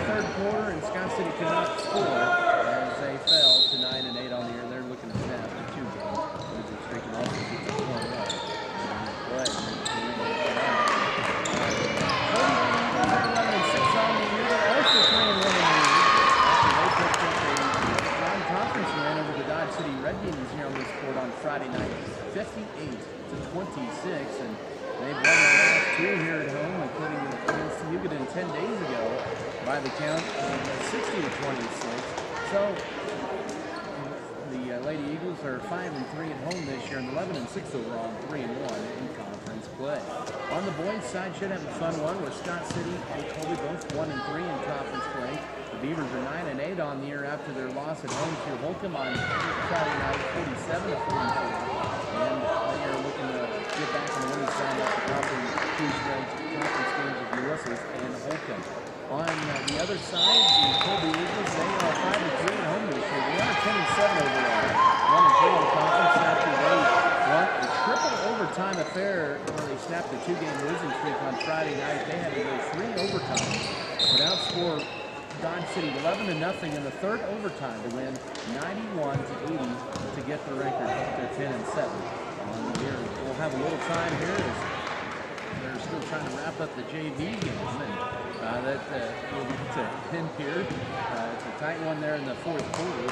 third quarter, and Scott City could not score as they fell to 9-8 on the year. They're looking to snap the 2-game losing streak and also keep the 4-0. Friday night, 58-26, and they've won their last two here at home, including against Hugoton 10 days ago by the count of 60-26. So the Lady Eagles are 5-3 at home this year and 11-6 overall, and 3-1 in conference play. On the boys' side, should have a fun one with Scott City and Colby both 1-3 in conference play. The Beavers are 9-8 on the year after their loss at home to Holcomb on Friday night, 47-44. And they are looking to get back on the winning side after dropping two straight conference games with Ulysses and Holcomb. On the other side, the Colby Eagles, they are 5-3 at home this year. They are 10-7 overall, 1-3 in conference after they won a triple overtime affair where they snapped a two-game losing streak on Friday night. They had to go 3 overtimes but outscore Dodge City 11-0 in the third overtime to win 91-80 to get the record to 10-7 on the year. We'll have a little time here as they're still trying to wrap up the JV game, and we'll get to end here. It's a tight one there in the fourth quarter.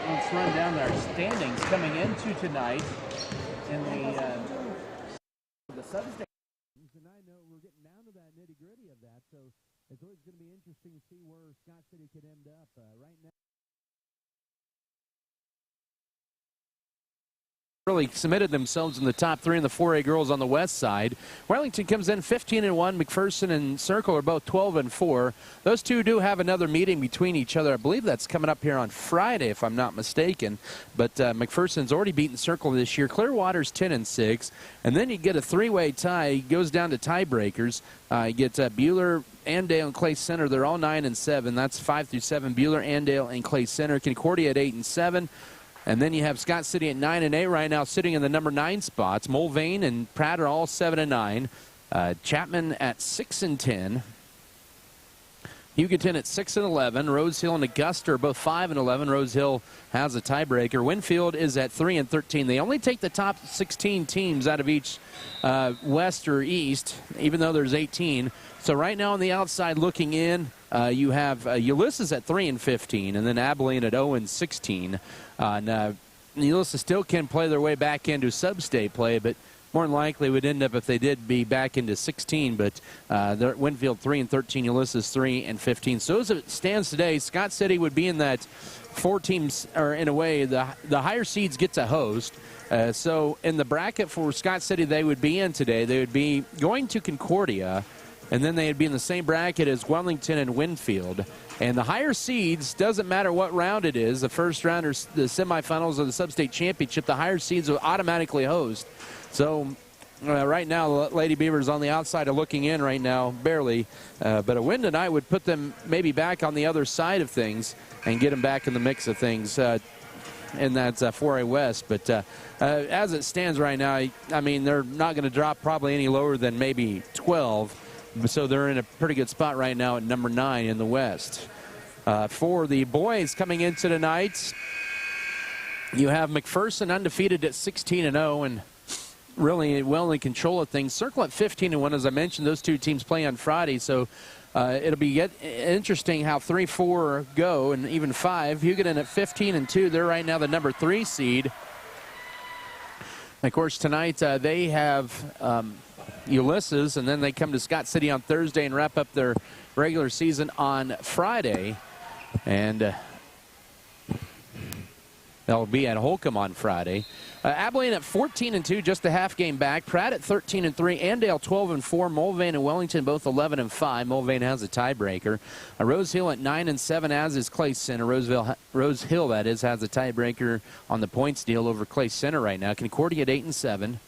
Let's run down our standings coming into tonight in the substation. And I know we're getting down to that nitty-gritty of that, so it's always going to be interesting to see where Scott City could end up right now. Really cemented themselves in the top three in the 4A girls on the west side. Wellington comes in 15-1. McPherson and Circle are both 12-4. Those two do have another meeting between each other. I believe that's coming up here on Friday, if I'm not mistaken. But McPherson's already beaten Circle this year. Clearwater's 10-6. And then you get a three-way tie. It goes down to tiebreakers. You get Buhler, Andale, and Clay Center. They're all 9-7. That's 5-7. Buhler, Andale, and Clay Center. Concordia at 8-7. And then you have Scott City at 9-8 right now, sitting in the number 9 spots. Mulvane and Pratt are all 7-9. Chapman at 6-10. Hugoton at 6-11. Rose Hill and Augusta are both 5-11. Rose Hill has a tiebreaker. Winfield is at 3-13. They only take the top 16 teams out of each west or east, even though there's 18. So right now on the outside looking in, you have Ulysses at 3-15, and then Abilene at 0-16. Ulysses still can play their way back into sub-state play, but more than likely would end up, if they did, be back into 16. But they're at Winfield 3-13, Ulysses 3-15. So as it stands today, Scott City would be in that 4 teams, or in a way, the higher seeds get to host. So in the bracket for Scott City they would be in today, they would be going to Concordia, and then they'd be in the same bracket as Wellington and Winfield. And the higher seeds, doesn't matter what round it is, the first round or the semifinals or the sub-state championship, the higher seeds will automatically host. So right now, Lady Beavers on the outside are looking in right now, barely. But a win tonight would put them maybe back on the other side of things and get them back in the mix of things. And that's 4A West. But as it stands right now, I mean, they're not going to drop probably any lower than maybe 12. So they're in a pretty good spot right now at number 9 in the West. For the boys coming into tonight, you have McPherson undefeated at 16-0 and really well in control of things. Circle at 15-1, as I mentioned. Those two teams play on Friday, so it'll be interesting how 3, 4 go, and even 5. Hugoton at 15-2. They're right now the number 3 seed. And of course, tonight they have Ulysses, and then they come to Scott City on Thursday and wrap up their regular season on Friday. And they'll be at Holcomb on Friday. Abilene at 14-2, just a half game back. Pratt at 13-3. Andale 12-4. Mulvane and Wellington both 11-5. Mulvane has a tiebreaker. Rose Hill at 9-7, as is Clay Center. Rose Hill, that is, has a tiebreaker on the points deal over Clay Center right now. Concordia at 8-7.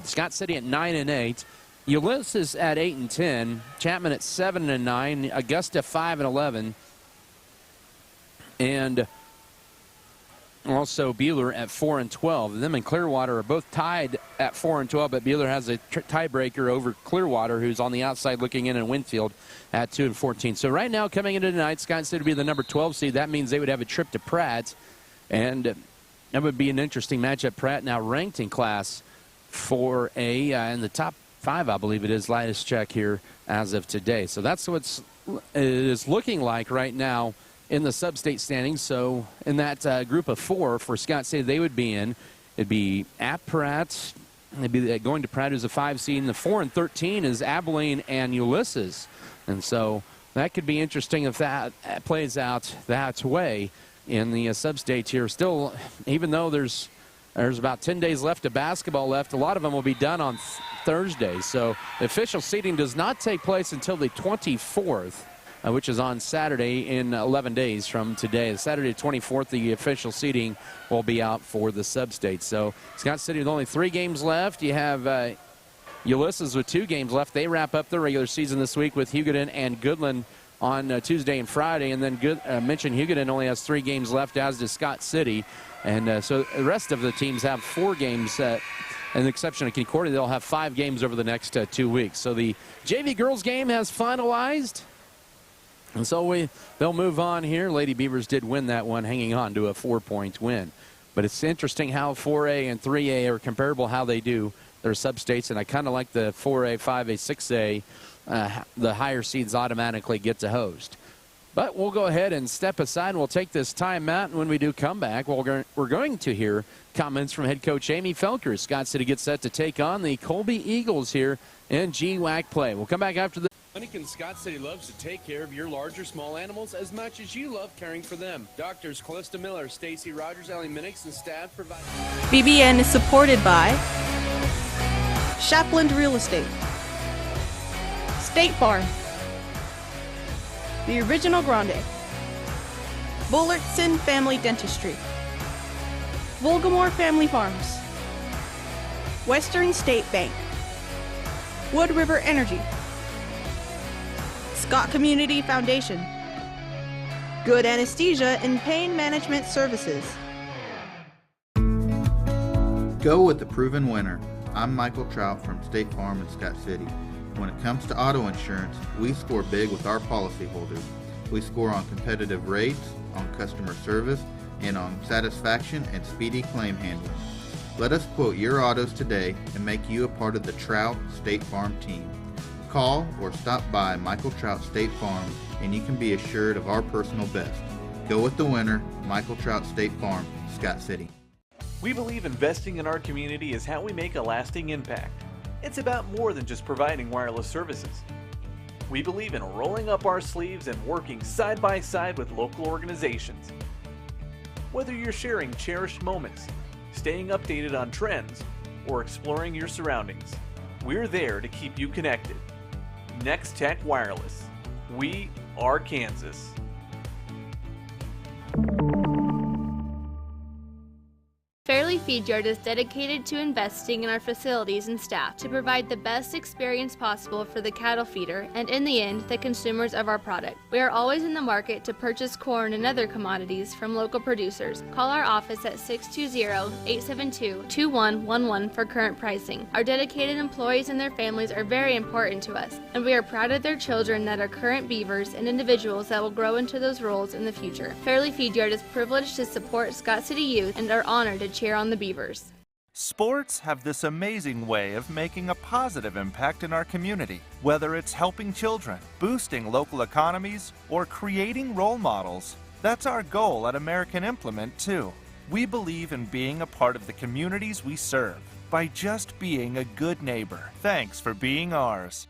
Scott City at 9-8. Ulysses at 8-10. Chapman at 7-9. Augusta 5-11. And Also, Buehler at 4-12. Them and Clearwater are both tied at 4-12, but Buehler has a tiebreaker over Clearwater, who's on the outside looking in Winfield at 2-14. So right now, coming into tonight, Scott City would be the number 12 seed. That means they would have a trip to Pratt, and that would be an interesting matchup. Pratt now ranked in Class 4A in the top 5, I believe it is. Latest check here as of today. So that's what it is looking like right now in the sub-state standings. So in that group of 4 for Scott City, they would be in. It'd be at Pratt. They'd be going to Pratt, who's a 5 seed. And the 4-13 is Abilene and Ulysses. And so that could be interesting if that plays out that way in the sub-states here. Still, even though there's about 10 days left of basketball left, a lot of them will be done on Thursday. So the official seeding does not take place until the 24th. Which is on Saturday in 11 days from today. Saturday 24th, the official seeding will be out for the sub-states. So Scott City with only 3 games left. You have Ulysses with 2 games left. They wrap up their regular season this week with Hugoton and Goodland on Tuesday and Friday. And then mentioned Hugoton only has 3 games left, as does Scott City. And so the rest of the teams have 4 games. And the exception of Concordia, they'll have 5 games over the next 2 weeks. So the JV girls game has finalized. And so they'll move on here. Lady Beavers did win that one, hanging on to a 4-point win. But it's interesting how 4A and 3A are comparable, how they do their sub-states. And I kind of like the 4A, 5A, 6A. The higher seeds automatically get to host. But we'll go ahead and step aside, and we'll take this time out. And when we do come back, we're going to hear comments from head coach Amy Felker. Scott City gets set to take on the Colby Eagles here in GWAC play. We'll come back after the Huntington Scott City loves to take care of your large or small animals as much as you love caring for them. Doctors Callista Miller, Stacy Rogers, Ellie Minix, and staff provide. BBN is supported by Shapland Real Estate, State Farm, The Original Grande, Bullertson Family Dentistry, Volgamore Family Farms, Western State Bank, Wood River Energy, Scott Community Foundation, Good Anesthesia and Pain Management Services. Go with the proven winner. I'm Michael Trout from State Farm in Scott City. When it comes to auto insurance, we score big with our policyholders. We score on competitive rates, on customer service, and on satisfaction and speedy claim handling. Let us quote your autos today and make you a part of the Trout State Farm team. Call or stop by Michael Trout State Farm and you can be assured of our personal best. Go with the winner, Michael Trout State Farm, Scott City. We believe investing in our community is how we make a lasting impact. It's about more than just providing wireless services. We believe in rolling up our sleeves and working side by side with local organizations. Whether you're sharing cherished moments, staying updated on trends, or exploring your surroundings, we're there to keep you connected. Next Tech Wireless. We are Kansas. Fairleigh Feed Yard is dedicated to investing in our facilities and staff to provide the best experience possible for the cattle feeder and, in the end, the consumers of our product. We are always in the market to purchase corn and other commodities from local producers. Call our office at 620-872-2111 for current pricing. Our dedicated employees and their families are very important to us, and we are proud of their children that are current beavers and individuals that will grow into those roles in the future. Fairleigh Feed Yard is privileged to support Scott City youth and are honored to cheer on the Beavers. Sports have this amazing way of making a positive impact in our community. Whether it's helping children, boosting local economies, or creating role models, that's our goal at American Implement too. We believe in being a part of the communities we serve by just being a good neighbor. Thanks for being ours.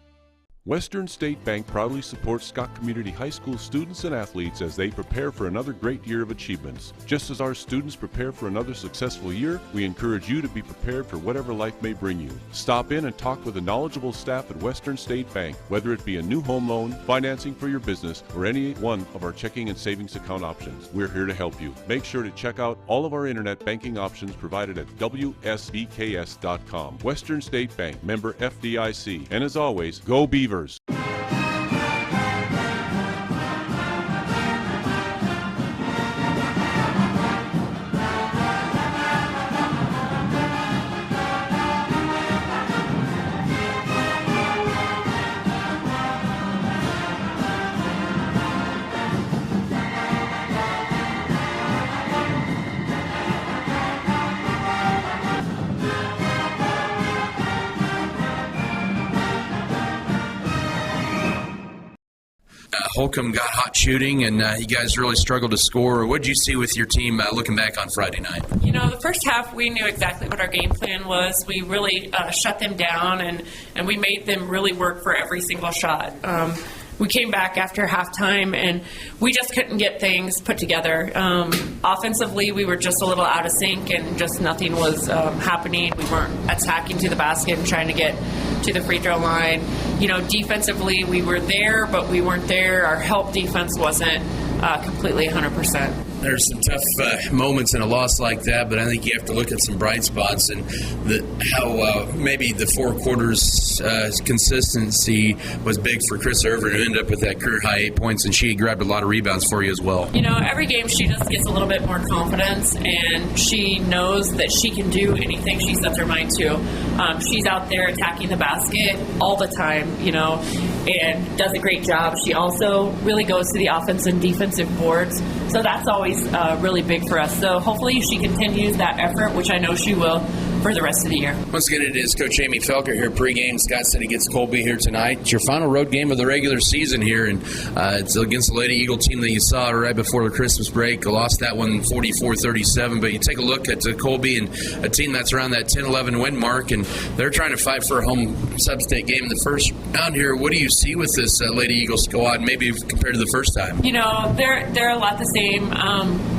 Western State Bank proudly supports Scott Community High School students and athletes as they prepare for another great year of achievements. Just as our students prepare for another successful year, we encourage you to be prepared for whatever life may bring you. Stop in and talk with the knowledgeable staff at Western State Bank, whether it be a new home loan, financing for your business, or any one of our checking and savings account options. We're here to help you. Make sure to check out all of our internet banking options provided at WSBKS.com. Western State Bank, member FDIC. And as always, go Beavers! Holcomb got hot shooting, and you guys really struggled to score. What did you see with your team looking back on Friday night? The first half, we knew exactly what our game plan was. We really shut them down, and we made them really work for every single shot. We came back after halftime, and we just couldn't get things put together. Offensively, we were just a little out of sync, and just nothing was happening. We weren't attacking to the basket and trying to get to the free throw line. Defensively, we were there, but we weren't there. Our help defense wasn't completely 100%. There's some tough moments in a loss like that, but I think you have to look at some bright spots and how maybe the 4 quarters consistency was big for Chris Irvin, who ended up with that career high 8 points, and she grabbed a lot of rebounds for you as well. Every game she just gets a little bit more confidence, and she knows that she can do anything she sets her mind to. She's out there attacking the basket all the time, and does a great job. She also really goes to the offensive and defensive boards, so that's always really big for us. So hopefully she continues that effort, which I know she will, for the rest of the year. Once again, it is Coach Amy Felker here pregame. Scott City gets Colby here tonight. It's your final road game of the regular season here, and it's against the Lady Eagle team that you saw right before the Christmas break. Lost that one 44-37, but you take a look at Colby and a team that's around that 10-11 win mark, and they're trying to fight for a home sub-state game in the first round here. What do you see with this Lady Eagle squad, maybe compared to the first time? They're a lot the same.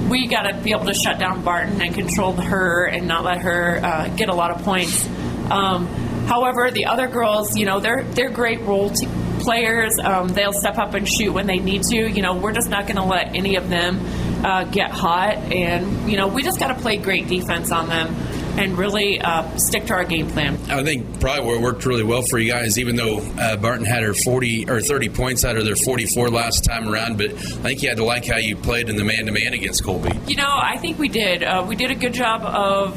We got to be able to shut down Barton and control her and not let her get a lot of points. However, the other girls, they're great role players. They'll step up and shoot when they need to. We're just not going to let any of them get hot, and we just got to play great defense on them and really stick to our game plan. I think probably where it worked really well for you guys, even though Barton had her 40 or 30 points out of their 44 last time around, but I think you had to like how you played in the man-to-man against Colby. I think we did. We did a good job of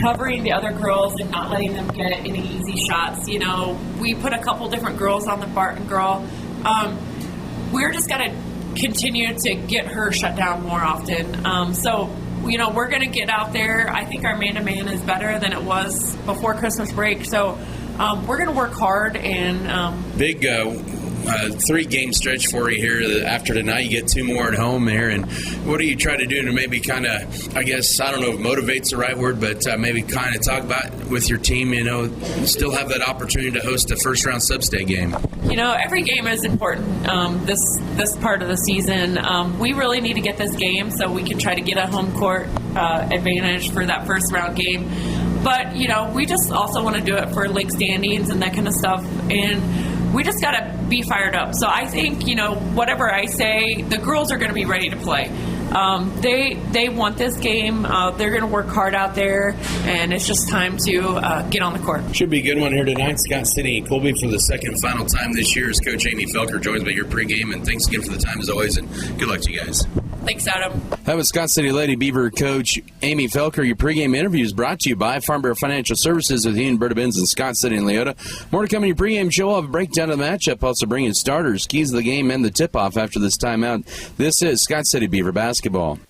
covering the other girls and not letting them get any easy shots. We put a couple different girls on the Barton girl. We're just got to continue to get her shut down more often. So we're going to get out there. I think our man-to-man is better than it was before Christmas break. So we're going to work hard and big 3-game stretch for you here. After tonight, you get 2 more at home here. And what do you try to do to maybe kind of, I guess, I don't know if motivate's the right word, but maybe kind of talk about with your team, still have that opportunity to host a first-round sub-state game? Every game is important this part of the season. We really need to get this game so we can try to get a home court advantage for that first-round game. But, we just also want to do it for league standings and that kind of stuff. And we just got to be fired up. So I think, whatever I say, the girls are going to be ready to play. They want this game. They're going to work hard out there, and it's just time to get on the court. Should be a good one here tonight. Scott City and Colby for the second final time this year as Coach Amy Felker joins me here pregame, and thanks again for the time as always, and good luck to you guys. Thanks, Adam. That was Scott City Lady Beaver coach Amy Felker. Your pregame interview is brought to you by Farm Bureau Financial Services with Union Berta Benz in Scott City and Leota. More to come in your pregame show. We'll have a breakdown of the matchup. Also bringing starters, keys of the game, and the tip-off after this timeout. This is Scott City Beaver basketball.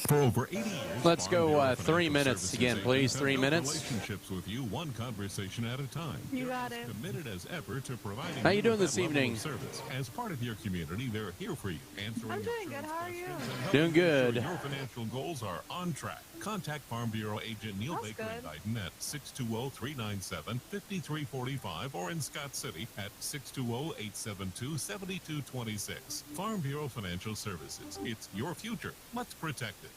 For over 80 years, Let's go 3 minutes again, please. 3 minutes. Relationships with you, one conversation at a time. You got it. Committed as ever to providing How you doing this level of evening? Service. As part of your community, they're here for you, answering I'm your doing good. How are you? Doing good. Your financial goals are on track. Contact Farm Bureau agent Neil That's Baker good. in Dayton at 620-397-5345 or in Scott City at 620-872-7226. Farm Bureau Financial Services. It's your future. Let's protect it.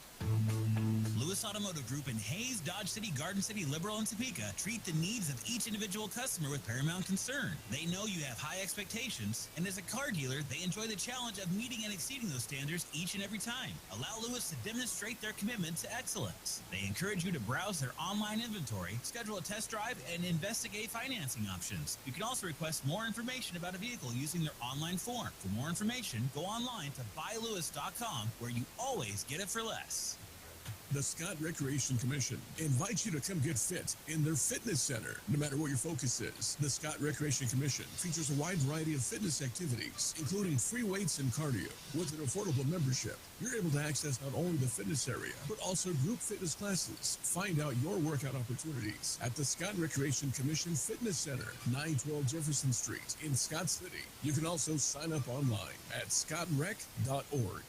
Lewis Automotive Group in Hayes, Dodge City, Garden City, Liberal, and Topeka treat the needs of each individual customer with paramount concern. They know you have high expectations, and as a car dealer, they enjoy the challenge of meeting and exceeding those standards each and every time. Allow Lewis to demonstrate their commitment to excellence. They encourage you to browse their online inventory, schedule a test drive, and investigate financing options. You can also request more information about a vehicle using their online form. For more information, go online to buylewis.com, where you always get it for less. The Scott Recreation Commission invites you to come get fit in their fitness center, no matter what your focus is. The Scott Recreation Commission features a wide variety of fitness activities, including free weights and cardio. With an affordable membership, you're able to access not only the fitness area, but also group fitness classes. Find out your workout opportunities at the Scott Recreation Commission Fitness Center, 912 Jefferson Street in Scott City. You can also sign up online at scottrec.org.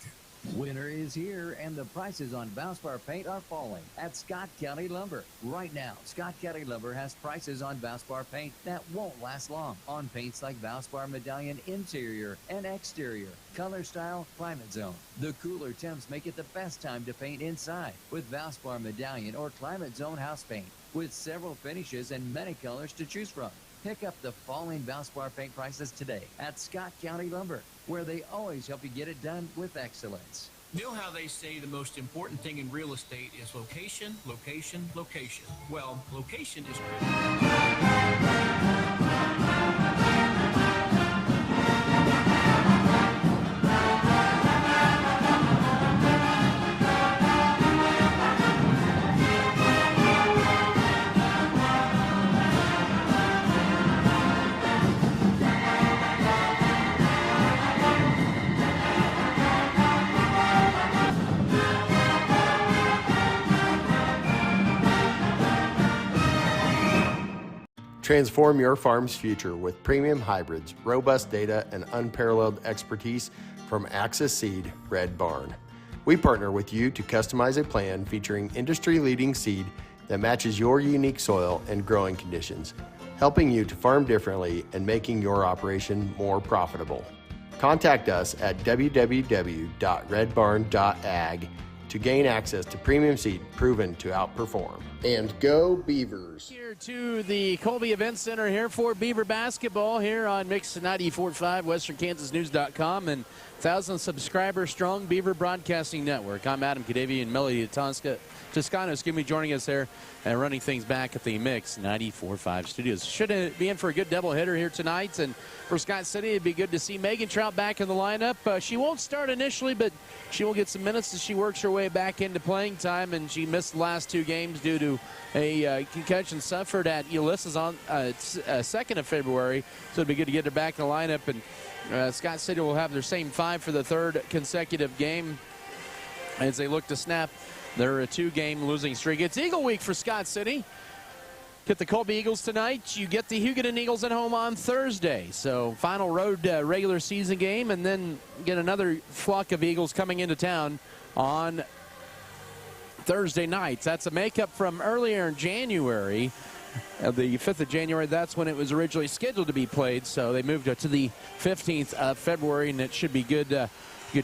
Winter is here, and the prices on Valspar paint are falling at Scott County Lumber. Right now, Scott County Lumber has prices on Valspar paint that won't last long on paints like Valspar Medallion interior and exterior, color style, climate zone. The cooler temps make it the best time to paint inside with Valspar Medallion or climate zone house paint with several finishes and many colors to choose from. Pick up the falling Valspar paint prices today at Scott County Lumber, where they always help you get it done with excellence. You know how they say the most important thing in real estate is location, location, location. Well, location is critical. Transform your farm's future with premium hybrids, robust data, and unparalleled expertise from Axis Seed Red Barn. We partner with you to customize a plan featuring industry-leading seed that matches your unique soil and growing conditions, helping you to farm differently and making your operation more profitable. Contact us at www.redbarn.ag to gain access to premium seed proven to outperform. And go Beavers! Here to the Colby Event Center here for Beaver basketball here on Mix 94.5, WesternKansasNews.com, and 1,000 subscriber strong Beaver Broadcasting Network. I'm Adam Kadavy and Melody Toscano is going to be joining us there and running things back at the Mix 94.5 studios. Should be in for a good doubleheader here tonight, and for Scott City, it'd be good to see Megan Trout back in the lineup. She won't start initially, but she will get some minutes as she works her way back into playing time, and she missed the last 2 games due to a concussion suffered at Ulysses on 2nd of February, so it'd be good to get her back in the lineup. And Scott City will have their same 5 for the 3rd consecutive game as they look to snap their 2-game losing streak. It's Eagle Week for Scott City. Get the Colby Eagles tonight. You get the Hugoton Eagles at home on Thursday. So final road regular season game, and then get another flock of Eagles coming into town on Thursday nights. That's a makeup from earlier in January. The 5th of January, that's when it was originally scheduled to be played. So they moved it to the 15th of February, and it should be good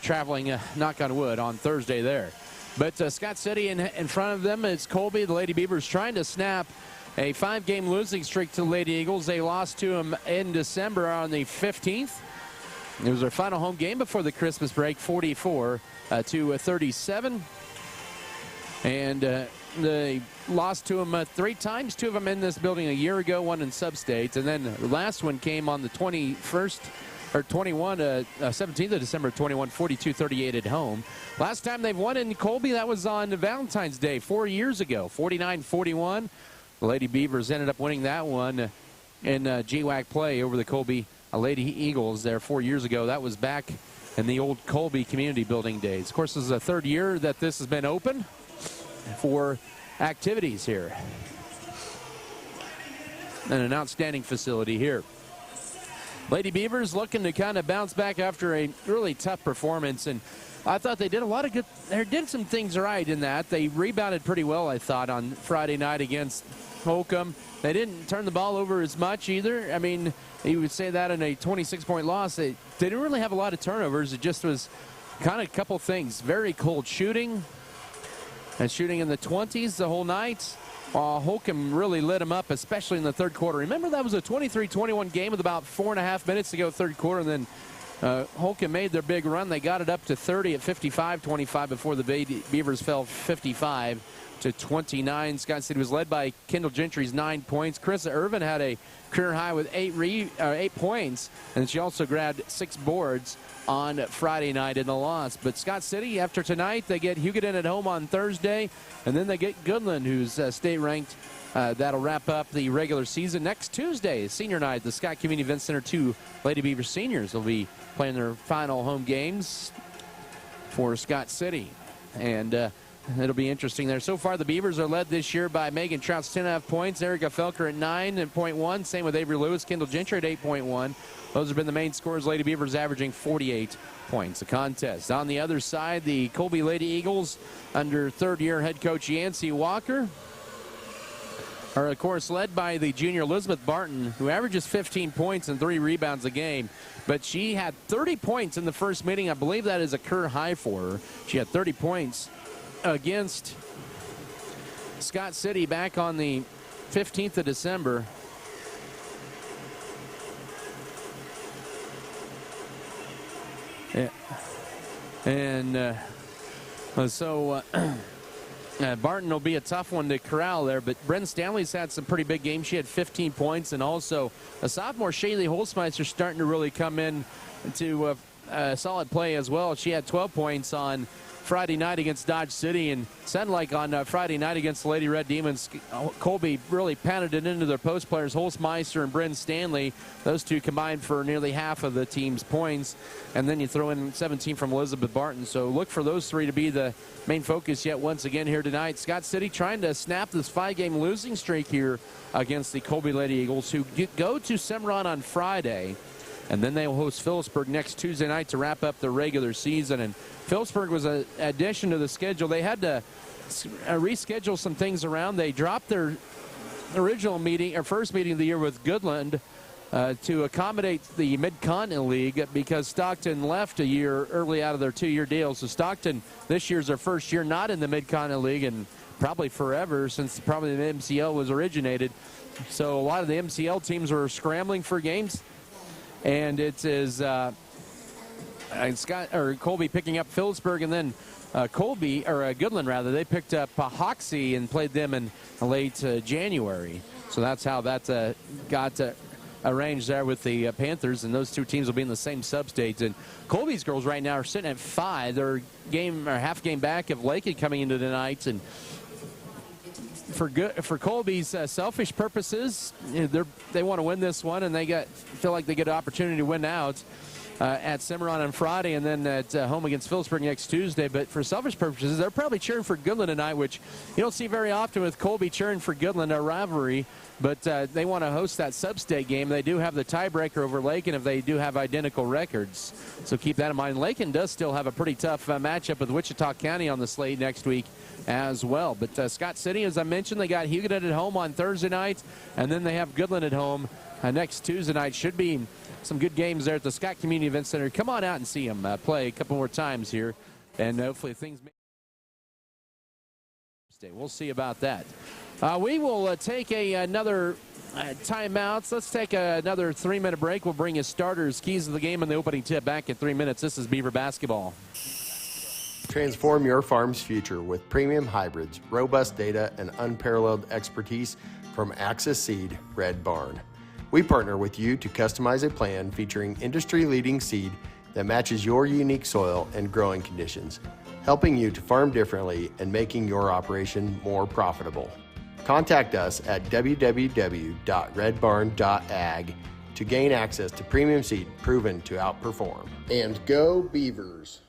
traveling, knock on wood, on Thursday there. But Scott City in front of them is Colby. The Lady Beavers trying to snap a 5-game losing streak to the Lady Eagles. They lost to them in December on the 15th. It was their final home game before the Christmas break, 44-37. And they lost to them 3 times, 2 of them in this building a year ago, 1 in sub-states. And then the last one came on the 17th of December, 21, 42-38 at home. Last time they've won in Colby, that was on Valentine's Day 4 years ago, 49-41. The Lady Beavers ended up winning that one in GWAC play over the Colby Lady Eagles there 4 years ago. That was back in the old Colby Community Building days. Of course, this is the 3rd year that this has been open for activities here. And an outstanding facility here. Lady Beavers looking to kind of bounce back after a really tough performance, and I thought they did a lot of good. They did some things right in that. They rebounded pretty well, I thought, on Friday night against Holcomb. They didn't turn the ball over as much either. I mean, you would say that in a 26-point loss. They didn't really have a lot of turnovers. It just was kind of a couple things. Very cold shooting, and shooting in the 20s the whole night. Holcomb really lit them up, especially in the 3rd quarter. Remember, that was a 23-21 game with about 4.5 minutes to go 3rd quarter, and then Holcomb made their big run. They got it up to 30 at 55-25 before the Beavers fell 55 29. Scott City was led by Kendall Gentry's 9 points. Carissa Irvin had a career high with 8 points, and she also grabbed 6 boards on Friday night in the loss. But Scott City, after tonight, they get Hugoton at home on Thursday, and then they get Goodland, who's state-ranked. That'll wrap up the regular season. Next Tuesday, senior night, the Scott Community Event Center 2 Lady Beaver seniors will be playing their final home games for Scott City. And it'll be interesting there. So far, the Beavers are led this year by Megan Trout's 10.5 points, Erica Felker at 9.1. Same with Avery Lewis, Kendall Gentry at 8.1. Those have been the main scores. Lady Beavers averaging 48 points a contest. On the other side, the Colby Lady Eagles, under third-year head coach Yancey Walker, are, of course, led by the junior Elizabeth Barton, who averages 15 points and 3 rebounds a game. But she had 30 points in the first meeting. I believe that is a career high for her. She had 30 points against Scott City back on the 15th of December. Yeah. And so Barton will be a tough one to corral there, but Bren Stanley's had some pretty big games. She had 15 points, and also a sophomore, Shaylee Holzmeister, starting to really come in to solid play as well. She had 12 points on Friday night against Dodge City, and sounded like on Friday night against the Lady Red Demons, Colby really pounded it into their post players, Holzmeister and Bryn Stanley. Those two combined for nearly half of the team's points, and then you throw in 17 from Elizabeth Barton. So look for those three to be the main focus yet once again here tonight. Scott City trying to snap this 5-game losing streak here against the Colby Lady Eagles, who go to Cimarron on Friday. And then they will host Phillipsburg next Tuesday night to wrap up the regular season. And Phillipsburg was an addition to the schedule. They had to reschedule some things around. They dropped their original meeting, or first meeting of the year with Goodland to accommodate the Mid-Continent League because Stockton left a year early out of their 2-year deal. So Stockton this year's their first year not in the Mid-Continent League, and probably forever since probably the MCL was originated. So a lot of the MCL teams were scrambling for games. And it is Colby picking up Phillipsburg, and then Goodland rather. They picked up Hoxie and played them in late January. So that's how that got arranged there with the Panthers, and those two teams will be in the same sub-states. And Colby's girls right now are sitting at 5. They're half game back of Lakehead coming into tonight, and for Colby's selfish purposes, they want to win this one, and they feel like they get an opportunity to win out at Cimarron on Friday and then at home against Phillipsburg next Tuesday. But for selfish purposes, they're probably cheering for Goodland tonight, which you don't see very often with Colby cheering for Goodland, a rivalry. But they want to host that sub-state game. They do have the tiebreaker over Lakin if they do have identical records. So keep that in mind. Lakin does still have a pretty tough matchup with Wichita County on the slate next week as well. But Scott City, as I mentioned, they got Hugoton at home on Thursday night, and then they have Goodland at home next Tuesday night. Should be some good games there at the Scott Community Event Center. Come on out and see them play a couple more times here, and hopefully things may stay. We'll see about that. We will take another timeout. Let's take another 3-minute break. We'll bring you starters, keys of the game, and the opening tip back in 3 minutes. This is Beaver Basketball. Transform your farm's future with premium hybrids, robust data, and unparalleled expertise from Axis Seed Red Barn. We partner with you to customize a plan featuring industry-leading seed that matches your unique soil and growing conditions, helping you to farm differently and making your operation more profitable. Contact us at www.redbarn.ag to gain access to premium seed proven to outperform. And go Beavers!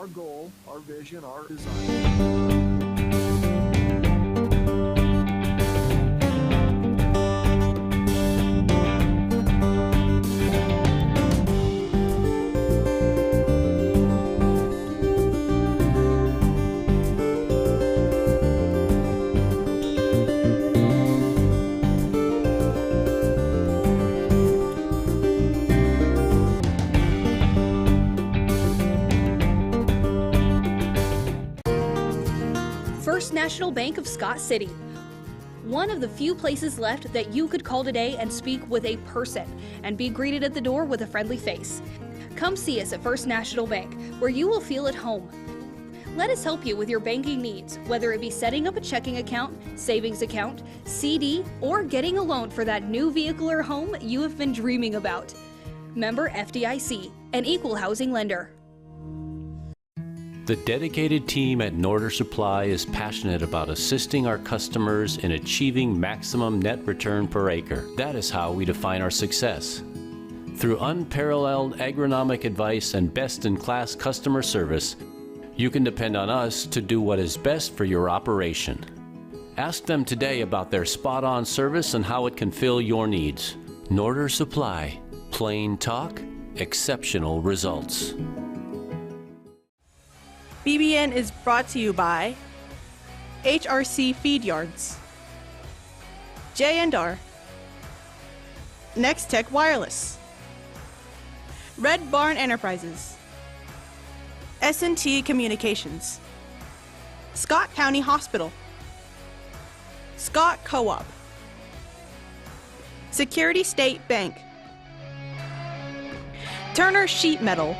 our goal, our vision, our design. First National Bank of Scott City. One of the few places left that you could call today and speak with a person and be greeted at the door with a friendly face. Come see us at First National Bank, where you will feel at home. Let us help you with your banking needs, whether it be setting up a checking account, savings account, CD, or getting a loan for that new vehicle or home you have been dreaming about. Member FDIC, an equal housing lender. The dedicated team at Norder Supply is passionate about assisting our customers in achieving maximum net return per acre. That is how we define our success. Through unparalleled agronomic advice and best-in-class customer service, you can depend on us to do what is best for your operation. Ask them today about their spot-on service and how it can fill your needs. Norder Supply. Plain talk, exceptional results. BBN is brought to you by HRC Feed Yards, J&R, Next Tech Wireless, Red Barn Enterprises, S&T Communications, Scott County Hospital, Scott Co-op, Security State Bank, Turner Sheet Metal,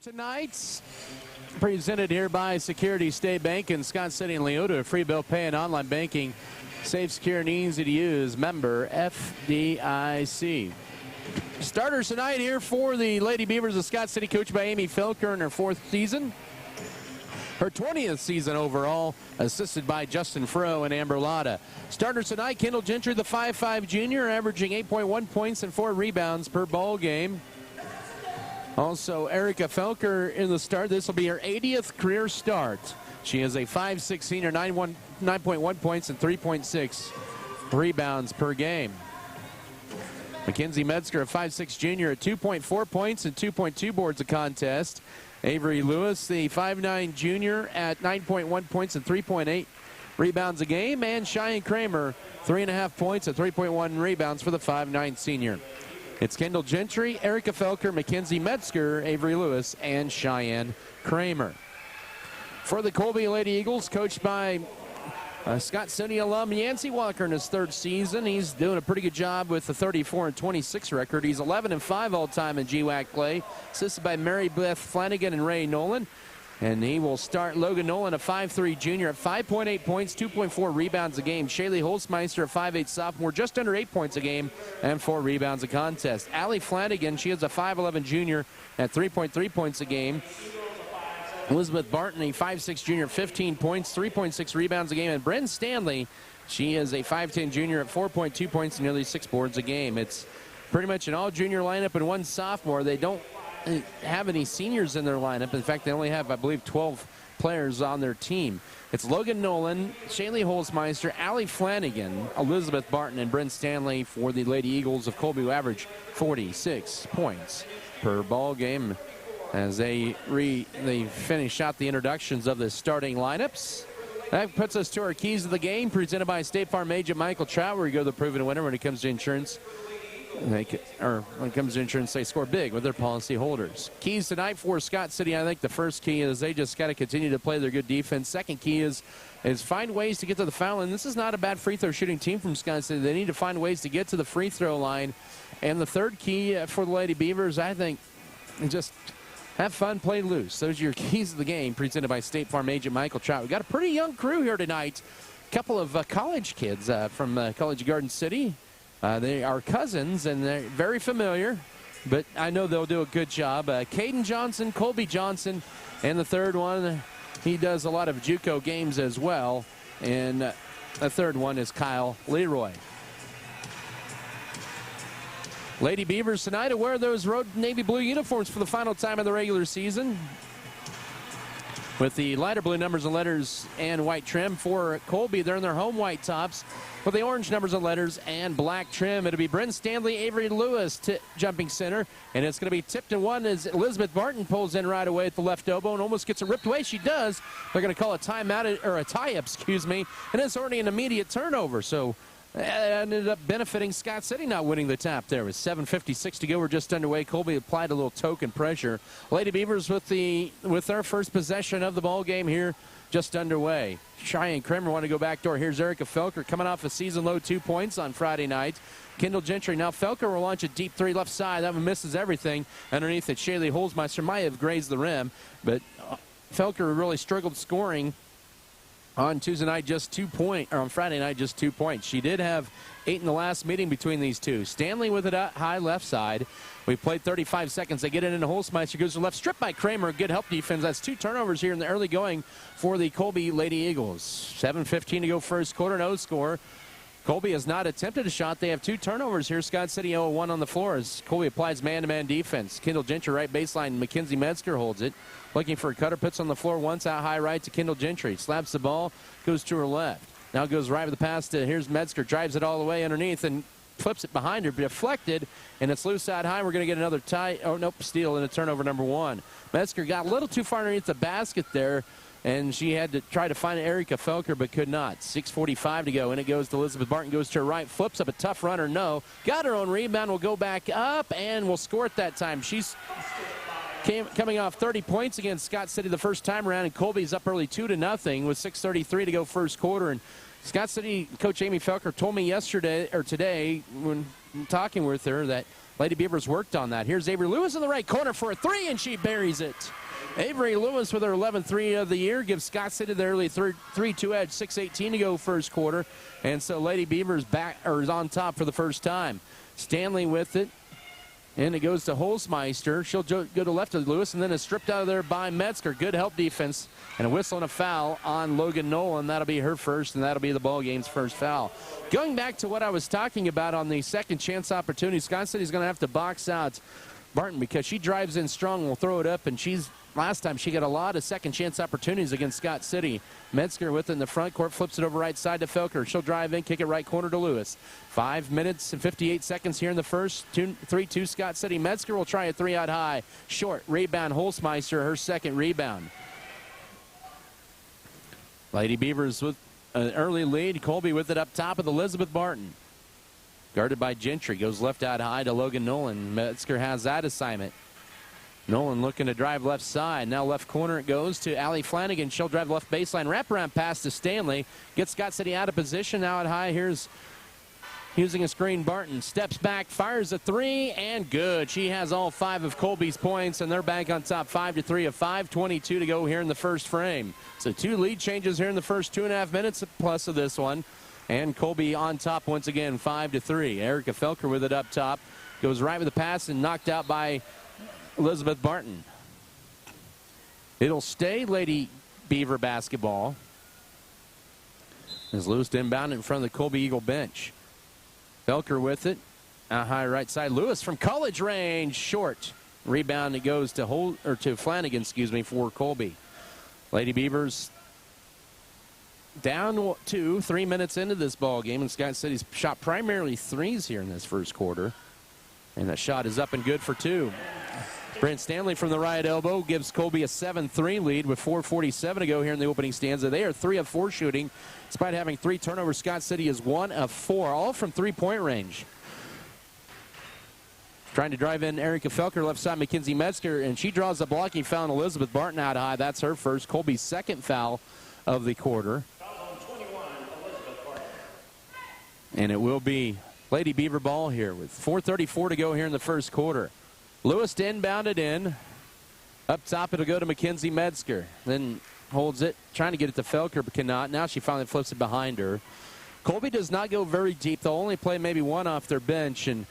Tonight, presented here by Security State Bank in Scott City and Leota. Free bill pay and online banking. Safe, secure, and easy to use. Member FDIC. Starters tonight here for the Lady Beavers of Scott City, coached by Amy Felker in her 4th season. Her 20th season overall, assisted by Justin Froh and Amber Lotta. Starters tonight, Kendall Gentry, the 5'5 junior, averaging 8.1 points and 4 rebounds per ball game. Also, Erica Felker in the start. This will be her 80th career start. She is a 5'6 senior, 9.1 points and 3.6 rebounds per game. Mackenzie Metzger, a 5'6 junior, at 2.4 points and 2.2 boards a contest. Avery Lewis, the 5'9 junior, at 9.1 points and 3.8 rebounds a game. And Cheyenne Kramer, 3.5 points and 3.1 rebounds for the 5'9 senior. It's Kendall Gentry, Erica Felker, Mackenzie Metzger, Avery Lewis, and Cheyenne Kramer. For the Colby Lady Eagles, coached by Scott City alum Yancey Walker in his 3rd season. He's doing a pretty good job with the 34-26 record. He's 11-5 all-time in GWAC play, assisted by Mary Beth Flanagan and Ray Nolan. And he will start Logan Nolan, a 5'3 junior, at 5.8 points, 2.4 rebounds a game. Shaylee Holzmeister, a 5'8 sophomore, just under 8 points a game and 4 rebounds a contest. Allie Flanagan, she is a 5'11 junior at 3.3 points a game. Elizabeth Barton, a 5'6 junior, 15 points, 3.6 rebounds a game. And Bryn Stanley, she is a 5'10 junior at 4.2 points and nearly 6 boards a game. It's pretty much an all-junior lineup and one sophomore. They don't have any seniors in their lineup. In fact, they only have, I believe, 12 players on their team. It's Logan Nolan, Shaylee Holzmeister, Allie Flanagan, Elizabeth Barton, and Bryn Stanley for the Lady Eagles of Colby, who average 46 points per ball game as they finish out the introductions of the starting lineups. That puts us to our keys of the game, presented by State Farm agent Michael Trout, where you go the proven winner when it comes to insurance. When it comes to insurance, they score big with their policy holders. Keys tonight for Scott City, I think the first key is they just got to continue to play their good defense. Second key is find ways to get to the foul line. This is not a bad free throw shooting team from Scott City. They need to find ways to get to the free throw line. And the third key for the Lady Beavers, I think, just Have fun, play loose. Those are your keys to the game, presented by State Farm agent Michael Trout. We've got a pretty young crew here tonight. A couple of college kids from College of Garden City. They are cousins, and they're very familiar, but I know they'll do a good job. Caden Johnson, Colby Johnson, and the third one, he does a lot of JUCO games as well, and the third one is Kyle Leroy. Lady Beavers tonight to wear those road navy blue uniforms for the final time of the regular season, with the lighter blue numbers and letters and white trim. For Colby, they're in their home white tops with the orange numbers and letters and black trim. It'll be Bryn Stanley, Avery Lewis jumping center, and it's going to be tipped and one as Elizabeth Barton pulls in right away at the left elbow and almost gets it ripped away. She does. They're going to call a timeout, or a tie-up, and it's already an immediate turnover. So ended up benefiting Scott City not winning the tap there. With 7:56 to go, we're just underway. Colby applied a little token pressure. Lady Beavers with their first possession of the ball game here, just underway. Cheyenne Kramer want to go back door. Here's Erica Felker coming off a season-low 2 points on Friday night. Kendall Gentry. Now Felker will launch a deep three left side. That one misses everything. Underneath it, Shaylee Holzmeister might have grazed the rim, but Felker really struggled scoring on Tuesday night, just 2 points, or on Friday night, just 2 points. She did have 8 in the last meeting between these two. Stanley with it high left side. We played 35 seconds. They get it into Holzmeister. Goes to the left. Stripped by Kramer. Good help defense. That's 2 turnovers here in the early going for the Colby Lady Eagles. 7:15 to go first quarter. No score. Colby has not attempted a shot. They have 2 turnovers here. Scott City 0-1 on the floor as Colby applies man-to-man defense. Kendall Gentry right baseline. Mackenzie Metzger holds it. Looking for a cutter. Puts on the floor once out high right to Kendall Gentry. Slaps the ball. Goes to her left. Now goes right with the pass to, here's Metzger. Drives it all the way underneath and flips it behind her. Deflected, and it's loose out high. We're going to get another tie. Oh, nope, steal and a turnover number 1. Metzger got a little too far underneath the basket there, and she had to try to find Erica Felker, but could not. 6:45 to go, and it goes to Elizabeth Barton. Goes to her right, flips up a tough runner. No. Got her own rebound. Will go back up, and will score it that time. She's coming off 30 points against Scott City the first time around, and Colby's up early 2-0 with 6:33 to go first quarter. And Scott City coach Amy Felker told me yesterday, or today, when talking with her, that Lady Beavers worked on that. Here's Avery Lewis in the right corner for a 3, and she buries it. Avery Lewis with her 11th 3 of the year gives Scott City the early 3-2 edge. 6:18 to go first quarter, and so Lady Beavers is on top for the first time. Stanley with it, and it goes to Holzmeister. She'll go to left of Lewis, and then is stripped out of there by Metzger. Good help defense, and a whistle and a foul on Logan Nolan. That'll be her first, and that'll be the ball game's first foul. Going back to what I was talking about on the second chance opportunity, Scott City's going to have to box out Barton because she drives in strong and will throw it up, and last time she got a lot of second chance opportunities against Scott City. Metzger with it in the front court, flips it over right side to Felker. She'll drive in, kick it right corner to Lewis. 5 minutes and 58 seconds here in the first. 3-2 Scott City. Metzger will try a 3 out high. Short. Rebound Holzmeister, her second rebound. Lady Beavers with an early lead. Colby with it up top with Elizabeth Barton. Guarded by Gentry. Goes left out high to Logan Nolan. Metzger has that assignment. Nolan looking to drive left side. Now left corner it goes to Allie Flanagan. She'll drive left baseline. Wraparound pass to Stanley. Gets Scott City out of position. Now at high. Here's using a screen. Barton steps back, fires a 3, and good. She has all 5 of Colby's points, and they're back on top 5-3 of 5:22 to go here in the first frame. So 2 lead changes here in the first 2.5 minutes plus of this one. And Colby on top once again, 5-3. Erica Felker with it up top. Goes right with the pass and knocked out by Elizabeth Barton. It'll stay Lady Beaver basketball as Lewis inbound in front of the Colby Eagle bench. Felker with it. High right side. Lewis from college range. Short. Rebound. It goes to Flanagan, for Colby. Lady Beavers down 2, 3 minutes into this ball game, and Scott City's shot primarily 3s here in this first quarter. And that shot is up and good for 2. Brent Stanley from the right elbow gives Colby a 7-3 lead with 4:47 to go here in the opening stanza. They are 3 of 4 shooting. Despite having 3 turnovers, Scott City is 1 of 4, all from 3-point range. Trying to drive in Erica Felker, left side Mackenzie Metzger, and she draws a blocking foul on Elizabeth Barton out high. That's her first. Colby's second foul of the quarter. And it will be Lady Beaver ball here with 4:34 to go here in the first quarter. Lewis to inbound it in. Up top, it'll go to Mackenzie Metzger. Then holds it, trying to get it to Felker, but cannot. Now she finally flips it behind her. Colby does not go very deep. They'll only play maybe one off their bench, and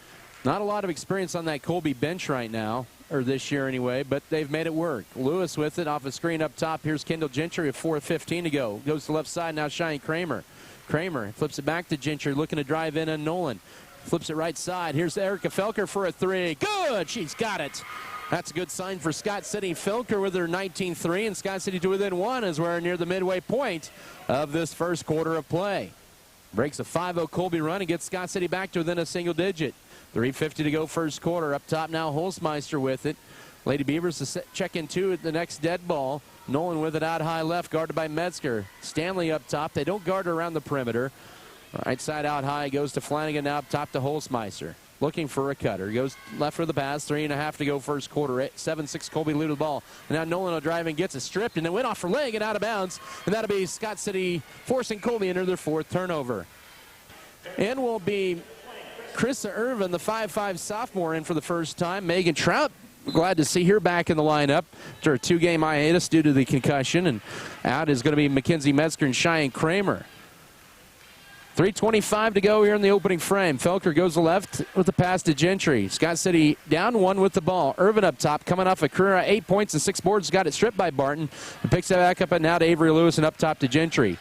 not a lot of experience on that Colby bench right now, or this year anyway, but they've made it work. Lewis with it off a screen up top. Here's Kendall Gentry with 4:15 to go. Goes to the left side, now Cheyenne Kramer. Kramer flips it back to Gentry, looking to drive in on Nolan. Flips it right side. Here's Erica Felker for a three. Good! She's got it. That's a good sign for Scott City. Felker with her 19-3, and Scott City to within one as we're near the midway point of this first quarter of play. Breaks a 5-0 Colby run and gets Scott City back to within a single digit. 3:50 to go first quarter. Up top now Holzmeister with it. Lady Beavers to check in two at the next dead ball. Nolan with it out high left, guarded by Metzger. Stanley up top. They don't guard around the perimeter. Right side out high goes to Flanagan, now up top to Holzmeister. Looking for a cutter. Goes left for the pass. 3.5 to go first quarter. 7-6 Colby lead the ball. And now Nolan will drive and gets it stripped, and it went off her leg and out of bounds. And that'll be Scott City forcing Colby into their fourth turnover. And will be Krista Irvin, the 5'5 sophomore, in for the first time. Megan Trout, glad to see her back in the lineup after a 2-game hiatus due to the concussion. And out is going to be Mackenzie Metzger and Cheyenne Kramer. 3:25 to go here in the opening frame. Felker goes to left with the pass to Gentry. Scott City down one with the ball. Irvin up top, coming off a career 8 points and 6 boards. Got it stripped by Barton. And picks it back up and now to Avery Lewis and up top to Gentry.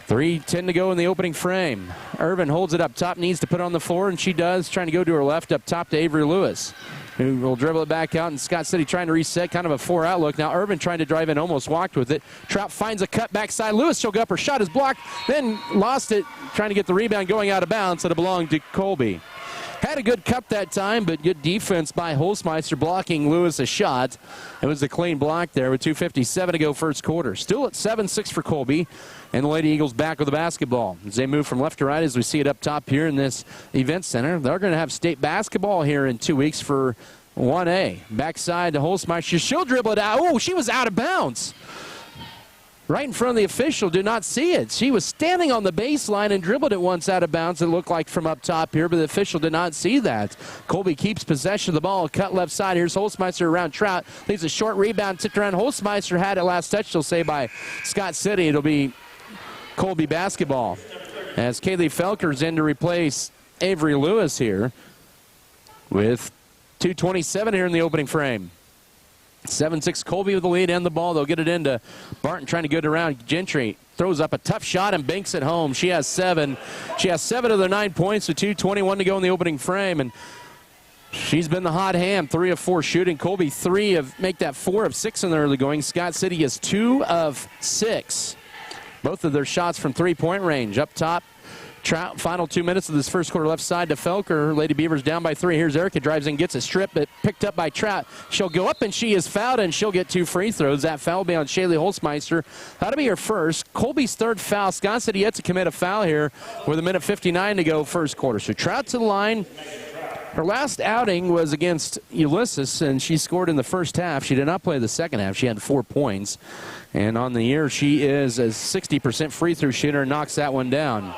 3:10 to go in the opening frame. Irvin holds it up top, needs to put it on the floor, and she does, trying to go to her left up top to Avery Lewis, who will dribble it back out, and Scott City trying to reset, kind of a 4-out look. Now Irvin trying to drive in, almost walked with it. Trout finds a cut backside. Lewis, she'll go up. Her shot is blocked, then lost it, trying to get the rebound going out of bounds, so it belonged to Colby. Had a good cup that time, but good defense by Holzmeister blocking Lewis a shot. It was a clean block there with 2:57 to go first quarter. Still at 7-6 for Colby, and the Lady Eagles back with the basketball. As they move from left to right, as we see it up top here in this event center, they're going to have state basketball here in 2 weeks for 1A. Backside to Holzmeister. She'll dribble it out. Oh, she was out of bounds. Right in front of the official, did not see it. She was standing on the baseline and dribbled it once out of bounds, it looked like from up top here, but the official did not see that. Colby keeps possession of the ball, cut left side. Here's Holzmeister around Trout. Leaves a short rebound, tipped around. Holzmeister had it last touch, they'll say, by Scott City. It'll be Colby basketball. As Kaylee Felker's in to replace Avery Lewis here with 2:27 here in the opening frame. 7-6 Colby with the lead and the ball. They'll get it into Barton trying to get it around. Gentry throws up a tough shot and banks it home. She has 7. She has 7 of the 9 points with 2:21 to go in the opening frame. And she's been the hot hand, 3 of 4 shooting. Colby 3 of, make that 4 of 6 in the early going. Scott City is 2 of 6. Both of their shots from 3-point range. Up top, Trout, final 2 minutes of this first quarter, left side to Felker. Lady Beavers down by 3. Here's Erica, drives in, gets a strip, but picked up by Trout. She'll go up, and she is fouled, and she'll get 2 free throws. That foul will be on Shaylee Holzmeister. That'll be her first. Colby's third foul. Scott City yet to commit a foul here with 1:59 to go first quarter. So Trout to the line. Her last outing was against Ulysses, and she scored in the first half. She did not play the second half. She had 4 points. And on the year, she is a 60% free throw shooter and knocks that one down.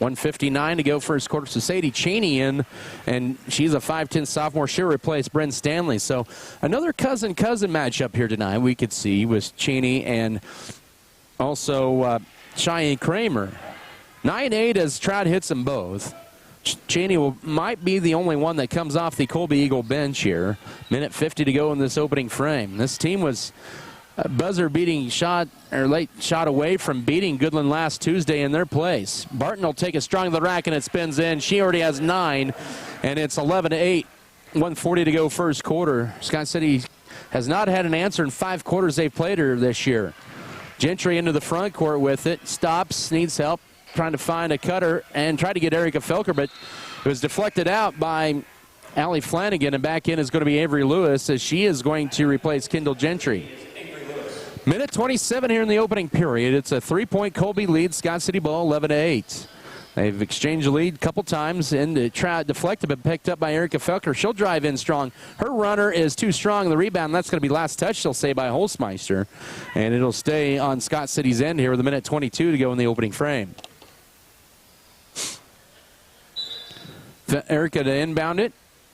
1:59 to go first quarter. So Sadie Cheney in, and she's a 5'10 sophomore. She'll replace Bryn Stanley. So another cousin matchup here tonight we could see with Cheney and also Cheyenne Kramer. 9-8 as Trout hits them both. Cheney might be the only one that comes off the Colby Eagle bench here. 1:50 to go in this opening frame. This team was a buzzer-beating shot, or late shot away from beating Goodland last Tuesday in their place. Barton will take a strong to the rack, and it spins in. She already has 9, and it's 11-8. 1:40 to go first quarter. Scott City has not had an answer in 5 quarters they've played her this year. Gentry into the front court with it. Stops, needs help, trying to find a cutter, and tried to get Erica Felker, but it was deflected out by Allie Flanagan, and back in is going to be Avery Lewis, as she is going to replace Kendall Gentry. 1:27 here in the opening period. It's a 3-point Colby lead. Scott City ball 11-8. They've exchanged the lead a couple times, and deflected but picked up by Erica Felker. She'll drive in strong. Her runner is too strong. The rebound, that's going to be last touch, they'll say, by Holzmeister. And it'll stay on Scott City's end here with 1:22 to go in the opening frame. Erica to inbound it.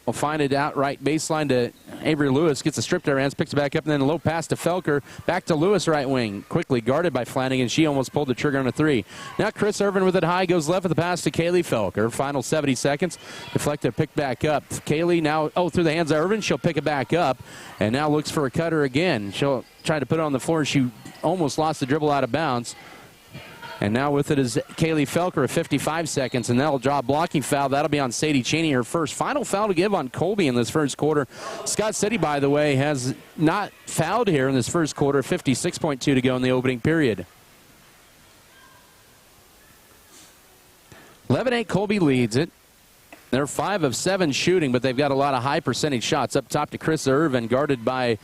will find it out right baseline to Avery Lewis. Gets a strip to her hands, picks it back up, and then a low pass to Felker. Back to Lewis, right wing. Quickly guarded by Flanagan. She almost pulled the trigger on a three. Now Chris Irvin with it high. Goes left with the pass to Kaylee Felker. Final 70 seconds. Deflected, pick back up. Kaylee now, through the hands of Irvin. She'll pick it back up. And now looks for a cutter again. She'll try to put it on the floor. She almost lost the dribble out of bounds. And now with it is Kaylee Felker at 55 seconds, and that'll draw a blocking foul. That'll be on Sadie Cheney, her first. Final foul to give on Colby in this first quarter. Scott City, by the way, has not fouled here in this first quarter. 56.2 to go in the opening period. 11-8, Colby leads it. They're 5 of 7 shooting, but they've got a lot of high percentage shots. Up top to Chris Irvin, guarded by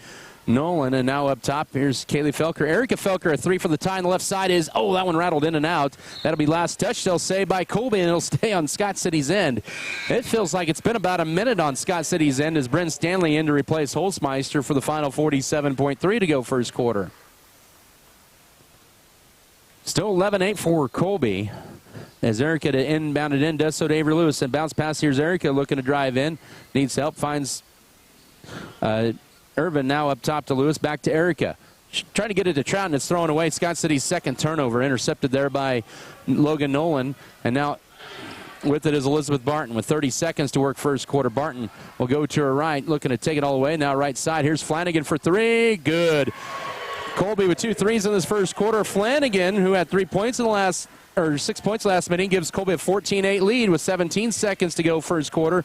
Nolan, and now up top, here's Kaylee Felker. Erica Felker, a three for the tie on the left side is, that one rattled in and out. That'll be last touch, they'll say, by Colby, and it'll stay on Scott City's end. It feels like it's been about a minute on Scott City's end as Bryn Stanley in to replace Holzmeister for the final 47.3 to go first quarter. Still 11-8 for Colby. As Erica to inbound it in, does so to Avery Lewis, and bounce pass. Here's Erica looking to drive in. Needs help, finds Irvin now up top to Lewis, back to Erica. Trying to get it to Trout, and it's thrown away. Scott City's second turnover, intercepted there by Logan Nolan. And now with it is Elizabeth Barton with 30 seconds to work first quarter. Barton will go to her right, looking to take it all the way. Now right side, here's Flanagan for three. Good. Colby with 2 threes in this first quarter. Flanagan, who had 3 points in the last, or 6 points last minute, gives Colby a 14-8 lead with 17 seconds to go first quarter.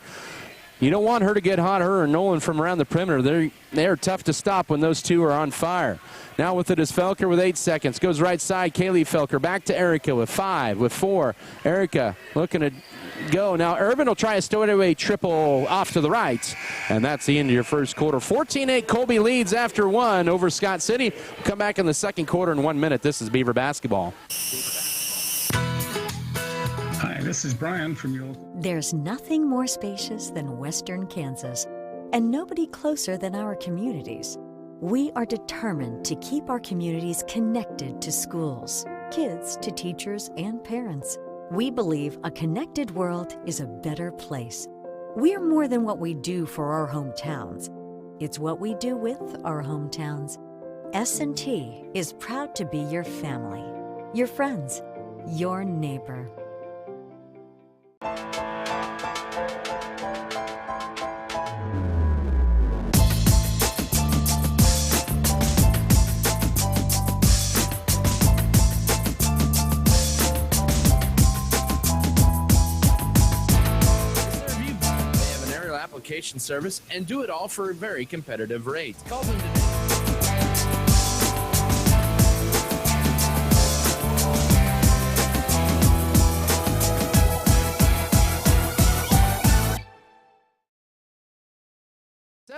You don't want her to get hot, her or Nolan from around the perimeter. They're tough to stop when those two are on fire. Now with it is Felker with 8 seconds. Goes right side, Kaylee Felker. Back to Erica with 5, with 4. Erica looking to go. Now Irvin will try a stowaway triple off to the right. And that's the end of your first quarter. 14-8, Colby leads after 1 over Scott City. We'll come back in the second quarter in 1 minute. This is Beaver Basketball. Hi, this is Brian from your... There's nothing more spacious than Western Kansas, and nobody closer than our communities. We are determined to keep our communities connected to schools, kids to teachers and parents. We believe a connected world is a better place. We're more than what we do for our hometowns. It's what we do with our hometowns. S&T is proud to be your family, your friends, your neighbor. Service and do it all for a very competitive rate. Call them today.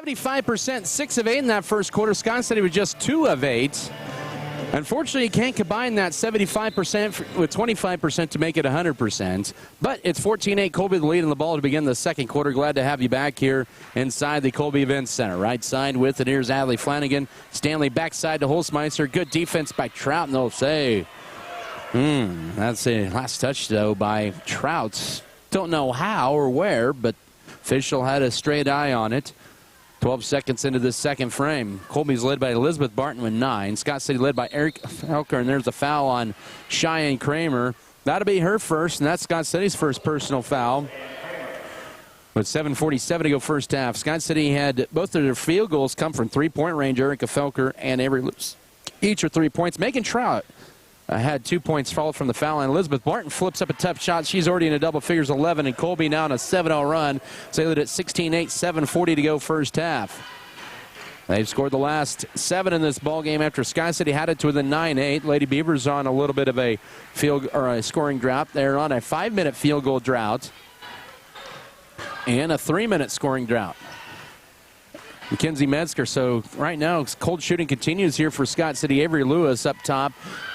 %, 6 of 8 in that first quarter. Scott City was just 2 of 8. Unfortunately, you can't combine that 75% with 25% to make it 100%. But it's 14-8, Colby the lead in the ball to begin the second quarter. Glad to have you back here inside the Colby Events Center. Right side with it, here's Adley Flanagan. Stanley backside to Holzmeister. Good defense by Trout, and they'll say, that's a last touch, though, by Trout. Don't know how or where, but official had a straight eye on it. 12 seconds into this second frame. Colby's led by Elizabeth Barton with 9. Scott City led by Eric Felker, and there's a foul on Cheyenne Kramer. That'll be her first, and that's Scott City's first personal foul. With 7:47 to go first half. Scott City had both of their field goals come from three-point range. Erica Felker and Avery Lewis each are 3 points. Megan Trout had 2 points followed from the foul line. Elizabeth Barton flips up a tough shot. She's already in a double figures 11, and Colby now in a 7-0 run. So at 16-8, 7:40 to go first half. They've scored the last 7 in this ball game after Sky City had it to within 9-8. Lady Beavers on a little bit of a a scoring drought. They're on a 5-minute field goal drought and a 3-minute scoring drought. Mackenzie Metzger. So right now, cold shooting continues here for Scott City. Avery Lewis up top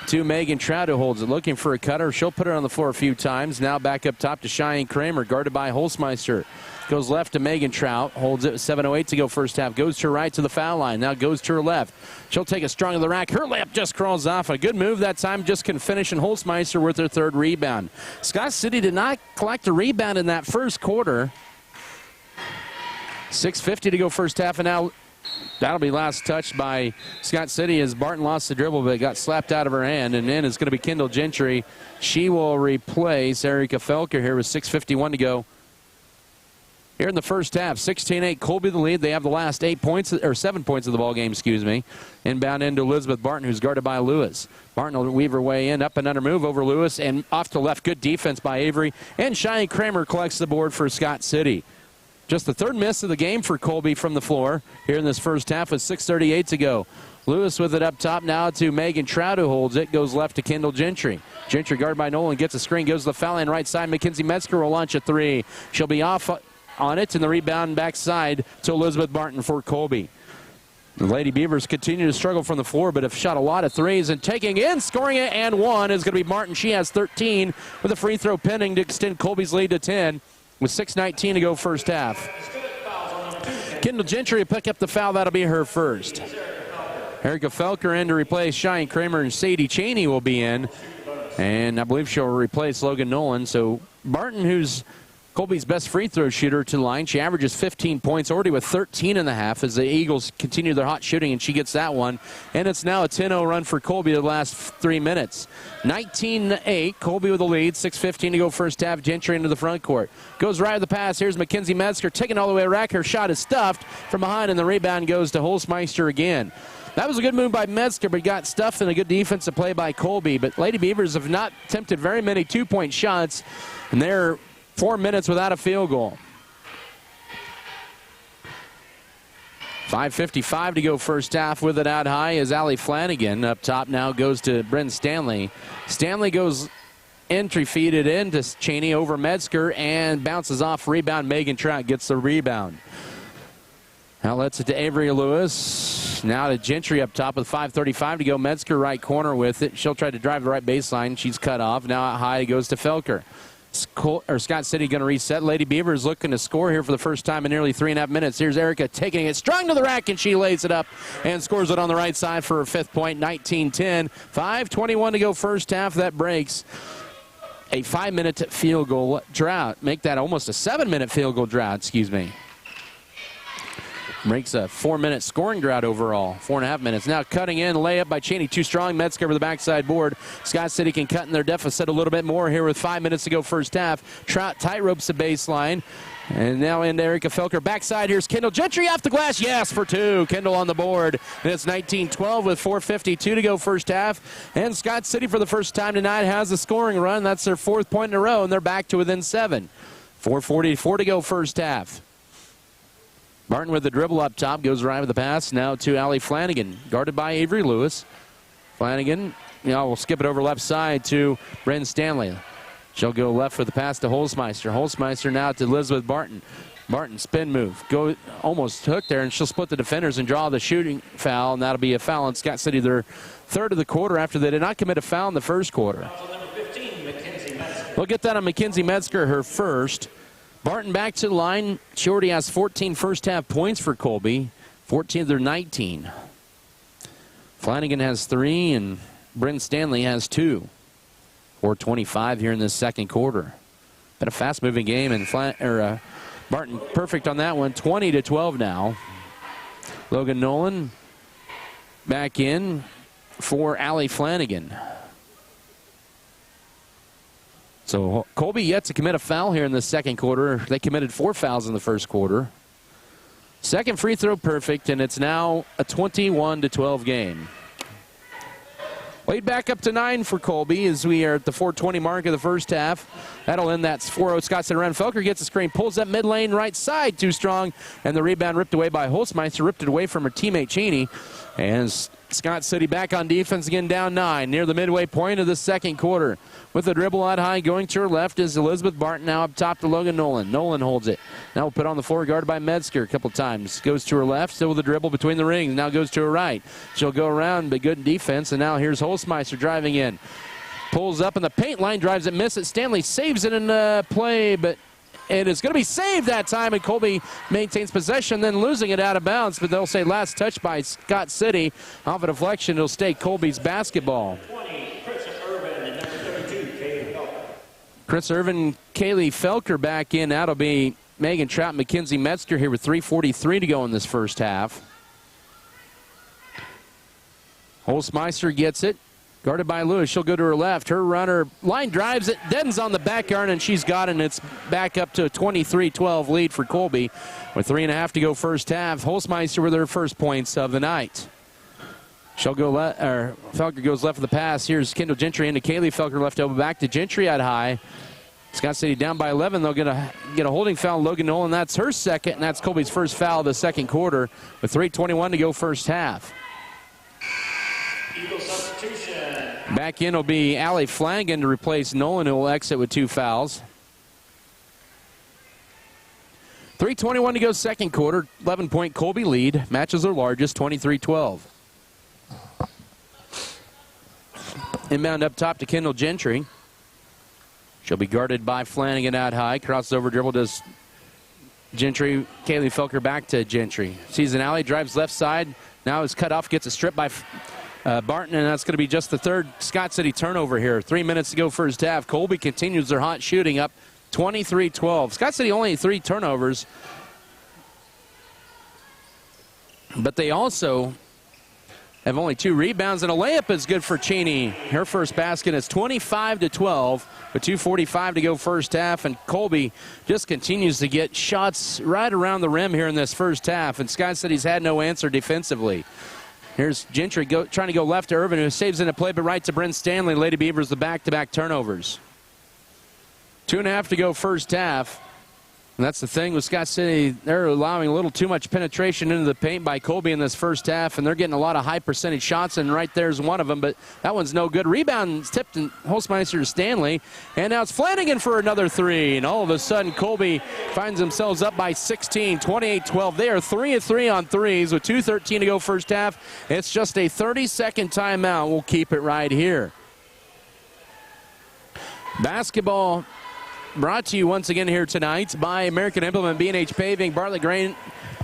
to Megan Trout, who holds it, looking for a cutter. She'll put it on the floor a few times. Now back up top to Cheyenne Kramer, guarded by Holzmeister. Goes left to Megan Trout, holds it, 7:08 to go first half. Goes to her right to the foul line, now goes to her left. She'll take a strong to the rack. Her layup just crawls off. A good move that time, just couldn't finish, and Holzmeister with her third rebound. Scott City did not collect a rebound in that first quarter. 6:50 to go first half, and now that'll be last touched by Scott City as Barton lost the dribble, but it got slapped out of her hand. And then it's going to be Kendall Gentry. She will replace Erica Felker here with 6:51 to go. Here in the first half, 16-8, Colby the lead. They have the last 7 points of the ball game, Inbound into Elizabeth Barton, who's guarded by Lewis. Barton will weave her way in, up and under move over Lewis, and off to left. Good defense by Avery. And Cheyenne Kramer collects the board for Scott City. Just the third miss of the game for Colby from the floor here in this first half with 6:38 to go. Lewis with it up top now to Megan Trout, who holds it. Goes left to Kendall Gentry. Gentry guarded by Nolan, gets a screen, goes to the foul line right side. Mackenzie Metzger will launch a three. She'll be off on it, and the rebound backside to Elizabeth Barton for Colby. The Lady Beavers continue to struggle from the floor, but have shot a lot of threes, and taking in, scoring it, and one is going to be Martin. She has 13 with a free throw pending to extend Colby's lead to 10 with 6:19 to go first half. Kendall Gentry will pick up the foul. That'll be her first. Erica Felker in to replace Cheyenne Kramer, and Sadie Cheney will be in, and I believe she'll replace Logan Nolan. So Barton, who's Colby's best free throw shooter, to the line. She averages 15 points, already with 13 and a half as the Eagles continue their hot shooting, and she gets that one. And it's now a 10-0 run for Colby the last 3 minutes. 19-8, Colby with the lead. 6:15 to go first half. Gentry into the front court. Goes right of the pass. Here's Mackenzie Metzger taking all the way to rack. Her shot is stuffed from behind, and the rebound goes to Holzmeister again. That was a good move by Metzger, but got stuffed in a good defensive play by Colby. But Lady Beavers have not attempted very many two-point shots, and they're 4 minutes without a field goal. 5:55 to go first half. With it out high is Allie Flanagan. Up top now goes to Bryn Stanley. Stanley goes entry feeded into Cheney over Metzger and bounces off. Rebound. Megan Trout gets the rebound. Now lets it to Avery Lewis. Now to Gentry up top with 5:35 to go. Metzger right corner with it. She'll try to drive the right baseline. She's cut off. Now out high it goes to Felker. Scott City going to reset. Lady Beavers looking to score here for the first time in nearly 3.5 minutes. Here's Erica taking it strong to the rack, and she lays it up and scores it on the right side for her 5th point. 19-10. 5:21 to go first half. That breaks a 5-minute field goal drought. Make that almost a 7-minute field goal drought, Breaks a 4-minute scoring drought overall. 4.5 minutes. Now cutting in, layup by Cheney. Too strong. Metzger over the backside board. Scott City can cut in their deficit a little bit more here with 5 minutes to go first half. Trout tight ropes the baseline. And now into Erica Felker. Backside, here's Kendall Gentry off the glass. Yes, for two. Kendall on the board. And it's 19-12 with 4:52 to go first half. And Scott City, for the first time tonight, has a scoring run. That's their 4th point in a row, and they're back to within 7. 4:44 to go first half. Martin with the dribble up top, goes right with the pass. Now to Allie Flanagan, guarded by Avery Lewis. Flanagan, we'll skip it over left side to Bryn Stanley. She'll go left for the pass to Holzmeister. Holzmeister now to Elizabeth Barton. Barton, spin move. Go almost hooked there, and she'll split the defenders and draw the shooting foul, and that'll be a foul on Scott City, their 3rd of the quarter after they did not commit a foul in the first quarter. We'll get that on Mackenzie Metzger, her first. Barton back to the line. She already has 14 first-half points for Colby. 14 of their 19. Flanagan has 3, and Bryn Stanley has 2. 4:25 here in this second quarter. Been a fast-moving game, and Barton perfect on that one. 20-12 now. Logan Nolan back in for Allie Flanagan. So Colby yet to commit a foul here in the second quarter. They committed 4 fouls in the first quarter. Second free throw perfect, and it's now a 21-12 game. Lead back up to 9 for Colby as we are at the 4:20 mark of the first half. That'll end that 4-0 Scott City run. Felker gets a screen, pulls that mid lane right side, too strong, and the rebound ripped away by Holzmeister, ripped it away from her teammate Cheney. And Scott City back on defense again, down 9 near the midway point of the second quarter. With the dribble out high, going to her left is Elizabeth Barton, now up top to Logan Nolan. Nolan holds it. Now we'll put on the floor, guarded by Metzger a couple times. Goes to her left, still with the dribble between the rings. Now goes to her right. She'll go around, but good in defense. And now here's Holzmeister driving in. Pulls up in the paint line, drives it, misses. Stanley saves it in play, but it is going to be saved that time, and Colby maintains possession, then losing it out of bounds. But they'll say last touch by Scott City. Off a deflection, it'll stay Colby's basketball. Chris Irvin, Kaylee Felker back in. That'll be Megan Trout and Mackenzie Metzger here with 3:43 to go in this first half. Holzmeister gets it. Guarded by Lewis. She'll go to her left. Her runner line drives it. Denton's on the back iron, and she's got it. And it's back up to a 23-12 lead for Colby with 3.5 to go first half. Holzmeister with her first points of the night. She'll go Felker goes left for the pass. Here's Kendall Gentry into Kaylee Felker left elbow back to Gentry at high. Scott City down by 11. They'll get a holding foul. Logan Nolan. That's her second, and that's Colby's first foul of the second quarter with 3:21 to go first half. Eagle substitution. Back in will be Allie Flanagan to replace Nolan, who will exit with 2 fouls. 3:21 to go second quarter. 11-point Colby lead. Matches their largest, 23-12. Inbound up top to Kendall Gentry. She'll be guarded by Flanagan out high. Crosses over dribble, does Gentry. Kaylee Felker back to Gentry. Sees an alley, drives left side. Now is cut off, gets a strip by Barton, and that's going to be just the third Scott City turnover here. 3 minutes to go first half. Colby continues their hot shooting up 23-12. Scott City only 3 turnovers, but they also have only 2 rebounds, and a layup is good for Cheney. Her first basket is 25-12 with 2:45 to go first half, and Colby just continues to get shots right around the rim here in this first half, and Scott City's had no answer defensively. Here's Gentry trying to go left to Irvin, who saves in a play, but right to Bryn Stanley. Lady Beavers the back-to-back turnovers. 2.5 to go first half. And that's the thing with Scott City. They're allowing a little too much penetration into the paint by Colby in this first half, and they're getting a lot of high percentage shots, and right there's one of them, but that one's no good. Rebound tipped in Holzmeister to Stanley, and now it's Flanagan for another 3, and all of a sudden Colby finds themselves up by 16, 28-12. They are 3 of 3 on threes with 2:13 to go first half. It's just a 30-second timeout. We'll keep it right here. Basketball brought to you once again here tonight by American Implement, B&H Paving, Bartlett Grain,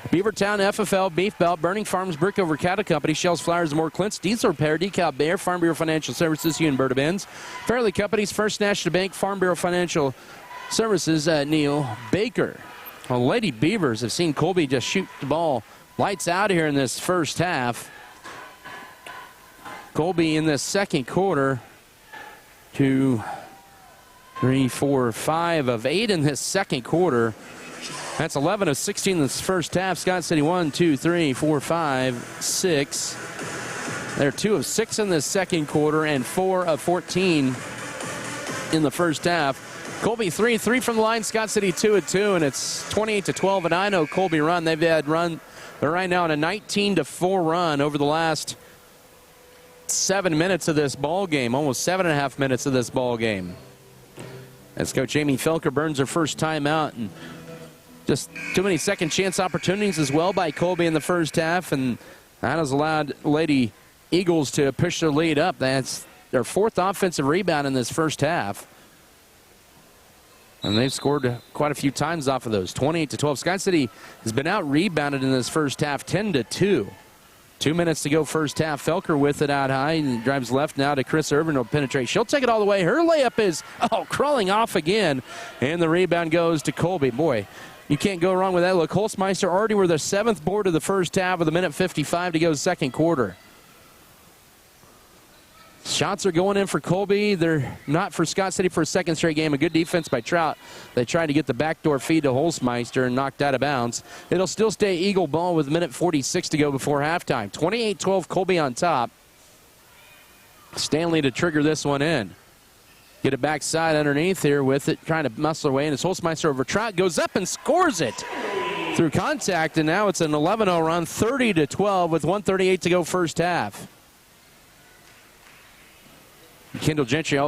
Beavertown, FFL, Beef Belt, Burning Farms, Brickover Cattle Company, Shells, Flowers, and more, Clint's, Diesel Repair, DeKalb Bayer, Farm Bureau Financial Services, Hugh and Berta Benz, Fairleigh Companies, First National Bank, Farm Bureau Financial Services, Neil Baker. Well, Lady Beavers have seen Colby just shoot the ball lights out here in this first half. Colby in this second quarter to 3, 4, 5 of 8 in this second quarter. That's 11 of 16 in this first half. Scott City 1, 2, 3, 4, 5, 6. They're 2 of 6 in this second quarter and 4 of 14 in the first half. Colby 3 from the line. Scott City 2 of 2, and it's 28-12. And I know Colby run. They've had run. They're right now on a 19-4 run over the last 7 minutes of this ball game, almost 7.5 minutes of this ball game. As Coach Amy Felker burns her first timeout, and just too many second chance opportunities as well by Colby in the first half, and that has allowed Lady Eagles to push their lead up. That's their 4th offensive rebound in this first half. And they've scored quite a few times off of those. 28-12. Scott City has been out rebounded in this first half, 10-2. 2 minutes to go first half. Felker with it out high and drives left now to Chris Irvin. Will penetrate. She'll take it all the way. Her layup is, crawling off again. And the rebound goes to Colby. Boy, you can't go wrong with that. Look, Holzmeister already were the 7th board of the first half with 1:55 to go second quarter. Shots are going in for Colby. They're not for Scott City for a second straight game. A good defense by Trout. They tried to get the backdoor feed to Holzmeister and knocked out of bounds. It'll still stay Eagle ball with 1:46 to go before halftime. 28-12, Colby on top. Stanley to trigger this one in. Get it backside underneath here with it, trying to muscle away, and it's Holzmeister over Trout. Goes up and scores it through contact, and now it's an 11-0 run, 30-12 with 1:38 to go first half. Kendall Gentry,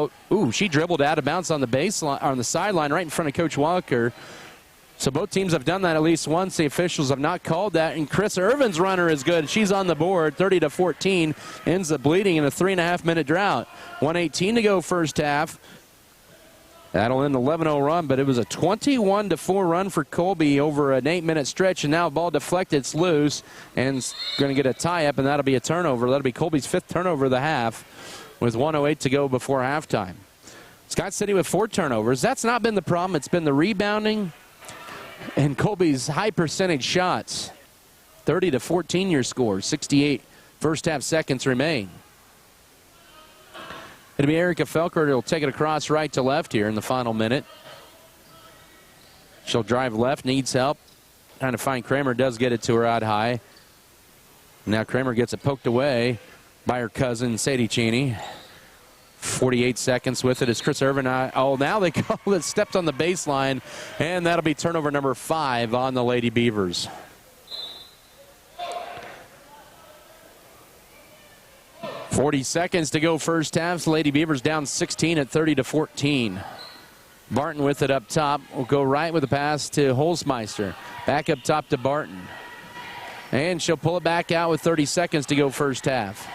she dribbled out of bounds on the baseline, on the sideline, right in front of Coach Walker. So both teams have done that at least once. The officials have not called that, and Chris Irvin's runner is good. She's on the board, 30-14, ends up bleeding in a 3.5-minute drought. 1:18 to go first half. That'll end 11-0 run, but it was a 21-4 run for Colby over an 8-minute stretch, and now ball deflected, it's loose, and it's going to get a tie-up, and that'll be a turnover. That'll be Colby's 5th turnover of the half, with 1:08 to go before halftime. Scott City with 4 turnovers. That's not been the problem. It's been the rebounding And Colby's high percentage shots, 30-14 your score, 68 first half seconds remain. It'll be Erica Felker who'll take it across right to left here in the final minute. She'll drive left, needs help. Trying to find Kramer, does get it to her out high. Now Kramer gets it poked away by her cousin, Sadie Cheney. 48 seconds with it as Chris Irvin. Now they call it stepped on the baseline, and that'll be turnover number 5 on the Lady Beavers. .40 seconds to go first half. Lady Beavers down 16 at 30-14. Barton with it up top. Will go right with the pass to Holzmeister. Back up top to Barton. And she'll pull it back out with 30 seconds to go first half.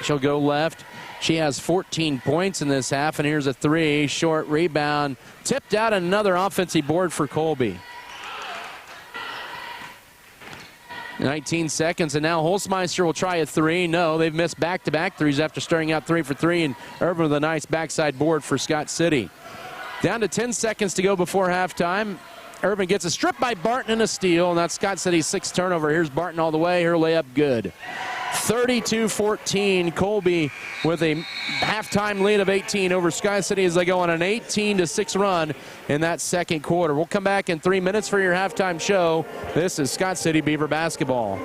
She'll go left. She has 14 points in this half, and here's a 3. Short rebound. Tipped out, another offensive board for Colby. 19 seconds, and now Holzmeister will try a 3. No, they've missed back-to-back threes after starting out 3 for 3, and Irvin with a nice backside board for Scott City. Down to 10 seconds to go before halftime. Irvin gets a strip by Barton and a steal, and that's Scott City's 6th turnover. Here's Barton all the way. Her layup good. 32-14. Colby with a halftime lead of 18 over Sky City as they go on an 18-6 run in that second quarter. We'll come back in 3 minutes for your halftime show. This is Scott City Beaver basketball.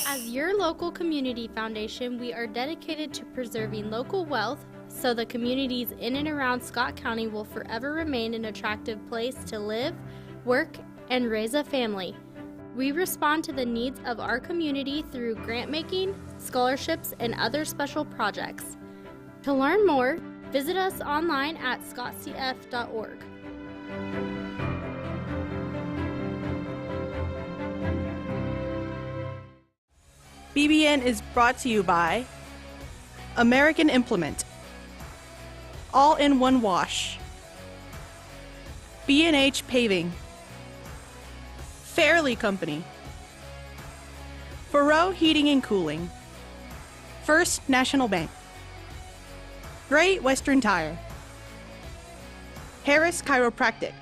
As your local community foundation, we are dedicated to preserving local wealth so the communities in and around Scott County will forever remain an attractive place to live, work, and raise a family. We respond to the needs of our community through grant making, scholarships, and other special projects. To learn more, visit us online at scottcf.org. BBN is brought to you by American Implement, All-in-One Wash, B&H Paving, Fairley Company, Faroe Heating and Cooling, First National Bank, Great Western Tire, Harris Chiropractic,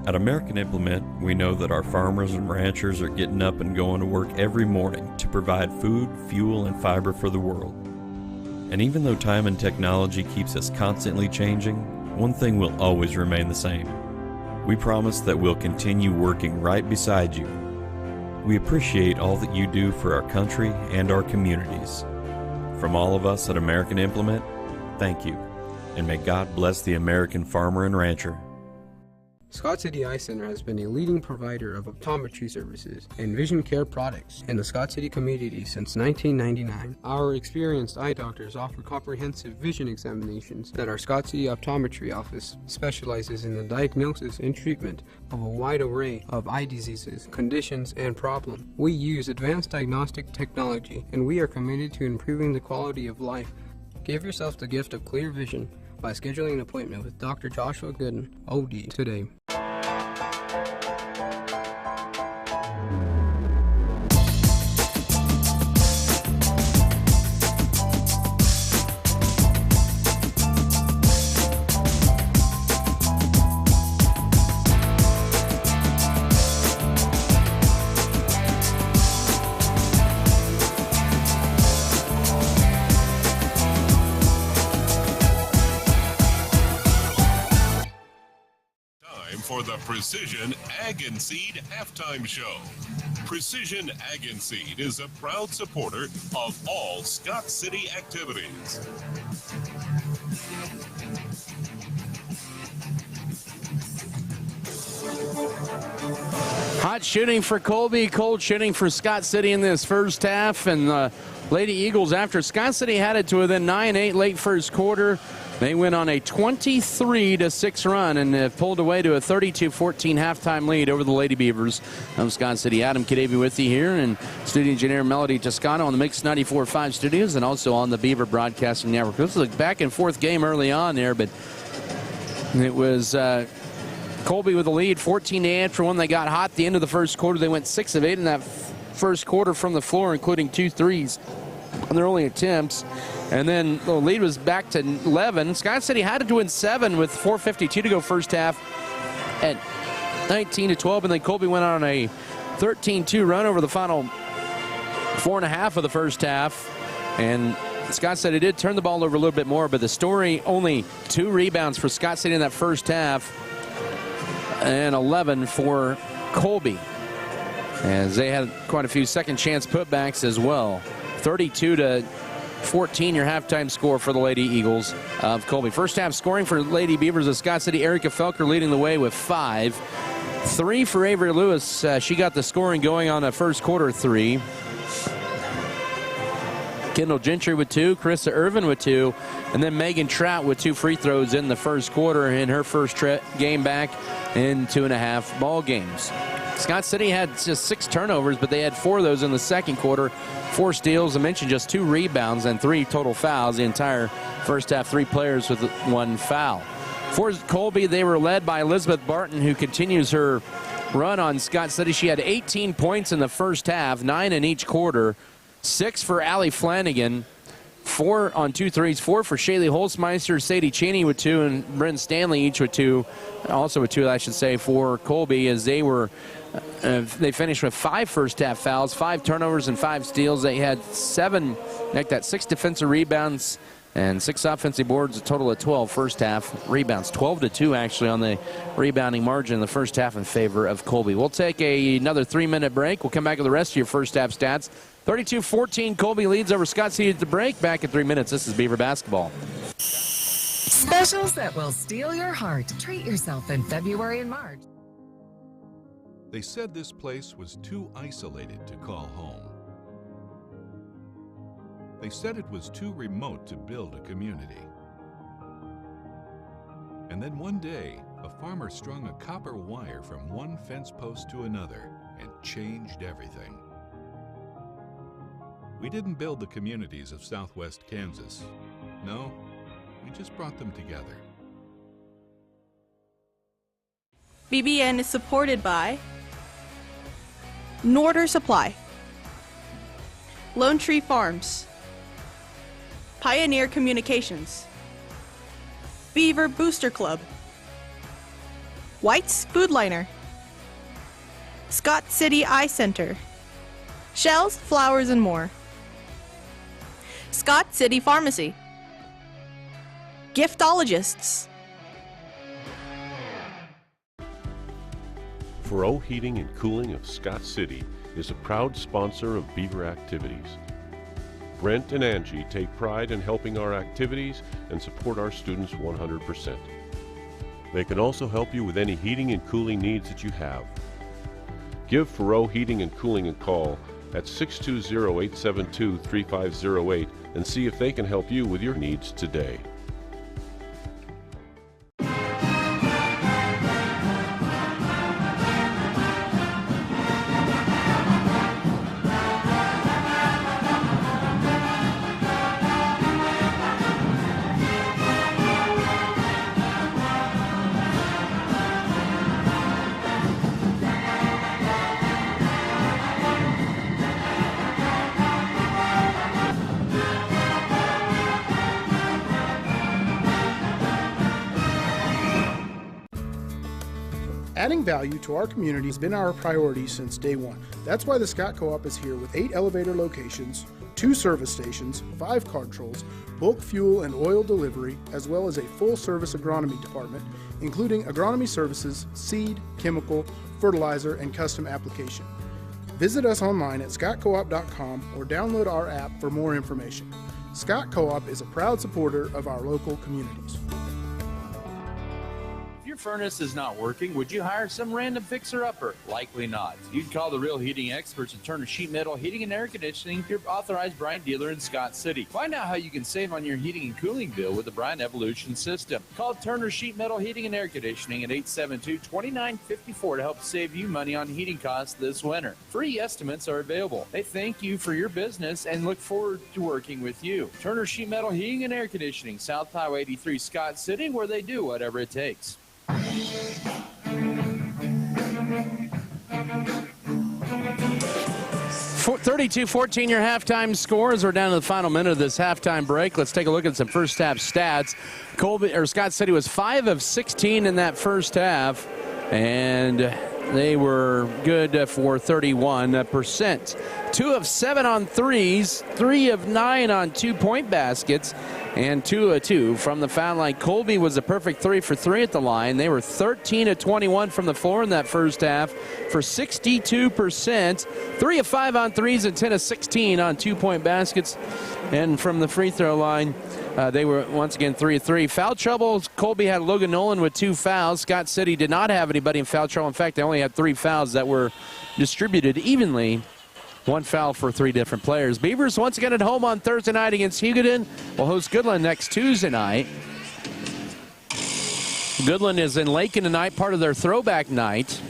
At American Implement, we know that our farmers and ranchers are getting up and going to work every morning to provide food, fuel, and fiber for the world. And even though time and technology keeps us constantly changing, one thing will always remain the same. We promise that we'll continue working right beside you. We appreciate all that you do for our country and our communities. From all of us at American Implement, thank you, and may God bless the American farmer and rancher. Scott City Eye Center has been a leading provider of optometry services and vision care products in the Scott City community since 1999. Our experienced eye doctors offer comprehensive vision examinations that our Scott City Optometry Office specializes in the diagnosis and treatment of a wide array of eye diseases, conditions, and problems. We use advanced diagnostic technology, and we are committed to improving the quality of life. Give yourself the gift of clear vision by scheduling an appointment with Dr. Joshua Gooden, OD, today. For the Precision Ag and Seed Halftime Show. Precision Ag and Seed is a proud supporter of all Scott City activities. Hot shooting for Colby, cold shooting for Scott City in this first half, and Lady Eagles, after Scott City had it to within 9-8 late first quarter, they went on a 23-6 run and have pulled away to a 32-14 halftime lead over the Lady Beavers of Scott City. Adam Kadavy with you here, and studio engineer Melody Toscano on the Mix 94.5 studios and also on the Beaver Broadcasting Network. This was a back-and-forth game early on there, but it was Colby with the lead, 14-8 after one. They got hot at the end of the first quarter. They went 6 of 8 in that first quarter from the floor, including 2 threes on their only attempts. And then the lead was back to 11. Scott City had to win 7 with 4:52 to go first half at 19-12. And then Colby went on a 13-2 run over the final 4.5 of the first half. And Scott City did turn the ball over a little bit more, but the story, only 2 rebounds for Scott City in that first half and 11 for Colby, as they had quite a few second chance putbacks as well. 32-14 your halftime score for the Lady Eagles of Colby. First half scoring for Lady Beavers of Scott City, Erica Felker leading the way with 5. 3 for Avery Lewis. She got the scoring going on a first quarter 3. Kendall Gentry with 2, Carissa Irvin with 2, and then Megan Trout with 2 free throws in the first quarter in her first game back in 2.5 ball games. Scott City had just 6 turnovers, but they had 4 of those in the second quarter. 4 steals, I mentioned just 2 rebounds and 3 total fouls. The entire first half, 3 players with 1 foul. For Colby, they were led by Elizabeth Barton, who continues her run on Scott City. She had 18 points in the first half, 9 in each quarter. 6 for Allie Flanagan, 4 on 2 threes, 4 for Shaylee Holzmeister, Sadie Cheney with 2, and Bryn Stanley each with 2. Also with 2, I should say, for Colby, as they were they finished with 5 first half fouls, 5 turnovers, and 5 steals. They had 6 defensive rebounds and 6 offensive boards, a total of 12 first half rebounds. 12-2 actually on the rebounding margin in the first half in favor of Colby. We'll take another 3-minute break. We'll come back with the rest of your first half stats. 32-14, Colby leads over Scott City at the break. Back in 3 minutes. This is Beaver Basketball. Specials that will steal your heart. Treat yourself in February and March. They said this place was too isolated to call home. They said it was too remote to build a community. And then one day, a farmer strung a copper wire from one fence post to another and changed everything. We didn't build the communities of Southwest Kansas. No, we just brought them together. BBN is supported by Norder Supply, Lone Tree Farms, Pioneer Communications, Beaver Booster Club, White's Food Liner, Scott City Eye Center, Shells, Flowers, and More, Scott City Pharmacy, Giftologists. Furrow Heating and Cooling of Scott City is a proud sponsor of Beaver activities. Brent and Angie take pride in helping our activities and support our students 100%. They can also help you with any heating and cooling needs that you have. Give Furrow Heating and Cooling a call at 620-872-3508 and see if they can help you with your needs today. Adding value to our community has been our priority since day one. That's why the Scott Co-op is here with 8 elevator locations, 2 service stations, 5 card trolls, bulk fuel and oil delivery, as well as a full-service agronomy department, including agronomy services, seed, chemical, fertilizer, and custom application. Visit us online at scottcoop.com or download our app for more information. Scott Co-op is a proud supporter of our local communities. furnace is not working, would you hire some random fixer-upper? Likely not. You'd call the real heating experts at Turner Sheet Metal Heating and Air Conditioning, your authorized Bryant dealer in Scott City. Find out how you can save on your heating and cooling bill with the Bryant Evolution system. Call Turner Sheet Metal Heating and Air Conditioning at 872-2954 to help save you money on heating costs this winter. Free estimates are available. They thank you for your business and look forward to working with you. Turner Sheet Metal Heating and Air Conditioning, South Highway 83, Scott City, where they do whatever it takes. 32-14 your halftime scores. We're down to the final minute of this halftime break. Let's take a look at some first half stats. Scott City was 5 of 16 in that first half, and they were good for 31%. 2 of 7 on threes, 3 of 9 on 2-point baskets, and 2 of 2 from the foul line. Colby was a perfect 3 for 3 at the line. They were 13 of 21 from the floor in that first half for 62%. 3 of 5 on threes and 10 of 16 on 2-point baskets. And from the free throw line, they were once again 3 of 3. Foul trouble, Colby had Logan Nolan with 2 fouls. Scott City did not have anybody in foul trouble. In fact, they only had 3 fouls that were distributed evenly. 1 foul for 3 different players. Beavers once again at home on Thursday night against Hugoton. Will host Goodland next Tuesday night. Goodland is in Lakin tonight, part of their throwback night.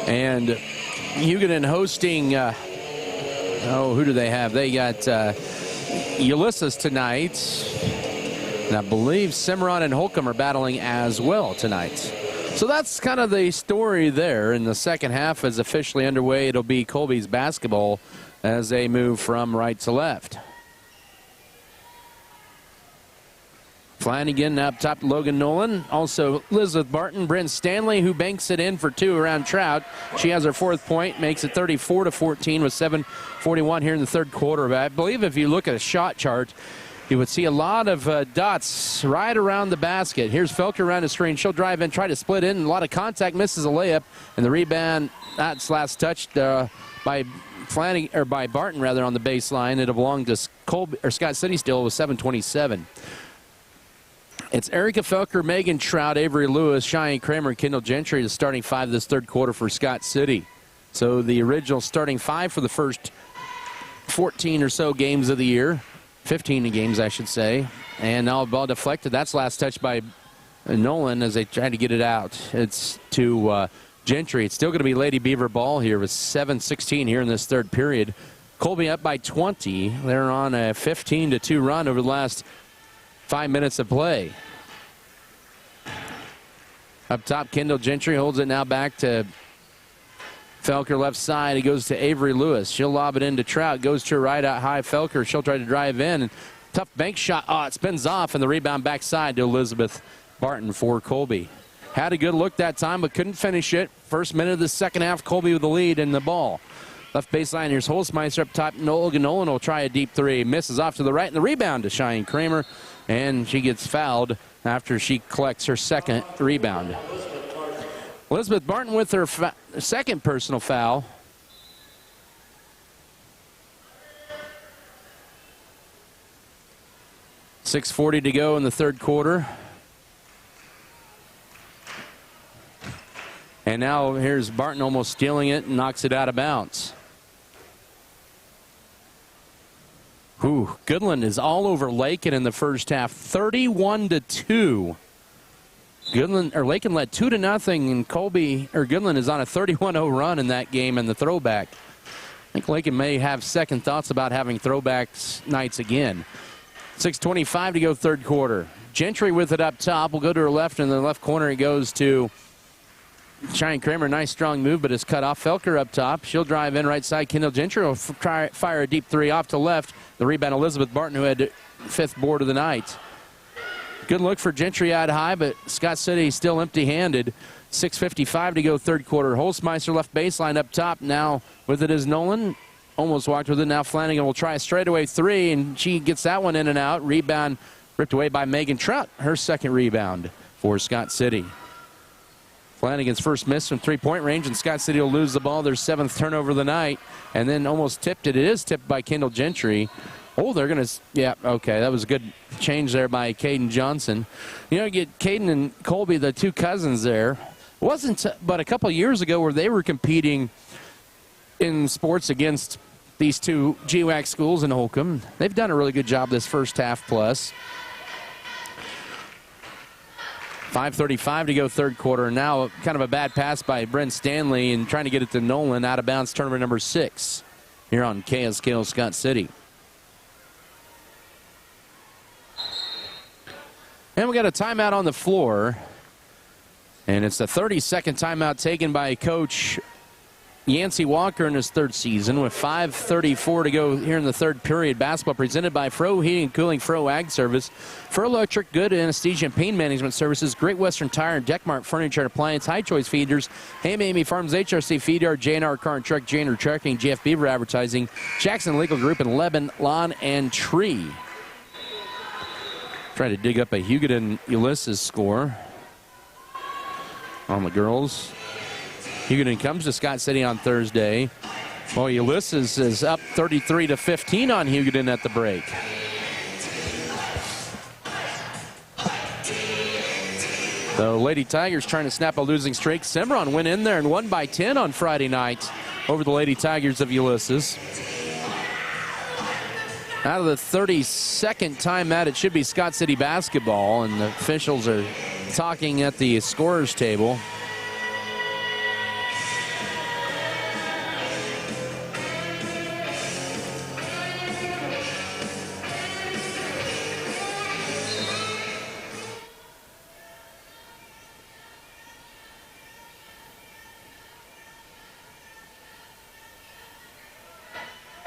And Hugoton hosting, who do they have? They got Ulysses tonight. And I believe Cimarron and Holcomb are battling as well tonight. So that's kind of the story there. And the second half is officially underway. It'll be Colby's basketball as they move from right to left. Flanagan up top to Logan Nolan. Also Elizabeth Barton, Bryn Stanley, who banks it in for 2 around Trout. She has her 4th point, makes it 34-14 with 7:41 here in the third quarter. I believe if you look at a shot chart, you would see a lot of dots right around the basket. Here's Felker around the screen. She'll drive in, try to split in. A lot of contact, misses a layup, and the rebound, that's last touched by Flanagan, or by Barton rather, on the baseline. It'll belong to Scott City still with 7:27. It's Erica Felker, Megan Trout, Avery Lewis, Cheyenne Kramer, and Kendall Gentry, the starting 5 this third quarter for Scott City. So the original starting 5 for the first 14 or so games of the year. 15 games, I should say. And now ball deflected. That's last touch by Nolan as they try to get it out. It's to Gentry. It's still going to be Lady Beaver ball here with 7:16 here in this third period. Colby up by 20. They're on a 15-2 run over the last 5 minutes of play. Up top, Kendall Gentry holds it now back to Felker left side. He goes to Avery Lewis. She'll lob it into Trout. Goes to her right out high. Felker, she'll try to drive in. And tough bank shot. Oh, it spins off, and the rebound backside to Elizabeth Barton for Colby. Had a good look that time, but couldn't finish it. First minute of the second half, Colby with the lead in the ball. Left baseline, here's Holzmeister up top. Logan Nolan will try a deep 3. Misses off to the right, and the rebound to Cheyenne Kramer. And she gets fouled after she collects her second rebound. Elizabeth Barton with her second personal foul. .640 to go in the third quarter. And now here's Barton almost stealing it and knocks it out of bounds. Goodland is all over Lakin in the first half, 31-2. Lakin led 2-0, and Goodland is on a 31-0 run in that game in the throwback. I think Lakin may have second thoughts about having throwbacks nights again. 6:25 to go third quarter. Gentry with it up top. Will go to her left. In the left corner, it goes to Cheyenne Kramer. Nice strong move, but it's cut off. Felker up top. She'll drive in right side. Kendall Gentry will fire a deep 3 off to left. The rebound, Elizabeth Barton, who had 5th board of the night. Good look for Gentry out high, but Scott City still empty-handed. 6:55 to go third quarter. Holzmeister left baseline up top. Now with it is Nolan. Almost walked with it. Now Flanagan will try a straightaway 3, and she gets that one in and out. Rebound ripped away by Megan Trout. Her second rebound for Scott City. Flanagan's first miss from 3-point range, and Scott City will lose the ball. Their 7th turnover of the night, and then almost tipped it. It is tipped by Kendall Gentry. Oh, they're going to, yeah, okay. That was a good change there by Caden Johnson. You know, you get Caden and Colby, the two cousins there. It wasn't but a couple years ago where they were competing in sports against these two GWAC schools in Holcomb. They've done a really good job this first half plus. 5:35 to go third quarter. Now kind of a bad pass by Brent Stanley and trying to get it to Nolan, out of bounds, turnover number 6 here on KSKO Scott City. And we got a timeout on the floor. And it's the 32nd timeout taken by Coach Yancey Walker in his third season, with 5:34 to go here in the third period. Basketball presented by Fro Heating and Cooling, Fro Ag Service, Fro Electric, Good Anesthesia and Pain Management Services, Great Western Tire and Deckmart Furniture and Appliance, High Choice Feeders, Amy Farms, HRC Feed Yard, J&R Car and Truck, J&R Trucking, Jeff Beaver Advertising, Jackson Legal Group, and Lebanon Lawn and Tree. Try to dig up a Hugoton Ulysses score on the girls. Hugoton comes to Scott City on Thursday. Well, Ulysses is up 33-15 on Hugoton at the break. The Lady Tigers trying to snap a losing streak. Cimarron went in there and won by 10 on Friday night over the Lady Tigers of Ulysses. Out of the 32nd timeout, it should be Scott City basketball, and the officials are talking at the scorers table.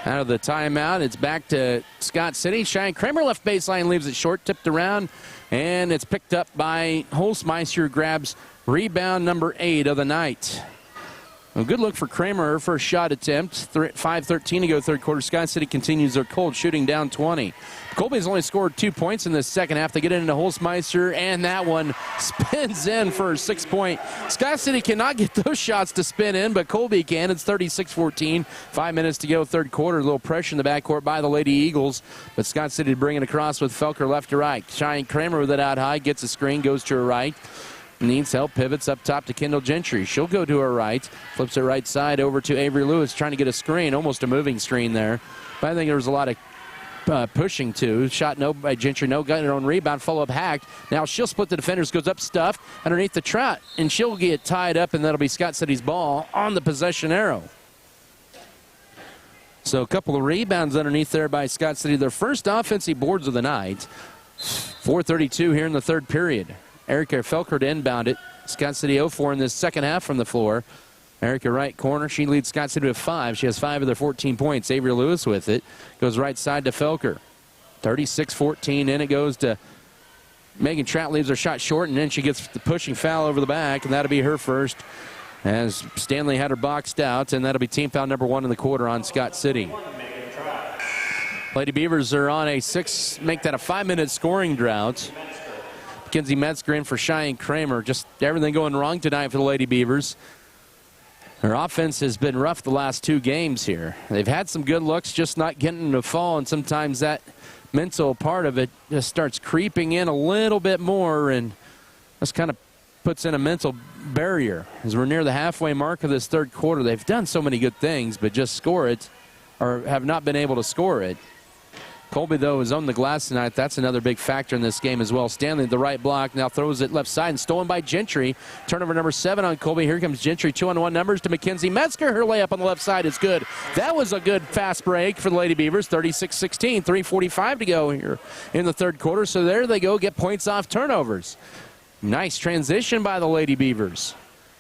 Out of the timeout, it's back to Scott City. Cheyenne Kramer left baseline, leaves it short, tipped around, and it's picked up by Holzmeister, grabs rebound number 8 of the night. A good look for Kramer, her first shot attempt. 5:13 to go third quarter. Scott City continues their cold, shooting down 20. Colby has only scored 2 points in the second half. They get it into Holzmeister, and that one spins in for a 6-point. Scott City cannot get those shots to spin in, but Colby can. It's 36-14. 5 minutes to go third quarter. A little pressure in the backcourt by the Lady Eagles, but Scott City to bring it across with Felker left to right. Cheyenne Kramer with it out high, gets a screen, goes to her right. Needs help, pivots up top to Kendall Gentry. She'll go to her right, flips it right side over to Avery Lewis, trying to get a screen, almost a moving screen there. But I think there was a lot of pushing too. Shot no by Gentry, no, got her own rebound, follow up hacked. Now she'll split the defenders, goes up stuffed underneath the trot, and she'll get tied up, and that'll be Scott City's ball on the possession arrow. So a couple of rebounds underneath there by Scott City. Their first offensive boards of the night. 4:32 here in the third period. Erica Felker to inbound it. Scott City 0-4 in this second half from the floor. Erica right corner. She leads Scott City with 5. She has 5 of their 14 points. Avery Lewis with it. Goes right side to Felker. 36-14. In it goes to Megan Trout. Leaves her shot short, and then she gets the pushing foul over the back, and that'll be her first as Stanley had her boxed out, and that'll be team foul number 1 in the quarter on Scott City. Lady Beavers are on a 5-minute scoring drought. Mackenzie Metzger in for Cheyenne Kramer. Just everything going wrong tonight for the Lady Beavers. Their offense has been rough the last 2 games here. They've had some good looks, just not getting them to fall, and sometimes that mental part of it just starts creeping in a little bit more, and this kind of puts in a mental barrier. As we're near the halfway mark of this third quarter, they've done so many good things, but just score it, or have not been able to score it. Colby, though, is on the glass tonight. That's another big factor in this game as well. Stanley, the right block, now throws it left side and stolen by Gentry. Turnover number 7 on Colby. Here comes Gentry. 2-on-1 numbers to Mackenzie Metzger. Her layup on the left side is good. That was a good fast break for the Lady Beavers. 36-16. 3:45 to go here in the third quarter. So there they go, get points off turnovers. Nice transition by the Lady Beavers.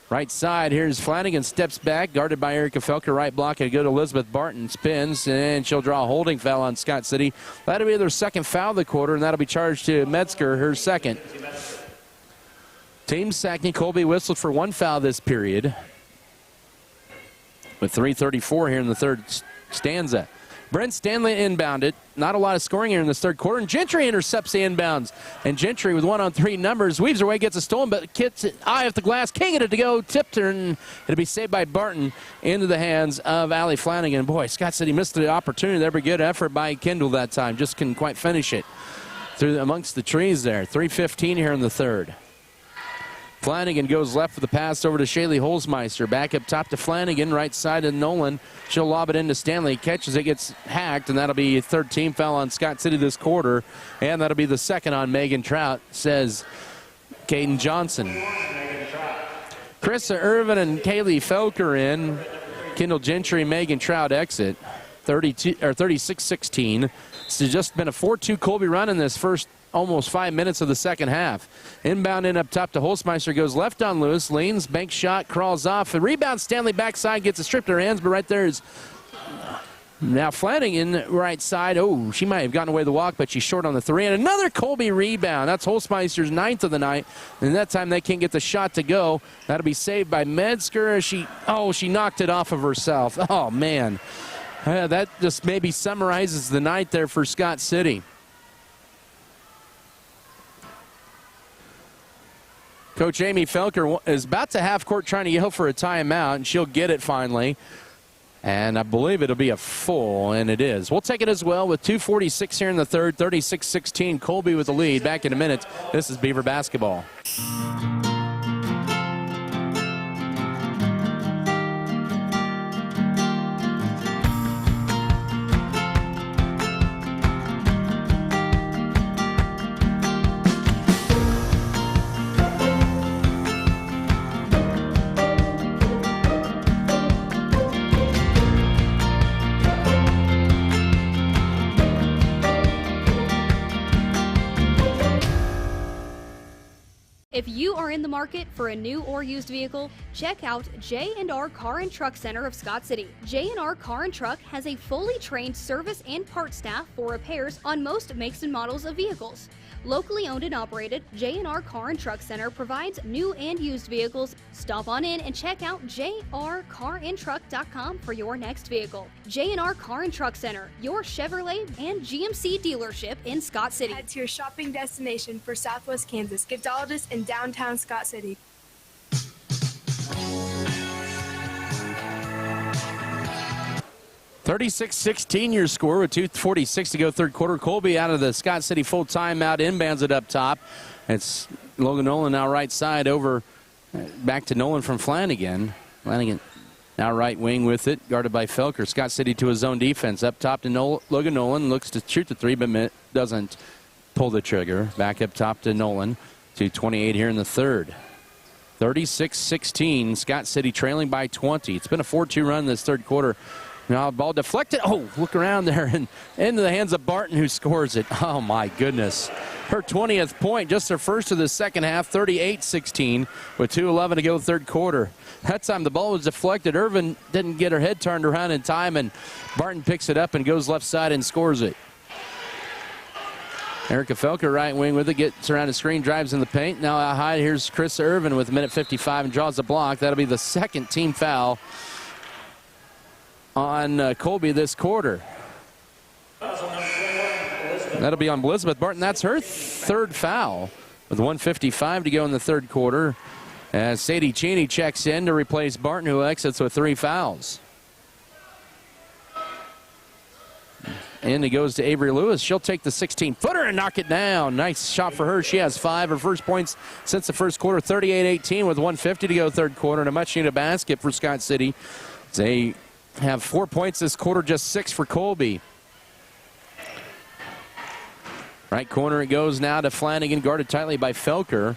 Right side, here's Flanagan, steps back, guarded by Erica Felker. Right block, and good Elizabeth Barton spins, and she'll draw a holding foul on Scott City. That'll be their second foul of the quarter, and that'll be charged to Metzger, her second. Team second. Colby whistled for 1 foul this period. With 3:34 here in the third stanza. Brent Stanley inbounded. Not a lot of scoring here in this third quarter. And Gentry intercepts the inbounds. And Gentry with 1-on-3 numbers weaves her way, gets a stolen, but gets it eye off the glass. Can't get it to go. Tipped her, and it'll be saved by Barton into the hands of Allie Flanagan. Boy, Scott City missed the opportunity there, but good effort by Kendall that time. Just couldn't quite finish it through amongst the trees there. 3:15 here in the third. Flanagan goes left for the pass over to Shaylee Holzmeister. Back up top to Flanagan, right side to Nolan. She'll lob it into Stanley. Catches it, gets hacked, and that'll be a third team foul on Scott City this quarter. And that'll be the second on Megan Trout, says Caden Johnson. Krista Irvin and Kaylee Felker in. Kendall Gentry, Megan Trout exit. 36-16. It's just been a 4-2 Colby run in this first almost 5 minutes of the second half. Inbound in up top to Holzmeister, goes left on Lewis, leans, bank shot, crawls off. A rebound, Stanley backside, gets it stripped to her hands, but right there is now Flanagan right side. Oh, she might have gotten away the walk, but she's short on the three. And another Colby rebound. That's Holzmeister's 9th of the night. And that time they can't get the shot to go. That'll be saved by Metzger. She knocked it off of herself. Oh, man. That just maybe summarizes the night there for Scott City. Coach Amy Felker is about to half court trying to yell for a timeout, and she'll get it finally. And I believe it'll be a full, and it is. We'll take it as well with 2:46 here in the third, 36-16. Colby with the lead. Back in a minute. This is Beaver basketball. If you are in the market for a new or used vehicle, check out J&R Car and Truck Center of Scott City. J&R Car and Truck has a fully trained service and parts staff for repairs on most makes and models of vehicles. Locally owned and operated, J&R Car and Truck Center provides new and used vehicles. Stop on in and check out jrcarandtruck.com for your next vehicle. J&R Car and Truck Center, your Chevrolet and GMC dealership in Scott City. Head to your shopping destination for Southwest Kansas Giftologist in downtown Scott City. 36-16 your score with 2:46 to go third quarter. Colby out of the Scott City full timeout, inbounds it up top. It's Logan Nolan now right side over back to Nolan from Flanagan. Flanagan now right wing with it, guarded by Felker. Scott City to his own defense. Up top to Logan Nolan, looks to shoot the three but doesn't pull the trigger. Back up top to Nolan. 2:28 here in the third. 36-16, Scott City trailing by 20. It's been a 4-2 run in this third quarter. Now ball deflected. Oh, look around there and into the hands of Barton, who scores it. Oh, my goodness. Her 20th point, just her first of the second half, 38-16 with 2:11 to go third quarter. That time the ball was deflected. Irvin didn't get her head turned around in time, and Barton picks it up and goes left side and scores it. Erica Felker right wing with it, gets around the screen, drives in the paint. Now out high, here's Chris Irvin with a minute 55 and draws a block. That'll be the second team foul on Colby this quarter. That'll be on Elizabeth Barton. That's her third foul with 1:55 to go in the third quarter. As Sadie Cheney checks in to replace Barton, who exits with 3 fouls. And it goes to Avery Lewis. She'll take the 16-footer and knock it down. Nice shot for her. She has 5. Her first points since the first quarter, 38-18 with 1:50 to go third quarter. And a much-needed basket for Scott City. They have 4 points this quarter, just 6 for Colby. Right corner it goes now to Flanagan, guarded tightly by Felker.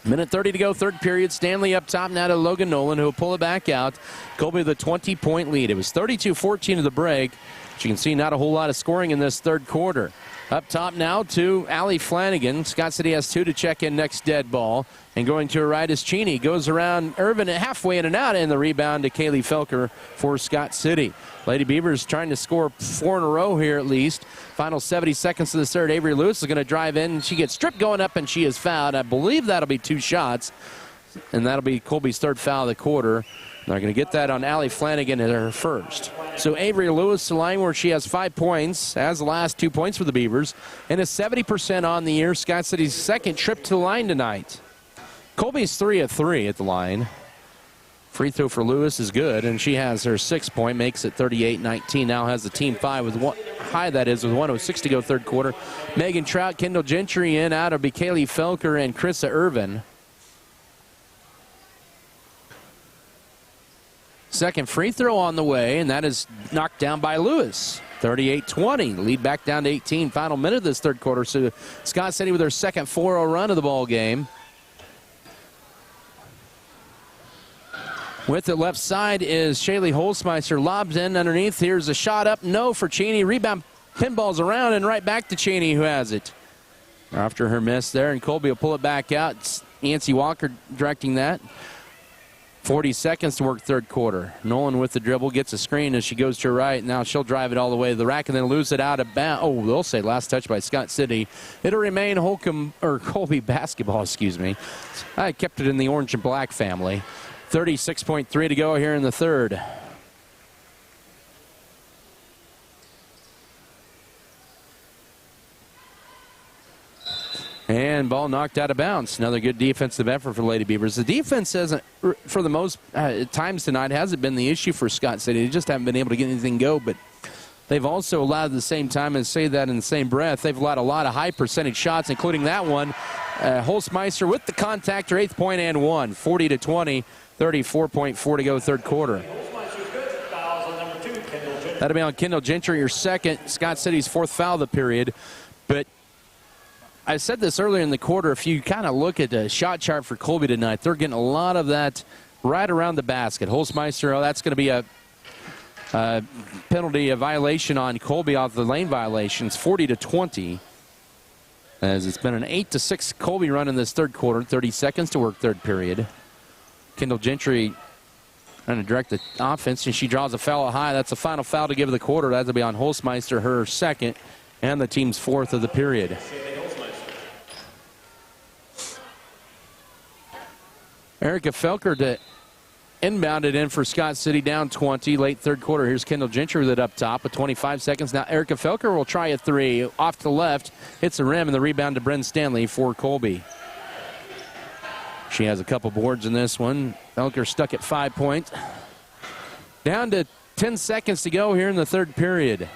Minute 30 to go, third period. Stanley up top now to Logan Nolan, who will pull it back out. Colby with a 20-point lead. It was 32-14 at the break. As you can see, not a whole lot of scoring in this third quarter. Up top now to Allie Flanagan. Scott City has 2 to check in next dead ball. And going to her right is Cheney. Goes around Irvin halfway in and out, and the rebound to Kaylee Felker for Scott City. Lady Beavers trying to score 4 in a row here at least. Final 70 seconds of the third. Avery Lewis is going to drive in. She gets stripped going up, and she is fouled. I believe that'll be 2 shots, and that'll be Colby's third foul of the quarter. They're going to get that on Allie Flanagan at her first. So Avery Lewis, the line where she has 5 points, has the last 2 points for the Beavers, and is 70% on the year. Scott City's second trip to the line tonight. Colby's 3 of 3 at the line. Free throw for Lewis is good, and she has her 6 point, makes it 38-19. Now has the team 5 with with 1:06 to go third quarter. Megan Trout, Kendall Gentry in, out of Kaylee Felker and Krista Irvin. Second free throw on the way, and that is knocked down by Lewis. 38-20, lead back down to 18. Final minute of this third quarter. So Scott City with their second 4-0 run of the ball game. With the left side is Shaylee Holzmeister. Lobs in underneath. Here's a shot up. No for Cheney. Rebound pinballs around and right back to Cheney, who has it. After her miss there, and Colby will pull it back out. It's Nancy Walker directing that. 40 seconds to work third quarter. Nolan with the dribble gets a screen as she goes to her right. Now she'll drive it all the way to the rack and then lose it out of bounds. Oh, they'll say last touch by Scott City. It'll remain Colby basketball, excuse me. I kept it in the orange and black family. 36.3 to go here in the third. And ball knocked out of bounds. Another good defensive effort for Lady Beavers. The defense hasn't, for the most times tonight, hasn't been the issue for Scott City. They just haven't been able to get anything go, but they've also allowed at the same time, and say that in the same breath, they've allowed a lot of high percentage shots, including that one. Holzmeister with the contact, her 8th point and one. 40-20, 34.4 to go third quarter. That'll be on Kendall Gentry, your second. Scott City's 4th foul of the period. But I said this earlier in the quarter, if you kind of look at the shot chart for Colby tonight, they're getting a lot of that right around the basket. Holzmeister, that's going to be a penalty, a violation on Colby off the lane violations, 40-20. As it's been an 8-6 Colby run in this third quarter, 30 seconds to work third period. Kendall Gentry trying to direct the offense, and she draws a foul high. That's the final foul to give the quarter. That'll be on Holzmeister, her second, and the team's 4th of the period. Erica Felker to inbound it in for Scott City, down 20, late third quarter. Here's Kendall Gentry with it up top with 25 seconds. Now Erica Felker will try a three. Off to the left, hits the rim, and the rebound to Bryn Stanley for Colby. She has a couple boards in this one. Felker stuck at 5 points. Down to 10 seconds to go here in the third period.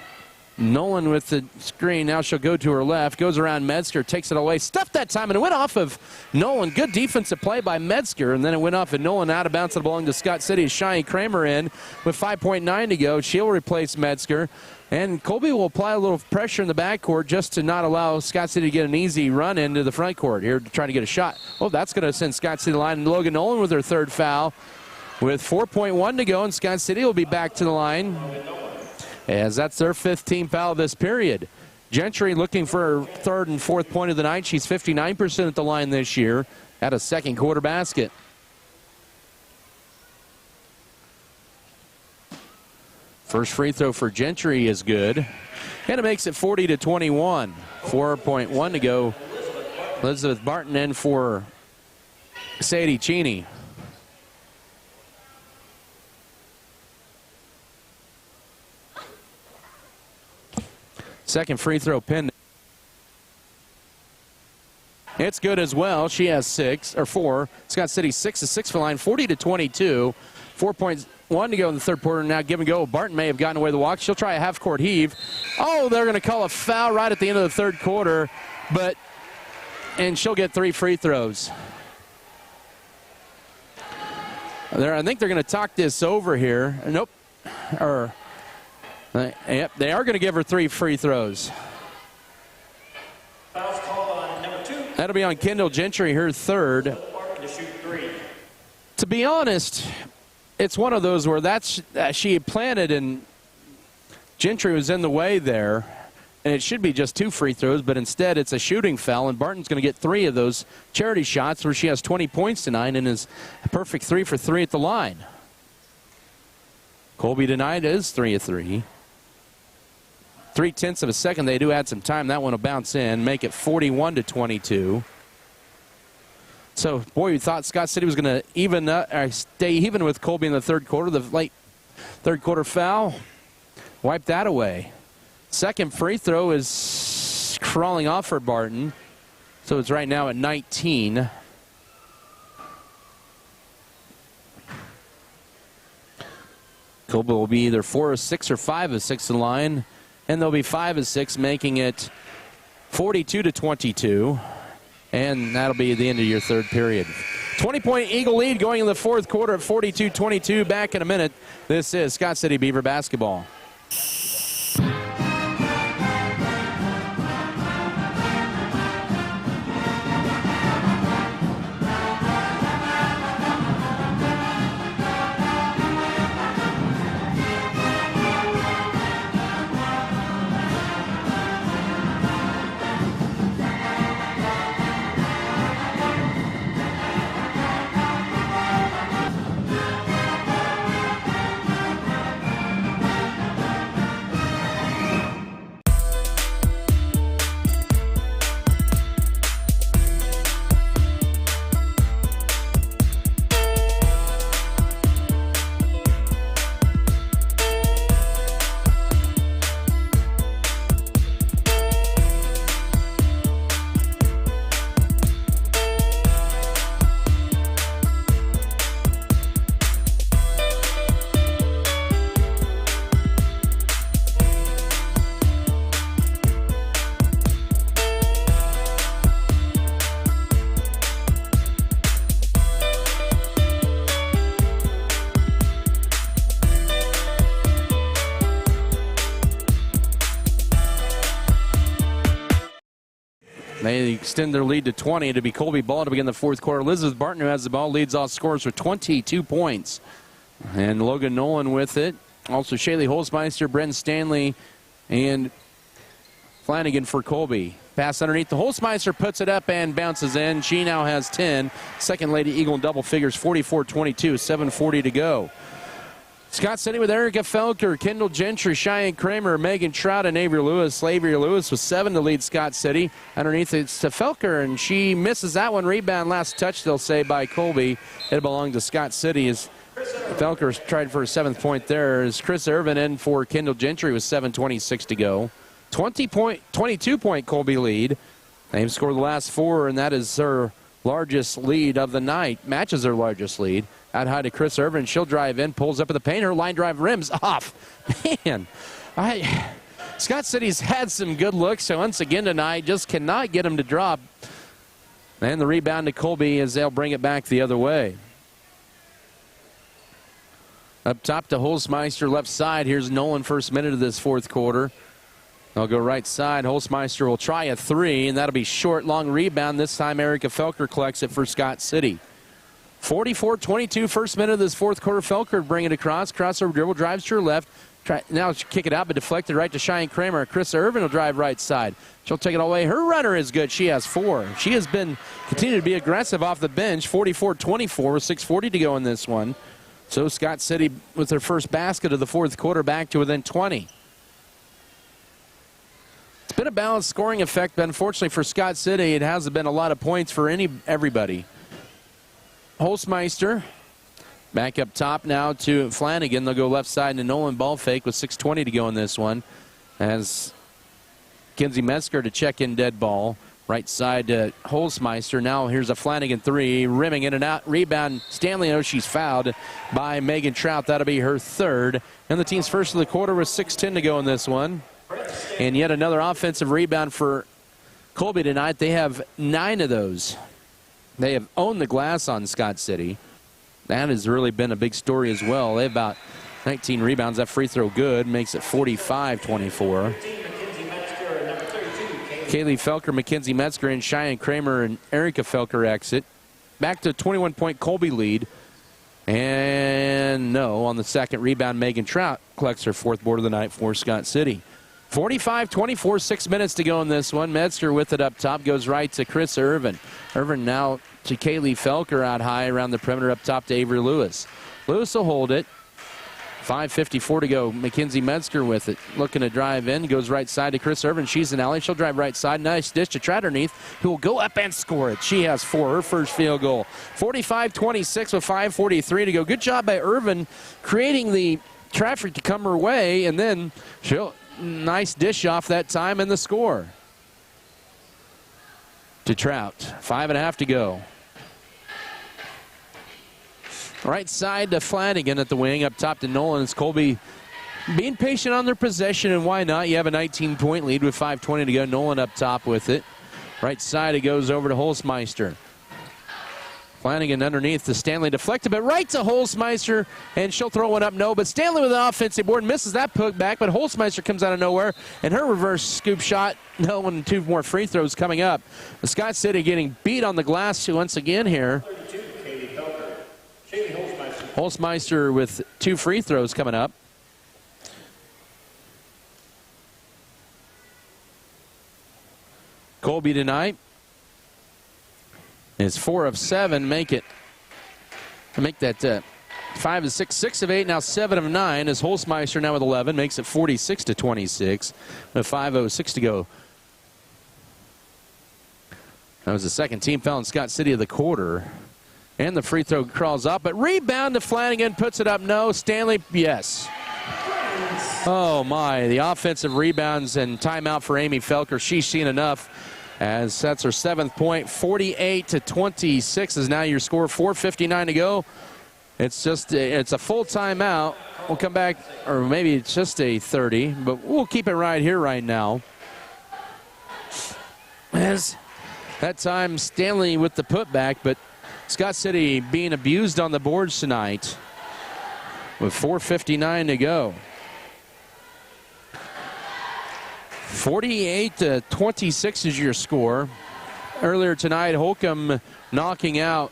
Nolan with the screen. Now she'll go to her left. Goes around Metzger. Takes it away. Stuffed that time, and it went off of Nolan. Good defensive play by Metzger, and then it went off, and Nolan out of bounds. It belonged to Scott City. Shiny Kramer in with 5.9 to go. She'll replace Metzger. And Colby will apply a little pressure in the backcourt just to not allow Scott City to get an easy run into the front court here to try to get a shot. Oh, that's going to send Scott City to the line. And Logan Nolan with her third foul with 4.1 to go, and Scott City will be back to the line, as that's their 5th team foul of this period. Gentry looking for her 3rd and 4th point of the night. She's 59% at the line this year at a second quarter basket. First free throw for Gentry is good, and it makes it 40-21. 4.1 to go. Elizabeth Barton in for Sadie Cheney. Second free throw pinned. It's good as well. She has 4. Scott City 6 of 6 for line, 40-22. 4.1 to go in the third quarter. Now give and go. Barton may have gotten away with the walk. She'll try a half-court heave. Oh, they're going to call a foul right at the end of the third quarter, and she'll get 3 free throws. I think they're going to talk this over here. Nope. Yep, they are going to give her 3 free throws. That'll be on Kendall Gentry, her 3rd. To be honest, it's one of those where she planted and Gentry was in the way there, and it should be just 2 free throws, but instead it's a shooting foul, and Barton's going to get 3 of those charity shots where she has 20 points tonight and is a perfect 3 for 3 at the line. Colby tonight is 3 of 3. 0.3 of a second. They do add some time. That one will bounce in, make it 41-22. So, boy, we thought Scott City was going to stay even with Colby in the third quarter. The late third quarter foul wipe that away. Second free throw is crawling off for Barton. So it's right now at 19. Colby will be either 4 of 6 or 5 of 6 in line. And they'll be 5 of 6, making it 42-22. And that'll be the end of your third period. 20-point Eagle lead going in the fourth quarter at 42-22. Back in a minute. This is Scott City Beaver basketball. They extend their lead to 20 to be Colby ball to begin the fourth quarter. Elizabeth Barton, who has the ball, leads all scorers with 22 points. And Logan Nolan with it. Also Shaylee Holzmeister, Bren Stanley, and Flanagan for Colby. Pass underneath. The Holzmeister puts it up and bounces in. She now has 10. Second Lady Eagle in double figures, 44-22, 7:40 to go. Scott City with Erica Felker, Kendall Gentry, Cheyenne Kramer, Megan Trout, and Avery Lewis. Avery Lewis with 7 to lead Scott City. Underneath it's to Felker, and she misses that one. Rebound, last touch, they'll say, by Colby. It belonged to Scott City as Felker tried for a 7th point there. As Chris Irvin in for Kendall Gentry with 7:26 to go. 22-point Colby lead. They've scored the last 4, and that is their largest lead of the night. Matches their largest lead. Out high to Chris Irvin. She'll drive in, pulls up at the paint. Her line drive rims off. Man, Scott City's had some good looks, so once again tonight, just cannot get them to drop. And the rebound to Colby as they'll bring it back the other way. Up top to Holzmeister, left side. Here's Nolan, first minute of this fourth quarter. They'll go right side. Holzmeister will try a 3, and that'll be short. Long rebound. This time Erica Felker collects it for Scott City. 44-22, first minute of this fourth quarter. Felker bring it across. Crossover dribble, drives to her left. Now she'll kick it out, but deflected right to Cheyenne Kramer. Chris Irvin will drive right side. She'll take it all the way. Her runner is good. She has 4. She has been continued to be aggressive off the bench. 44-24, 6:40 to go in this one. So Scott City with their first basket of the fourth quarter back to within 20. It's been a balanced scoring effect, but unfortunately for Scott City, it hasn't been a lot of points for everybody. Holzmeister back up top now to Flanagan. They'll go left side to Nolan, ball fake with 6:20 to go in this one. As Kinsey Metzger to check in dead ball. Right side to Holzmeister. Now here's a Flanagan 3, rimming in and out. Rebound, Stanley. Oh, she's fouled by Megan Trout. That'll be her 3rd. And the team's first of the quarter with 6:10 to go in this one. And yet another offensive rebound for Colby tonight. They have 9 of those. They have owned the glass on Scott City. That has really been a big story as well. They have about 19 rebounds. That free throw good. Makes it 45-24. Kaylee Felker, Mackenzie Metzger, and Cheyenne Kramer and Erica Felker exit. Back to 21-point Colby lead. And no, on the second rebound, Megan Trout collects her 4th board of the night for Scott City. 45-24, 6 minutes to go in this one. Metzger with it up top, goes right to Chris Irvin. Irvin now to Kaylee Felker out high around the perimeter up top to Avery Lewis. Lewis will hold it. 5:54 to go. Mackenzie Metzger with it. Looking to drive in. Goes right side to Chris Irvin. She's in alley. She'll drive right side. Nice dish to Trout underneath, who will go up and score it. She has 4. Her first field goal. 45-26 with 5:43 to go. Good job by Irvin creating the traffic to come her way, and then she'll nice dish off that time and the score. To Trout. 5.5 to go. Right side to Flanagan at the wing. Up top to Nolan. It's Colby being patient on their possession, and why not? You have a 19-point lead with 5:20 to go. Nolan up top with it. Right side, it goes over to Holzmeister. Flanagan underneath to Stanley, deflected, but right to Holzmeister, and she'll throw one up. No, but Stanley with an offensive board misses that put back, but Holzmeister comes out of nowhere, and her reverse scoop shot. No, and 2 more free throws coming up. The Scott City getting beat on the glass once again here. Holzmeister with 2 free throws coming up. Colby tonight is 4 of 7. Make that 5 of 6, 6 of 8, now 7 of 9. As Holzmeister now with 11 makes it 46-26 with 5:06 to go. That was the second team foul in Scott City of the quarter. And the free throw crawls up, but rebound to Flanagan, puts it up. No, Stanley, yes. Oh my, the offensive rebounds and timeout for Amy Felker. She's seen enough, as that's her 7th point. 48-26 is now your score. 4:59 to go. It's a full timeout. We'll come back, or maybe it's just a 30, but we'll keep it right here right now. As that time Stanley with the putback, but Scott City being abused on the boards tonight with 4:59 to go. 48-26 is your score. Earlier tonight, Holcomb knocking out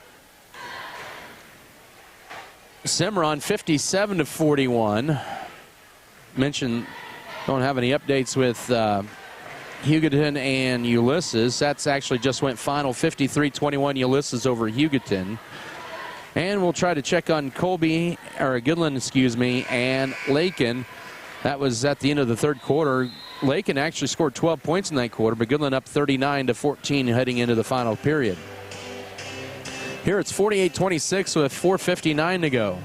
Cimarron 57-41. Mentioned, don't have any updates with Hugoton and Ulysses. That's actually just went final 53-21 Ulysses over Hugoton. And we'll try to check on Colby, or Goodland, excuse me, and Lakin. That was at the end of the third quarter. Lakin actually scored 12 points in that quarter, but Goodland up 39-14 heading into the final period. Here it's 48-26 with 4:59 to go.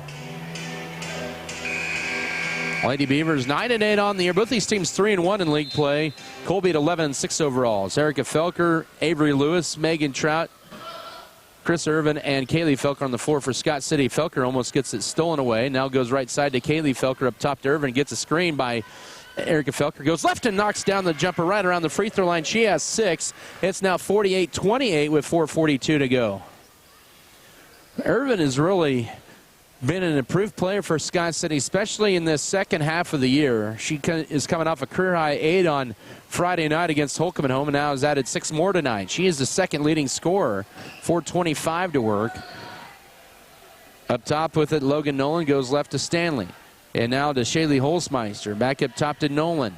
Lady Beavers 9-8 on the year. Both these teams 3-1 in league play. Colby at 11-6 overall. It's Erica Felker, Avery Lewis, Megan Trout, Chris Irvin, and Kaylee Felker on the floor for Scott City. Felker almost gets it stolen away. Now goes right side to Kaylee Felker, up top to Irvin. Gets a screen by Erica Felker. Goes left and knocks down the jumper right around the free throw line. She has 6. It's now 48-28 with 4:42 to go. Irvin has really been an improved player for Scott City, especially in this second half of the year. She is coming off a career-high 8 on Friday night against Holcomb at home, and now has added 6 more tonight. She is the second leading scorer. 4:25 to work. Up top with it, Logan Nolan goes left to Stanley. And now to Shaylee Holzmeister. Back up top to Nolan.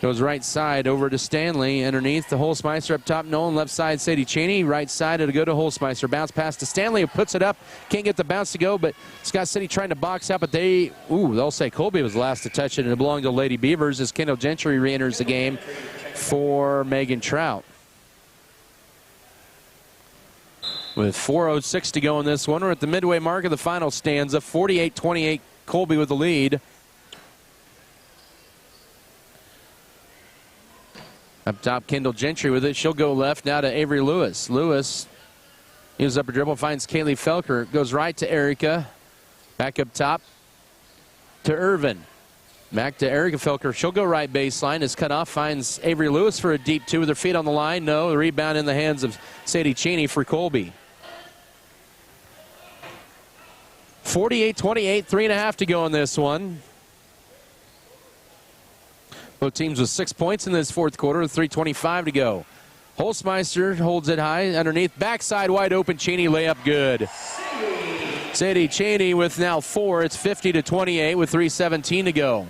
Goes right side over to Stanley. Underneath the Holzmeister up top. Nolan left side, Sadie Cheney. Right side, it'll go to Holzmeister. Bounce pass to Stanley, who puts it up. Can't get the bounce to go, but Scott City trying to box out, but they'll say Colby was the last to touch it, and it belonged to Lady Beavers as Kendall Gentry re-enters the game for Megan Trout. With 4:06 to go in this one, we're at the midway mark of the final stanza. 48-28, Colby with the lead. Up top, Kendall Gentry with it. She'll go left now to Avery Lewis. Lewis uses up a dribble, finds Kaylee Felker. Goes right to Erica. Back up top to Irvin. Back to Erica Felker. She'll go right baseline. Is cut off. Finds Avery Lewis for a deep 2 with her feet on the line. No, the rebound in the hands of Sadie Cheney for Colby. 48-28, 3.5 to go in this one. Both teams with 6 points in this fourth quarter, 3:25 to go. Holzmeister holds it high underneath. Backside wide open. Cheney layup good. Sadie Cheney with now 4. It's 50-28 with 3:17 to go.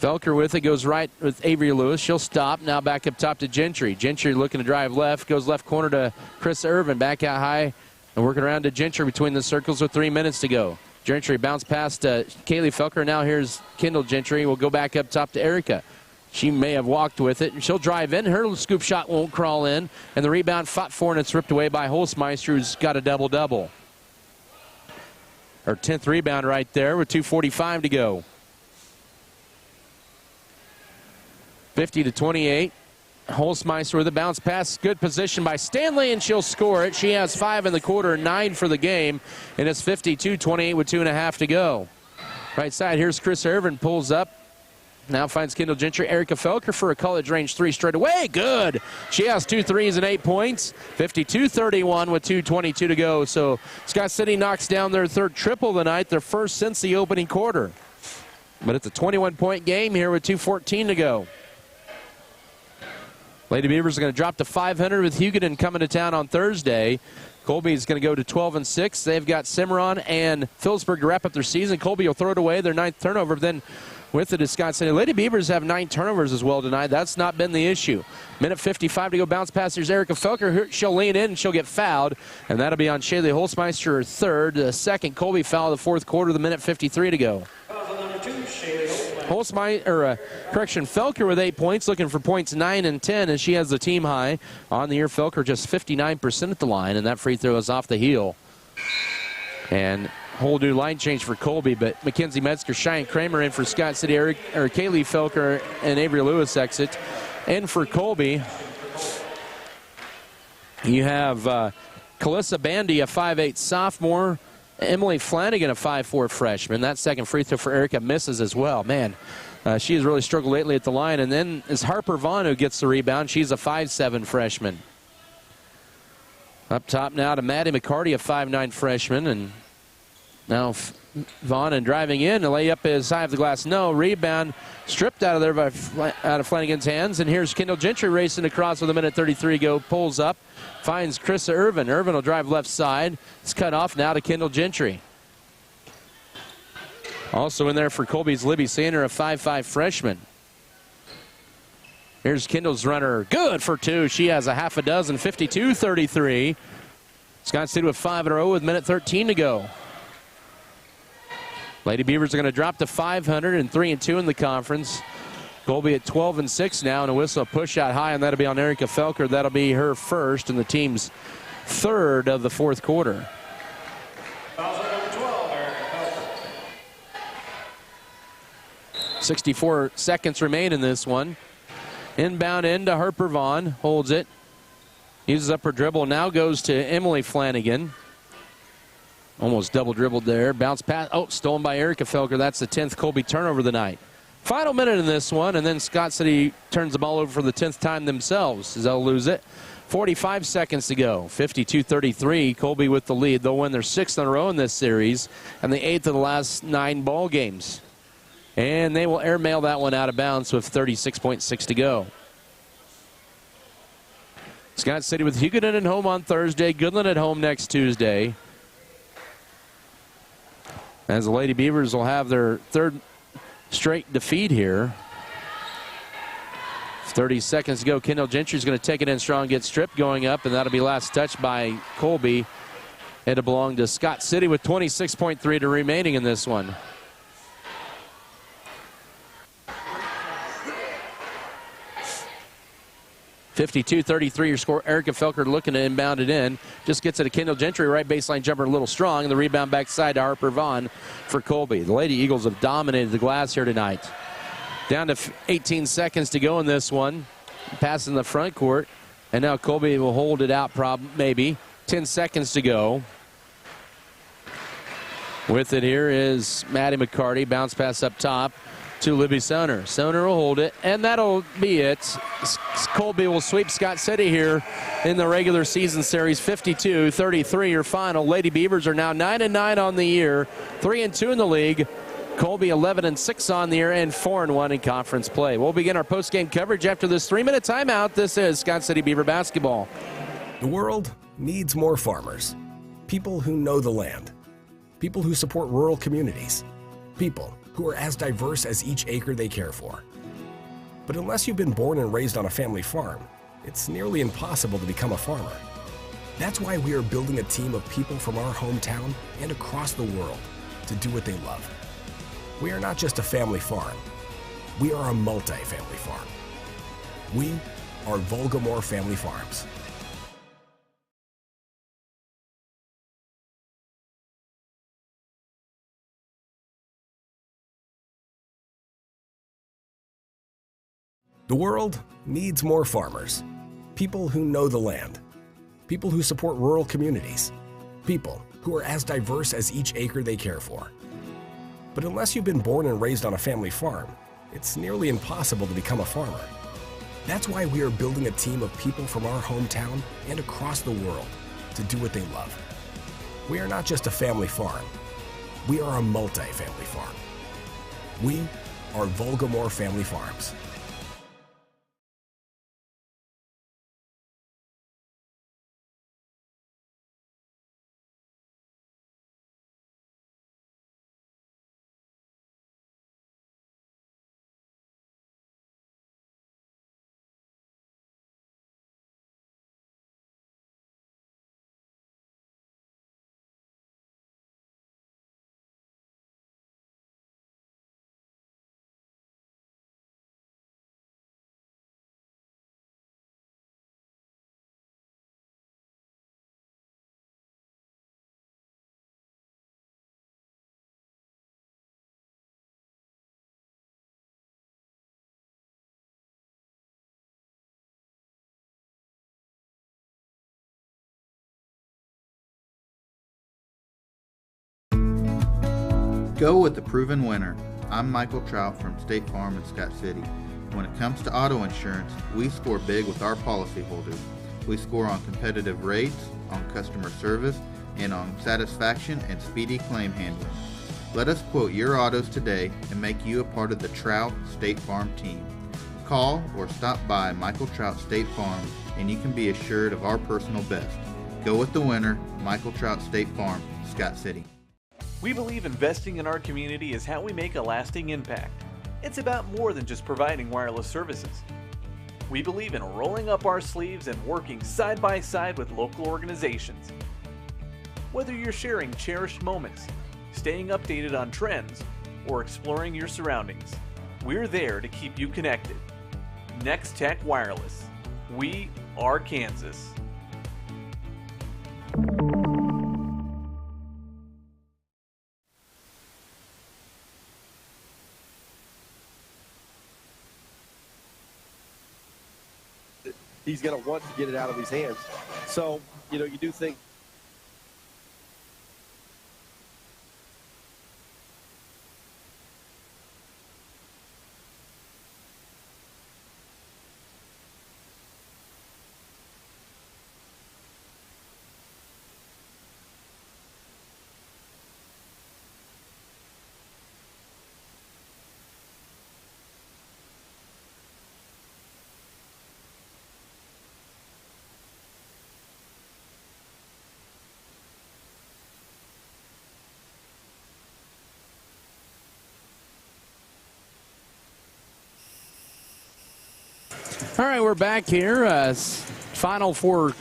Felker with it. Goes right with Avery Lewis. She'll stop. Now back up top to Gentry. Gentry looking to drive left. Goes left corner to Chris Irvin. Back out high and working around to Gentry between the circles with 3 minutes to go. Gentry bounced past Kaylee Felker. Now here's Kendall Gentry. We'll go back up top to Erica. She may have walked with it, and she'll drive in. Her scoop shot won't crawl in, and the rebound fought for, and it's ripped away by Holzmeister, who's got a double-double. Her 10th rebound right there with 2:45 to go. 50-28. Holzmeister with a bounce pass. Good position by Stanley, and she'll score it. She has 5 in the quarter, 9 for the game, and it's 52-28 with 2.5 to go. Right side, here's Chris Irvin, pulls up. Now finds Kendall Gentry. Erica Felker for a college range 3 straight away. Good. She has 2 threes and 8 points. 52-31 with 2:22 to go. So Scott City knocks down their 3rd triple tonight, their first since the opening quarter. But it's a 21-point game here with 2:14 to go. Lady Beavers are going to drop to 500 with Hugoton coming to town on Thursday. Colby is going to go to 12-6. They've got Cimarron and Phillipsburg to wrap up their season. Colby will throw it away, their 9th turnover. Then with it is Scott City. Lady Beavers have 9 turnovers as well tonight. That's not been the issue. Minute 55 to go. Bounce pass. There's Erica Felker. She'll lean in and she'll get fouled. And that'll be on Shaylee Holzmeister, her 3rd. The 2nd Colby foul of the 4th quarter, the minute 53 to go. Felker with 8 points, looking for points 9 and 10 as she has the team high. On the year, Felker just 59% at the line, and that free throw is off the heel. And whole new line change for Colby, but Mackenzie Metzger, Cheyenne Kramer in for Scott City. Kaylee Felker and Avery Lewis exit. In for Colby, you have Calissa Bandy, a 5'8 sophomore. Emily Flanagan, a 5'4 freshman. That second free throw for Erica misses as well. Man, she has really struggled lately at the line. And then is Harper Vaughn who gets the rebound. She's a 5'7 freshman. Up top now to Maddie McCarty, a 5'9 freshman. And now Vaughn and driving in. The layup is high of the glass. No. Rebound stripped out of there out of Flanagan's hands. And here's Kendall Gentry racing across with a minute 33 to go. Pulls up. Finds Chris Irvin. Irvin will drive left side. It's cut off now to Kendall Gentry. Also in there for Colby's Libby Sander, a 5'5 freshman. Here's Kendall's runner. Good for 2. She has a half a dozen. 52-33. Scott City with 5 in a row with minute 13 to go. Lady Beavers are going to drop to 500 and 3-2 in the conference. Colby at 12-6 now, and a whistle push out high, and that'll be on Erica Felker. That'll be her 1st and the team's 3rd of the 4th quarter. 64 seconds remain in this one. Inbound into Harper Vaughn, holds it. Uses up her dribble, now goes to Emily Flanagan. Almost double dribbled there. Bounce pass. Oh, stolen by Erica Felker. That's the 10th Colby turnover of the night. Final minute in this one, and then Scott City turns the ball over for the 10th time themselves as they'll lose it. 45 seconds to go. 52-33. Colby with the lead. They'll win their 6th in a row in this series and the 8th of the last 9 ball games. And they will airmail that one out of bounds with 36.6 to go. Scott City with Hugoton at home on Thursday. Goodland at home next Tuesday. As the Lady Beavers will have their 3rd straight defeat here. 30 seconds to go. Kendall Gentry's going to take it in strong, get stripped going up, and that'll be last touched by Colby. It'll belong to Scott City with 26.3 to remaining in this one. (52-33) your score. Erica Felker looking to inbound it in. Just gets it to Kendall Gentry. Right baseline jumper a little strong. And the rebound backside to Harper Vaughn for Colby. The Lady Eagles have dominated the glass here tonight. Down to 18 seconds to go in this one. Pass in the front court. And now Colby will hold it out maybe. 10 seconds to go. With it here is Maddie McCarty. Bounce pass up top to Libby Soner. Soner will hold it, and that'll be it. Colby will sweep Scott City here in the regular season series. 52-33 your final. Lady Beavers are now 9-9 on the year, 3-2 in the league. Colby 11-6 on the year and 4-1 in conference play. We'll begin our post-game coverage after this 3-minute timeout. This is Scott City Beaver basketball. The world needs more farmers. People who know the land. People who support rural communities. People who are as diverse as each acre they care for. But unless you've been born and raised on a family farm, it's nearly impossible to become a farmer. That's why we are building a team of people from our hometown and across the world to do what they love. We are not just a family farm. We are a multi-family farm. We are Volgamore Family Farms. The world needs more farmers. People who know the land. People who support rural communities. People who are as diverse as each acre they care for. But unless you've been born and raised on a family farm, it's nearly impossible to become a farmer. That's why we are building a team of people from our hometown and across the world to do what they love. We are not just a family farm. We are a multi-family farm. We are Volgamore Family Farms. Go with the proven winner. I'm Michael Trout from State Farm in Scott City. When it comes to auto insurance, we score big with our policyholders. We score on competitive rates, on customer service, and on satisfaction and speedy claim handling. Let us quote your autos today and make you a part of the Trout State Farm team. Call or stop by Michael Trout State Farm and you can be assured of our personal best. Go with the winner, Michael Trout State Farm, Scott City. We believe investing in our community is how we make a lasting impact. It's about more than just providing wireless services. We believe in rolling up our sleeves and working side by side with local organizations. Whether you're sharing cherished moments, staying updated on trends, or exploring your surroundings, we're there to keep you connected. Next Tech Wireless. We are Kansas. He's going to want to get it out of his hands. So, you do think All right, we're back here. Final for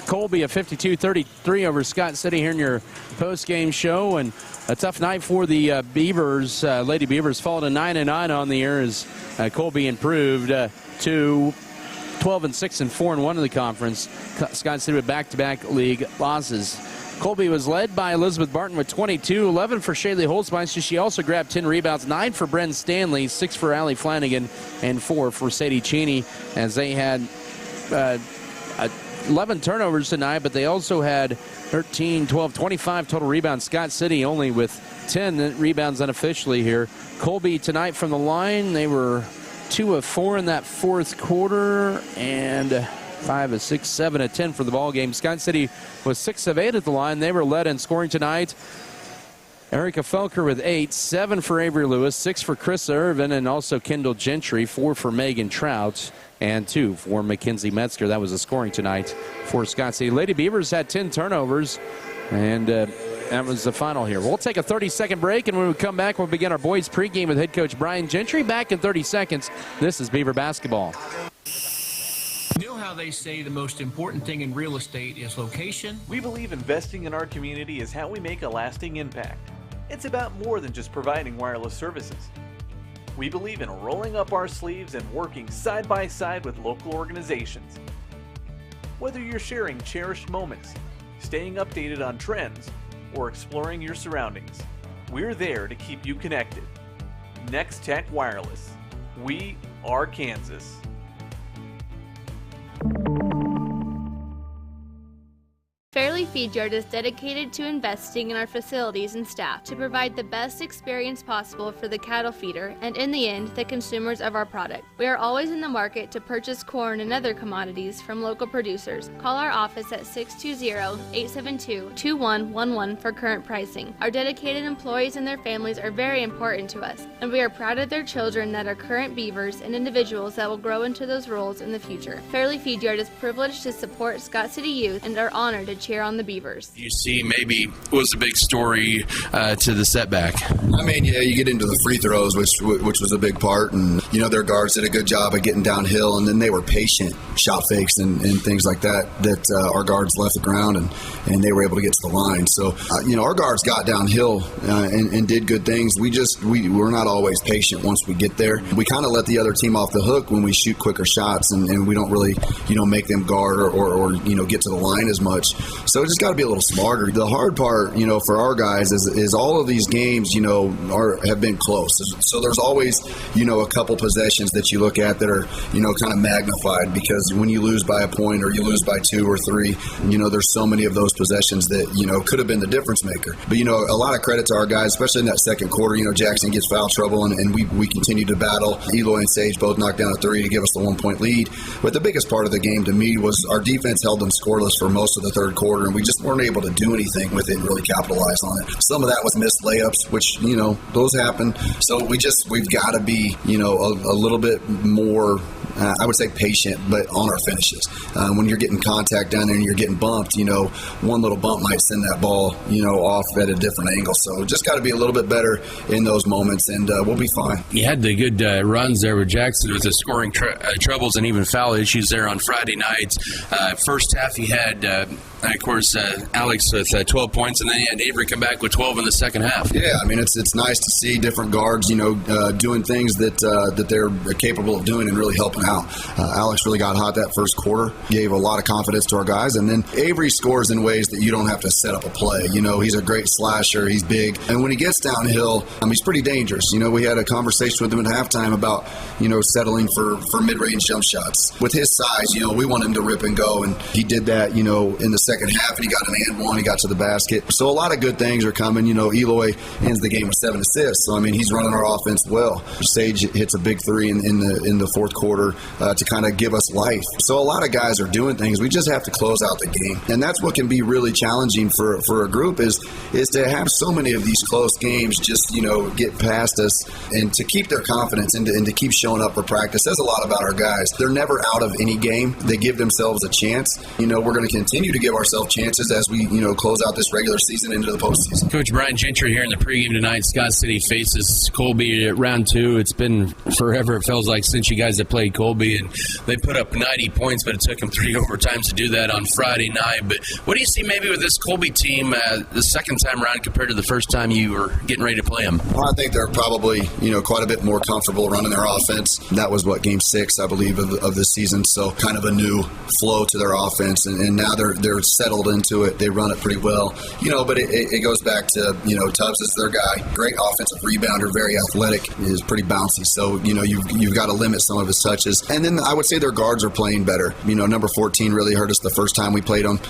Colby, a 52-33 over Scott City here in your post-game show. And a tough night for the Beavers. Lady Beavers fall to 9-9 on the year as Colby improved to 12-6 and 4-1 in the conference. Scott City with back-to-back league losses. Colby was led by Elizabeth Barton with 22, 11 for Shaylee Holtzbein. She also grabbed 10 rebounds, 9 for Bren Stanley, 6 for Allie Flanagan, and 4 for Sadie Cheney, as they had 11 turnovers tonight, but they also had 13, 12, 25 total rebounds. Scott City only with 10 rebounds unofficially here. Colby tonight from the line, they were 2 of 4 in that fourth quarter, and 5 of 6, 7 of 10 for the ball game. Scott City was 6 of 8 at the line. They were led in scoring tonight. Erica Felker with 8, 7 for Avery Lewis, 6 for Chris Irvin, and also Kendall Gentry, 4 for Megan Trout, and 2 for Mackenzie Metzger. That was the scoring tonight for Scott City. Lady Beavers had 10 turnovers, and that was the final here. We'll take a 30-second break, and when we come back, we'll begin our boys pregame with head coach Brian Gentry. Back in 30 seconds. This is Beaver basketball. You know how they say the most important thing in real estate is location? We believe investing in our community is how we make a lasting impact. It's about more than just providing wireless services. We believe in rolling up our sleeves and working side by side with local organizations. Whether you're sharing cherished moments, staying updated on trends, or exploring your surroundings, we're there to keep you connected. Next Tech Wireless. We are Kansas. Fairleigh Feed Yard is dedicated to investing in our facilities and staff to provide the best experience possible for the cattle feeder and, in the end, the consumers of our product. We are always in the market to purchase corn and other commodities from local producers. Call our office at 620-872-2111 for current pricing. Our dedicated employees and their families are very important to us, and we are proud of their children that are current beavers and individuals that will grow into those roles in the future. Fairleigh Feed Yard is privileged to support Scott City youth and are honored to cheer on the Beavers. You see, maybe was a big story to the setback. I mean, yeah, you get into the free throws, which was a big part, and their guards did a good job of getting downhill, and then they were patient, shot fakes and things like that our guards left the ground, and they were able to get to the line. So, our guards got downhill and did good things. We're not always patient once we get there. We kind of let the other team off the hook when we shoot quicker shots, and we don't really, make them guard or get to the line as much. So it just got to be a little smarter. The hard part, for our guys is all of these games, have been close. So there's always, a couple possessions that you look at that are, kind of magnified, because when you lose by a point or you lose by 2 or 3, there's so many of those possessions that, could have been the difference maker. But, a lot of credit to our guys, especially in that second quarter. Jackson gets foul trouble and we continue to battle. Eloy and Sage both knocked down a 3 to give us the 1-point lead. But the biggest part of the game to me was our defense held them scoreless for most of the third quarter, and we just weren't able to do anything with it and really capitalize on it. Some of that was missed layups, which, those happen. So we've got to be, a little bit more, I would say patient, but on our finishes. When you're getting contact down there and you're getting bumped, one little bump might send that ball, off at a different angle. So just got to be a little bit better in those moments, and we'll be fine. You had the good runs there with Jackson with the scoring troubles and even foul issues there on Friday nights. First half he had, of course, Alex with 12 points, and then he had Avery come back with 12 in the second half. Yeah, I mean, it's nice to see different guards, doing things that they're capable of doing and really helping out. Alex really got hot that first quarter, gave a lot of confidence to our guys, and then Avery scores in ways that you don't have to set up a play. He's a great slasher, he's big, and when he gets downhill, he's pretty dangerous. We had a conversation with him at halftime about, settling for mid-range jump shots. With his size, we want him to rip and go, and he did that, in the second half, and he got an and one, he got to the basket. So a lot of good things are coming. Eloy ends the game with 7 assists, so he's running our offense well. Sage hits a big 3 in the fourth quarter to kind of give us life. So a lot of guys are doing things. We just have to close out the game, and that's what can be really challenging for a group is to have so many of these close games just get past us, and to keep their confidence and to keep showing up for practice says a lot about our guys. They're never out of any game. They give themselves a chance. We're going to continue to give ourselves chances as we close out this regular season into the postseason. Coach Brian Gentry here in the pregame tonight. Scott City faces Colby at round 2. It's been forever, it feels like, since you guys have played Colby, and they put up 90 points, but it took them 3 overtimes to do that on Friday night. But what do you see maybe with this Colby team the second time around compared to the first time you were getting ready to play them? Well, I think they're probably quite a bit more comfortable running their offense. That was game 6, I believe, of this season. So kind of a new flow to their offense, and now they're settled into it. They run it pretty well, but it goes back to Tubbs is their guy. Great offensive rebounder, very athletic, is pretty bouncy. So you've got to limit some of his touches. And then I would say their guards are playing better. Number 14 really hurt us the first time we played him.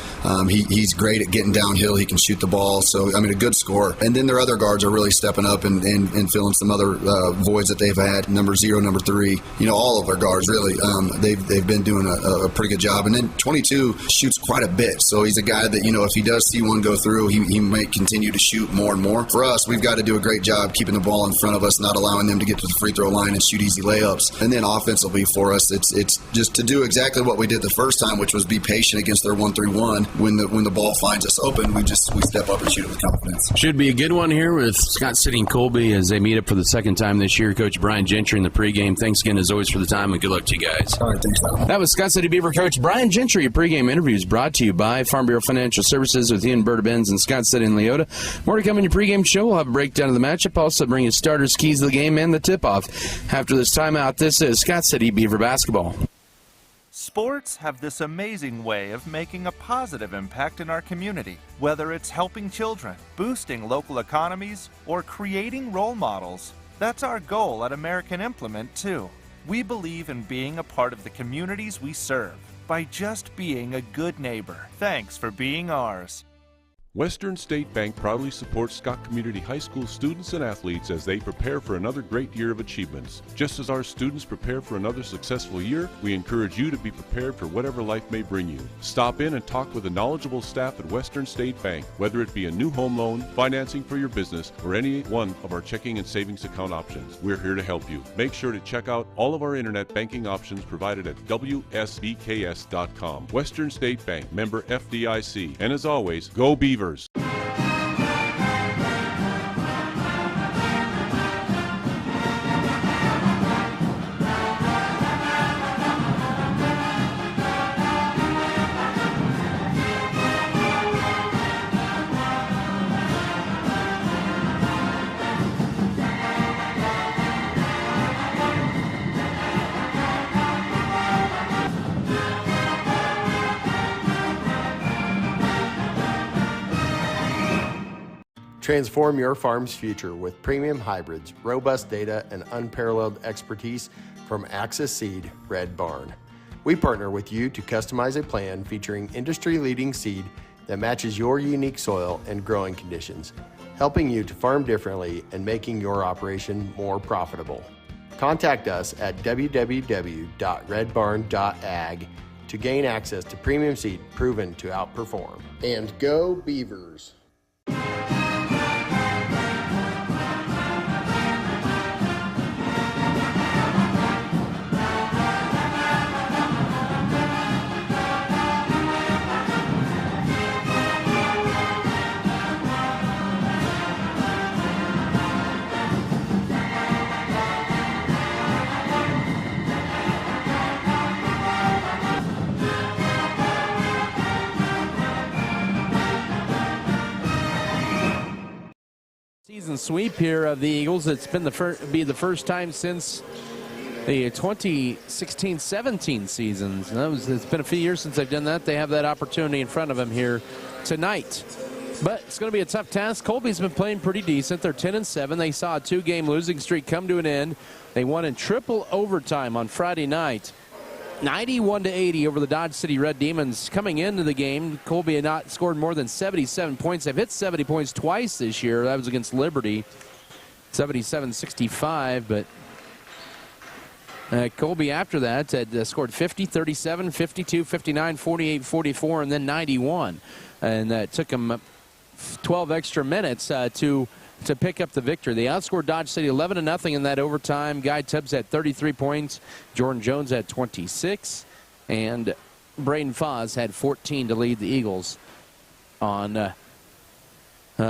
He's great at getting downhill. He can shoot the ball. So a good scorer. And then their other guards are really stepping up and filling some other voids that they've had. Number 0, number 3, all of their guards really. They've been doing a pretty good job. And then 22 shoots quite a bit. So he's a guy that if he does see one go through, he might continue to shoot more and more. For us, we've got to do a great job keeping the ball in front of us, not allowing them to get to the free throw line and shoot easy layups. And then offensively for us, it's just to do exactly what we did the first time, which was be patient against their 1-3-1. When the ball finds us open, we step up and shoot it with confidence. Should be a good one here with Scott City and Colby as they meet up for the second time this year. Coach Brian Gentry in the pregame. Thanks again as always for the time, and good luck to you guys. All right, thanks, Adam. That was Scott City Beaver coach Brian Gentry. Your pregame interviews brought to you by Farm Bureau Financial Services with Ian Berta-Benz and Scott City and Leota. More to come in your pregame show. We'll have a breakdown of the matchup. Also bring you starters, keys of the game, and the tip-off. After this timeout, this is Scott City Beaver basketball. Sports have this amazing way of making a positive impact in our community, whether it's helping children, boosting local economies, or creating role models. That's our goal at American Implement, too. We believe in being a part of the communities we serve. by just being a good neighbor. Thanks for being ours. Western State Bank proudly supports Scott Community High School students and athletes as they prepare for another great year of achievements. Just as our students prepare for another successful year, we encourage you to be prepared for whatever life may bring you. Stop in and talk with the knowledgeable staff at Western State Bank, whether it be a new home loan, financing for your business, or any one of our checking and savings account options. We're here to help you. Make sure to check out all of our internet banking options provided at WSBKS.com. Western State Bank, member FDIC. And as always, go Beavers! Transform your farm's future with premium hybrids, robust data, and unparalleled expertise from Axis Seed Red Barn. We partner with you to customize a plan featuring industry-leading seed that matches your unique soil and growing conditions, helping you to farm differently and making your operation more profitable. Contact us at www.redbarn.ag to gain access to premium seed proven to outperform. And go Beavers! Season sweep here of the Eagles. It's been the first time since the 2016-17 seasons. It's been a few years since they've done that. They have that opportunity in front of them here tonight. But it's going to be a tough task. Colby's been playing pretty decent. They're 10-7. They saw a 2-game losing streak come to an end. They won in triple overtime on Friday night. 91-80 over the Dodge City Red Demons. Coming into the game, Colby had not scored more than 77 points. They've hit 70 points twice this year. That was against Liberty, 77-65. But Colby after that had scored 50, 37, 52, 59, 48, 44, and then 91. And that took them 12 extra minutes to pick up the victory. They outscored Dodge City 11-0 in that overtime. Guy Tubbs had 33 points. Jordan Jones had 26. And Braden Foz had 14 to lead the Eagles on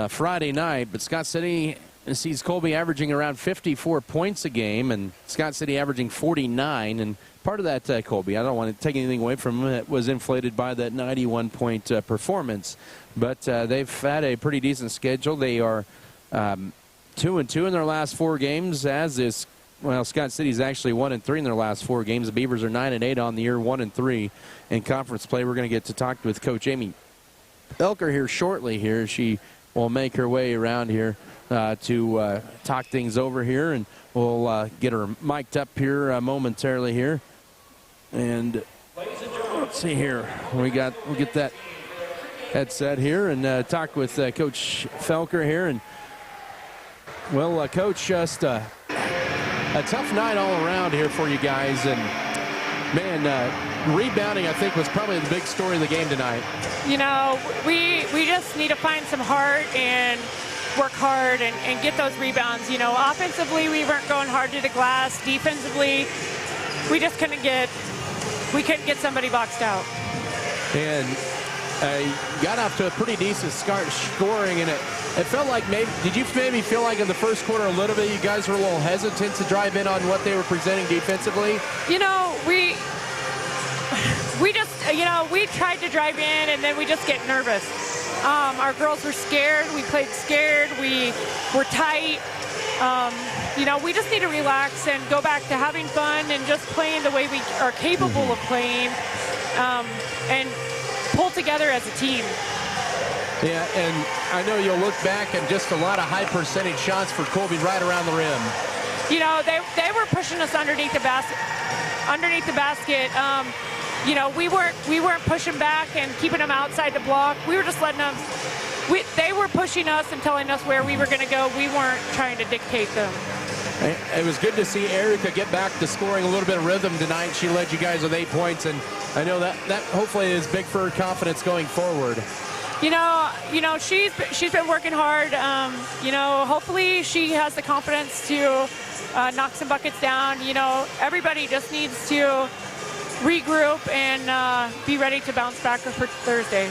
Friday night. But Scott City sees Colby averaging around 54 points a game, and Scott City averaging 49. And part of that, Colby, I don't want to take anything away from him, it was inflated by that 91-point performance. But they've had a pretty decent schedule. They are 2-2 in their last 4 games, as is, well, Scott City's actually 1-3 in their last 4 games. The Beavers are 9-8 on the year, 1-3 in conference play. We're going to get to talk with Coach Amy Elker here shortly here. She will make her way around here to talk things over here, and we'll get her mic'd up here momentarily here. And let's see here. We'll get that headset here and talk with Coach Felker here. And well, Coach, just a tough night all around here for you guys. And, man, rebounding, I think, was probably the big story of the game tonight. You know, we just need to find some heart and work hard and get those rebounds. You know, offensively, we weren't going hard to the glass. Defensively, we just couldn't get somebody boxed out. And got off to a pretty decent start scoring, and it felt like did you maybe feel like in the first quarter a little bit you guys were a little hesitant to drive in on what they were presenting defensively? You know, we just, we tried to drive in and then we just get nervous. Our girls were scared. We played scared. We were tight. We just need to relax and go back to having fun and just playing the way we are capable of playing and pull together as a team. Yeah, and I know you'll look back and just a lot of high percentage shots for Colby right around the rim. You know, they were pushing us underneath the basket. we weren't pushing back and keeping them outside the block. We were just letting them. They were pushing us and telling us where we were going to go. We weren't trying to dictate them. It was good to see Erica get back to scoring a little bit of rhythm tonight. She led you guys with 8 points, and I know that hopefully is big for her confidence going forward. She's been working hard. Hopefully she has the confidence to knock some buckets down. Everybody just needs to regroup and be ready to bounce back for Thursday.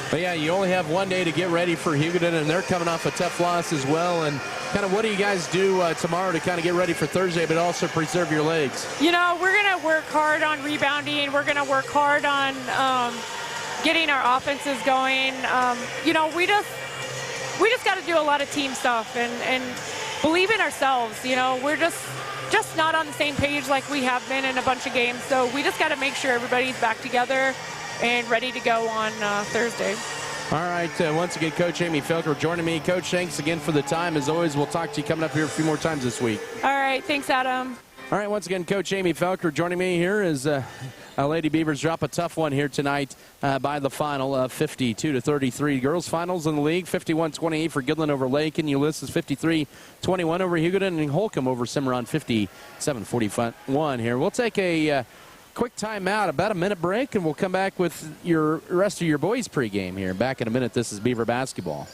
But yeah, you only have one day to get ready for Hugoton, and they're coming off a tough loss as well. And kind of what do you guys do tomorrow to kind of get ready for Thursday, but also preserve your legs? We're going to work hard on rebounding. We're going to work hard on getting our offenses going. We just got to do a lot of team stuff and believe in ourselves. We're just not on the same page like we have been in a bunch of games. So we just got to make sure everybody's back together and ready to go on Thursday. All right, once again, Coach Amy Felker joining me. Coach, thanks again for the time. As always, we'll talk to you coming up here a few more times this week. All right, thanks, Adam. All right, once again, Coach Amy Felker joining me here as Lady Beavers drop a tough one here tonight by the final of 52-33. Girls finals in the league, 51-28 for Gidland over Lakin. Ulysses 53-21 over Hugoton, and Holcomb over Cimarron 57-41 here. We'll take a quick timeout, about a minute break, and we'll come back with your rest of your boys pregame here. Back in a minute. This is Beaver basketball.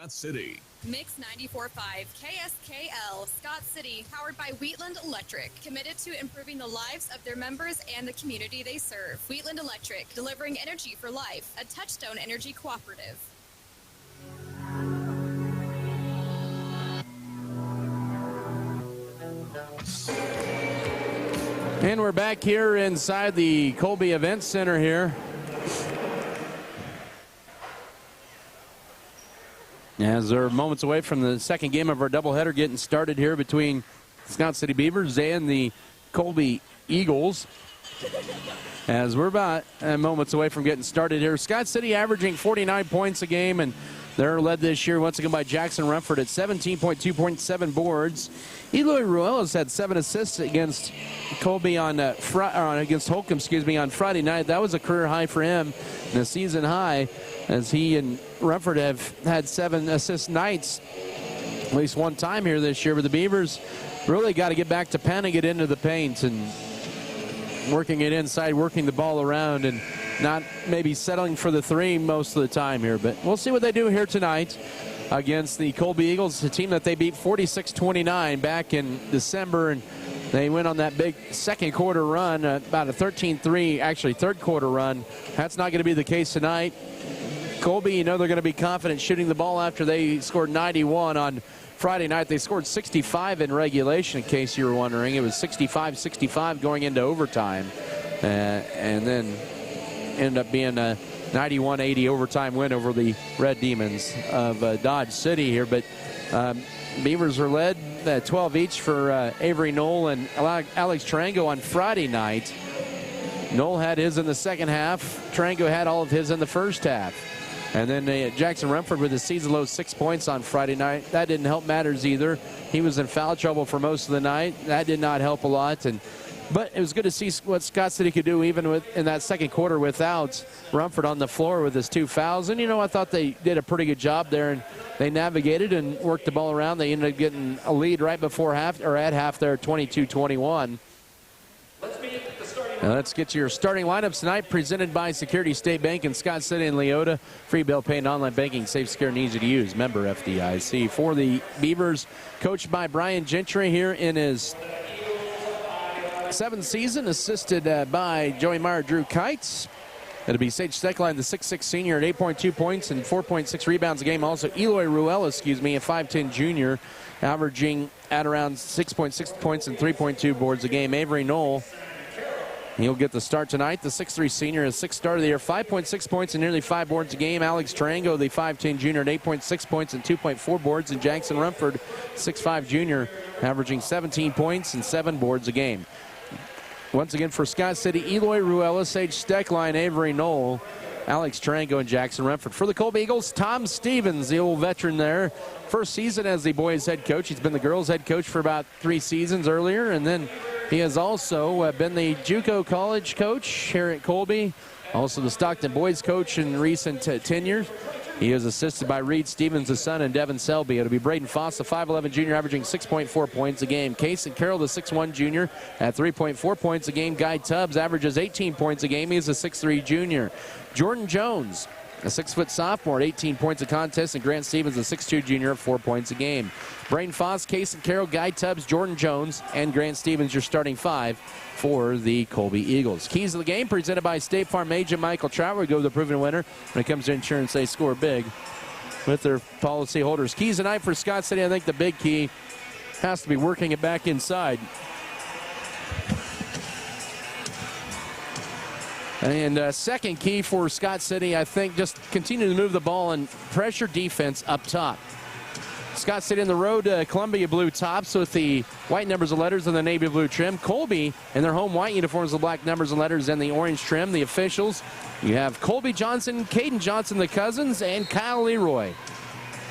City. Mix 94.5 KSKL Scott City, powered by Wheatland Electric, committed to improving the lives of their members and the community they serve. Wheatland Electric, delivering energy for life, a Touchstone Energy cooperative. And we're back here inside the Colby Event Center here. As they're moments away from the second game of our doubleheader getting started here between Scott City Beavers and the Colby Eagles. As we're about moments away from getting started here. Scott City averaging 49 points a game, and they're led this year once again by Jackson Rumford at 17.2.7 boards. Eloy Ruelas had 7 assists against Colby against Holcomb, on Friday night. That was a career high for him, and a season high, as he and Rumford have had 7 assist nights at least one time here this year. But the Beavers really got to get back to pounding it into the paint and working it inside, working the ball around, and not maybe settling for the three most of the time here. But we'll see what they do here tonight against the Colby Eagles, a team that they beat 46-29 back in December, and they went on that big second quarter run, about a 13-3, actually third quarter run. That's not going to be the case tonight. Colby, they're going to be confident shooting the ball after they scored 91 on Friday night. They scored 65 in regulation, in case you were wondering. It was 65-65 going into overtime, and then ended up being a 91-80 overtime win over the Red Demons of Dodge City here. But Beavers are led 12 each for Avery Knoll and Alex Tarango on Friday night. Knoll had his in the second half. Tarango had all of his in the first half. And then Jackson Rumford with a season-low 6 points on Friday night. That didn't help matters either. He was in foul trouble for most of the night. That did not help a lot. But it was good to see what Scott City could do even in that second quarter without Rumford on the floor with his 2 fouls. And, I thought they did a pretty good job there, and they navigated and worked the ball around. They ended up getting a lead right before half, or at half there, 22-21. Let's begin with the starting Now let's get to your starting lineups tonight, presented by Security State Bank in Scott City and Leota. Free bill pay and online banking, safe, secure, and easy to use. Member FDIC. For the Beavers, coached by Brian Gentry here in his 7th season, assisted by Joey Meyer, Drew Kites. It'll be Sage Steckline, the 6'6 senior, at 8.2 points and 4.6 rebounds a game. Also, Eloy Ruella, a 5'10 junior, averaging at around 6.6 points and 3.2 boards a game. Avery Knoll, he'll get the start tonight. The 6'3 senior, his 6th start of the year, 5.6 points and nearly 5 boards a game. Alex Tarango, the 5'10 junior, at 8.6 points and 2.4 boards. And Jackson Rumford, 6'5 junior, averaging 17 points and 7 boards a game. Once again for Scott City, Eloy Ruella, Sage Steckline, Avery Knoll, Alex Tarango, and Jackson Rumford. For the Colby Eagles, Tom Stevens, the old veteran there. First season as the boys' head coach. He's been the girls' head coach for about 3 seasons earlier, and then he has also been the JUCO college coach here at Colby, also the Stockton boys' coach in recent tenure. He is assisted by Reed Stevens, the son, and Devin Selby. It'll be Braden Foss, the 5'11 junior, averaging 6.4 points a game. Casey Carroll, the 6'1 junior, at 3.4 points a game. Guy Tubbs averages 18 points a game. He's a 6'3 junior. Jordan Jones, a 6-foot sophomore, at 18 points a contest. And Grant Stevens, a 6'2 junior, at 4 points a game. Braden Foss, Casey Carroll, Guy Tubbs, Jordan Jones, and Grant Stevens, your starting 5 for the Colby Eagles. Keys of the game presented by State Farm agent Michael Trout. We go with the proven winner. When it comes to insurance, they score big with their policy holders. Keys tonight for Scott City. I think the big key has to be working it back inside. And second key for Scott City, I think, just continue to move the ball and pressure defense up top. Scott City in the road, Columbia blue tops with the white numbers and letters and the navy blue trim. Colby in their home white uniforms, the black numbers and letters and the orange trim. The officials, you have Colby Johnson, Caden Johnson, the cousins, and Kyle Leroy.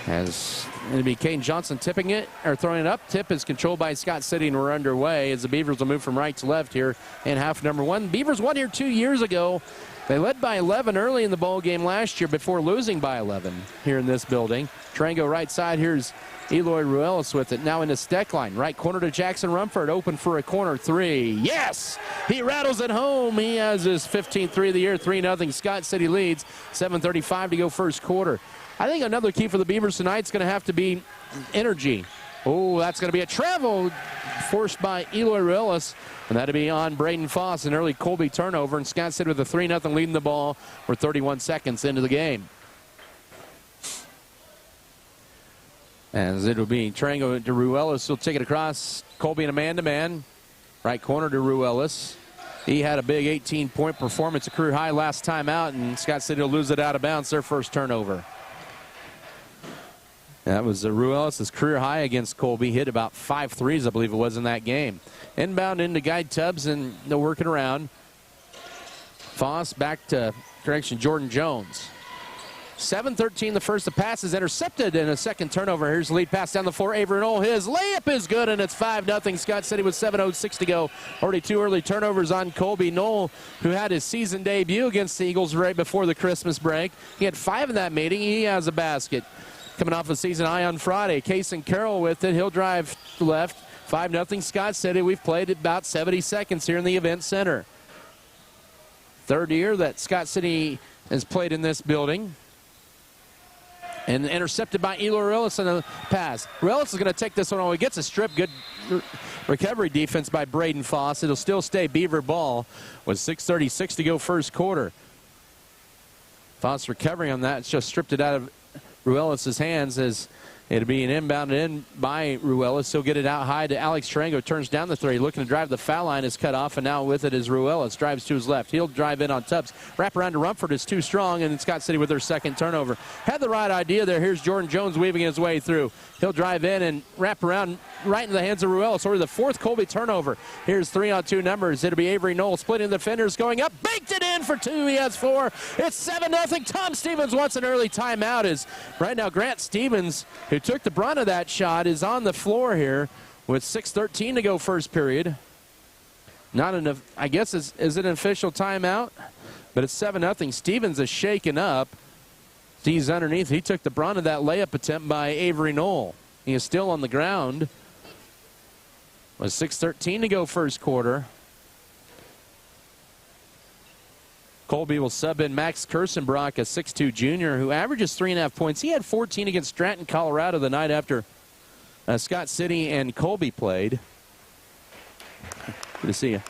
As it'll be Caden Johnson tipping it, or throwing it up. Tip is controlled by Scott City, and we're underway as the Beavers will move from right to left here in half number 1. Beavers won here 2 years ago. They led by 11 early in the ball game last year before losing by 11 here in this building. Tarango right side. Here's Eloy Ruelas with it. Now into Steckline. Right corner to Jackson Rumford. Open for a corner 3. Yes! He rattles it home. He has his 15th 3 of the year. 3-0. Scott City leads. 7:35 to go first quarter. I think another key for the Beavers tonight is going to have to be energy. Oh, that's going to be a travel forced by Eloy Ruelas. And that'll be on Braden Foss, an early Colby turnover. And Scott City with a 3-0 lead in the ball. We're 31 seconds into the game. As it'll be Tarango to Ruelas. He'll take it across. Colby in a man-to-man. Right corner to Ruelas. He had a big 18-point performance, a career high last time out. And Scott City will lose it out of bounds, their first turnover. That was Ruelas' career high against Colby. Hit about 5 threes, I believe it was, in that game. Inbound into Guy Tubbs, and they'll work it around. Foss back to, Jordan Jones. 7:13 the first. The pass is intercepted, and a second turnover. Here's the lead pass down the floor. Avery Knoll, his layup is good, and it's 5-0. Scott City with 7:06 to go. Already 2 early turnovers on Colby. Knoll, who had his season debut against the Eagles right before the Christmas break. He had 5 in that meeting. He has a basket. Coming off a season high on Friday. Cason Carroll with it. He'll drive left. 5-0 Scott City. We've played about 70 seconds here in the event center. Third year that Scott City has played in this building. And intercepted by Eloy Ruelas on the pass. Ruelas is going to take this one. He gets a strip. Good recovery defense by Braden Foss. It'll still stay Beaver ball with 6:36 to go first quarter. Foss recovering on that. It's just stripped it out of Ruelas' hands as it'll be an inbound in by Ruelas. He'll get it out high to Alex Tarango. Turns down the 3. Looking to drive the foul line is cut off, and now with it is Ruelas. Drives to his left. He'll drive in on Tubbs. Wrap around to Rumford is too strong, and Scott City with their second turnover. Had the right idea there. Here's Jordan Jones weaving his way through. He'll drive in and wrap around right into the hands of Ruelas. Or the 4th Colby turnover. Here's 3-on-2 numbers. It'll be Avery Knoll splitting the defenders, going up. Baked it in for 2. He has 4. It's 7-0. Tom Stevens wants an early timeout. As right now Grant Stevens, who took the brunt of that shot, is on the floor here with 6:13 to go first period. Not enough. I guess is it an official timeout? But it's 7-0. Stevens is shaken up. He's underneath. He took the brunt of that layup attempt by Avery Knoll. He is still on the ground. With 6:13 to go first quarter. Colby will sub in Max Kirstenbrock, a 6'2 junior who averages 3.5 points. He had 14 against Stratton, Colorado the night after Scott City and Colby played. Good to see you.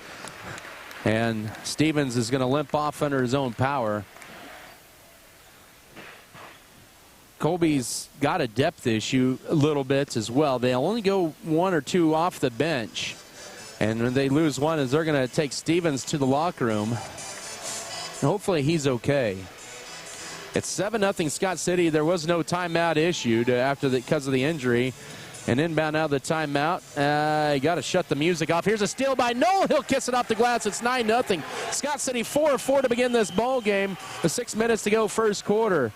And Stevens is going to limp off under his own power. Colby's got a depth issue a little bit as well. They'll only go 1 or 2 off the bench. And when they lose one, is they're going to take Stevens to the locker room. Hopefully he's okay. It's 7-0 Scott City. There was no timeout issued because of the injury. And inbound now the timeout. You got to shut the music off. Here's a steal by Knoll. He'll kiss it off the glass. It's 9-0. Scott City 4-4 to begin this ball game. With 6 minutes to go first quarter.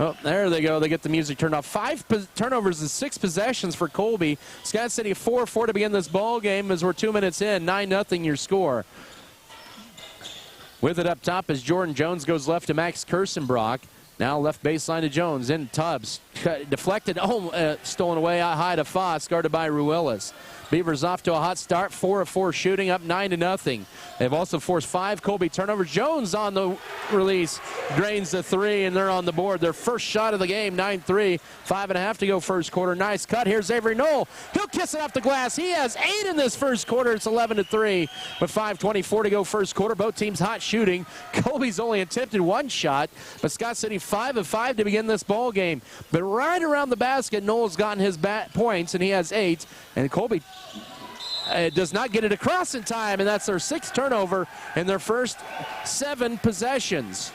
Oh, there they go. They get the music turned off. 5 turnovers and 6 possessions for Colby. Scott City 4-4 to begin this ball game as we're 2 minutes in. 9-0 your score. With it up top as Jordan Jones goes left to Max Kirstenbrock. Now left baseline to Jones. In Tubbs. Deflected. Stolen away out high to Foss. Guarded by Ruelas. Beavers off to a hot start. 4 of 4 shooting. Up 9-0. They've also forced 5 Colby turnovers. Jones on the release. Drains the 3, and they're on the board. Their first shot of the game. 9-3. 5.5 to go first quarter. Nice cut. Here's Avery Knoll. He'll kiss it off the glass. He has 8 in this first quarter. It's 11-3 with 5:24 to go first quarter. Both teams hot shooting. Colby's only attempted 1 shot, but Scott City 5 of 5 to begin this ball game. But right around the basket, Knoll's gotten his points, and he has 8. And Colby does not get it across in time, and that's their 6th turnover in their first 7 possessions.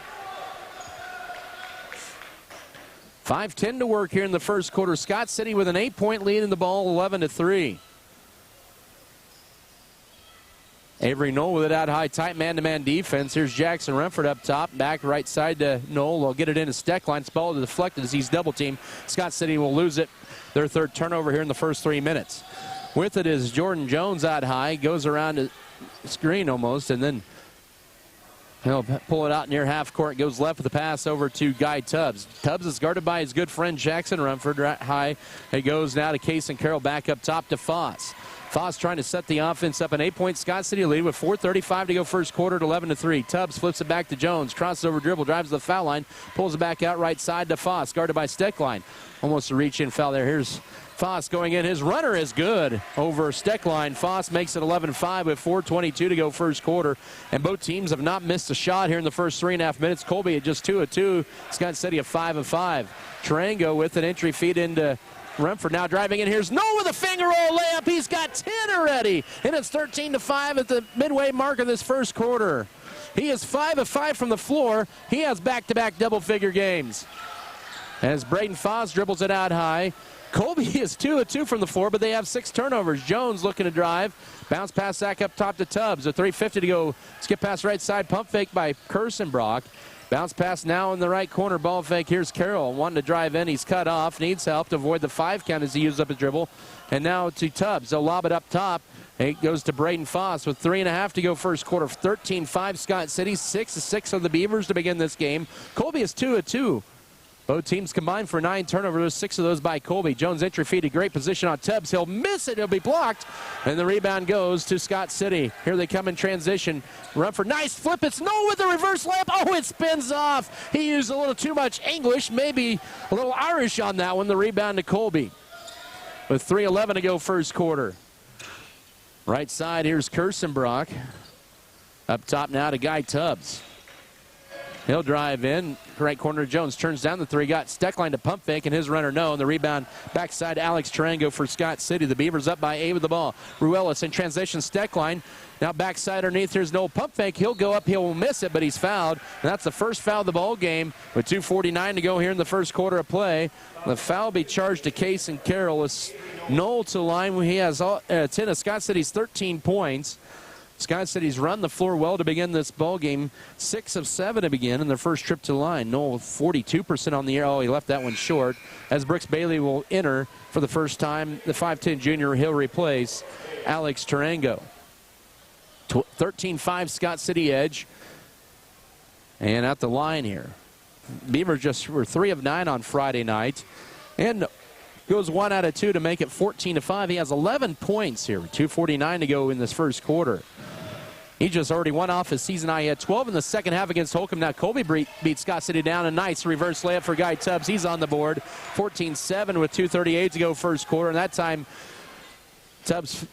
5:10 to work here in the first quarter. Scott City with an 8-point lead in the ball, 11-3. Avery Knoll with it out high, tight man-to-man defense. Here's Jackson Renford up top, back right side to Knoll. They'll get it into Steckline. It's ball deflected as he's double-teamed. Scott City will lose it. Their 3rd turnover here in the first 3 minutes. With it is Jordan Jones out high, goes around the screen almost, and then he'll pull it out near half court, goes left with the pass over to Guy Tubbs. Tubbs is guarded by his good friend Jackson Rumford right high. It goes now to Case and Carroll back up top to Foss. Foss trying to set the offense up, an 8-point Scott City lead with 4:35 to go first quarter at 11-3. Tubbs flips it back to Jones, crosses over dribble, drives the foul line, pulls it back out right side to Foss, guarded by Steckline. Almost a reach-in foul there. Here's Foss going in. His runner is good over Steckline. Foss makes it 11-5 with 4:22 to go first quarter. And both teams have not missed a shot here in the first 3.5 minutes. Colby at just 2 of 2. Scott City at 5 of 5. Tarango with an entry feed into Rumford now driving in. Here's Knoll with a finger roll layup. He's got 10 already. And it's 13-5 at the midway mark of this first quarter. He is 5 of 5 from the floor. He has back-to-back double-figure games. As Braden Foss dribbles it out high. Colby is 2 of 2 from the floor, but they have 6 turnovers. Jones looking to drive. Bounce pass back up top to Tubbs. With 3:50 to go. Skip pass right side. Pump fake by Kirstenbrock. Bounce pass now in the right corner. Ball fake. Here's Carroll wanting to drive in. He's cut off. Needs help to avoid the 5 count as he uses up a dribble. And now to Tubbs. They'll lob it up top. It goes to Braden Foss with 3.5 to go first quarter. 13-5 Scott City. 6 of 6 of the Beavers to begin this game. Colby is 2 of 2. Both teams combined for 9 turnovers, 6 of those by Colby. Jones entry feed, a great position on Tubbs. He'll miss it. He'll be blocked. And the rebound goes to Scott City. Here they come in transition. Rumford, nice flip. It's Knoll with the reverse layup. Oh, it spins off. He used a little too much English, maybe a little Irish on that one. The rebound to Colby. With 3:11 to go first quarter. Right side, here's Kirstenbrock. Up top now to Guy Tubbs. He'll drive in. Right corner, Jones turns down the 3. Got Steckline to pump fake, and his runner no. And the rebound backside, Alex Tarango for Scott City. The Beavers up by 8 with the ball. Ruelas in transition, Steckline. Now backside underneath, there's no pump fake. He'll go up, he'll miss it, but he's fouled. And that's the first foul of the ball game with 2:49 to go here in the first quarter of play. The foul will be charged to Case and Carroll. It's Knoll to the line. He has 10 of Scott City's 13 points. Scott City's run the floor well to begin this ball game. 6 of 7 to begin in their first trip to the line. Knoll 42% on the air. Oh, he left that one short. As Brooks Bailey will enter for the first time, the 5'10 junior, he'll replace Alex Tarango. 13-5 Scott City edge. And at the line here. Beavers just were 3 of 9 on Friday night. And goes 1 out of 2 to make it 14-5. He has 11 points here. 2:49 to go in this first quarter. He just already won off his season high. He had 12 in the second half against Holcomb. Now Colby beat Scott City down. A nice reverse layup for Guy Tubbs. He's on the board. 14-7 with 2:38 to go first quarter. And that time, Tubbs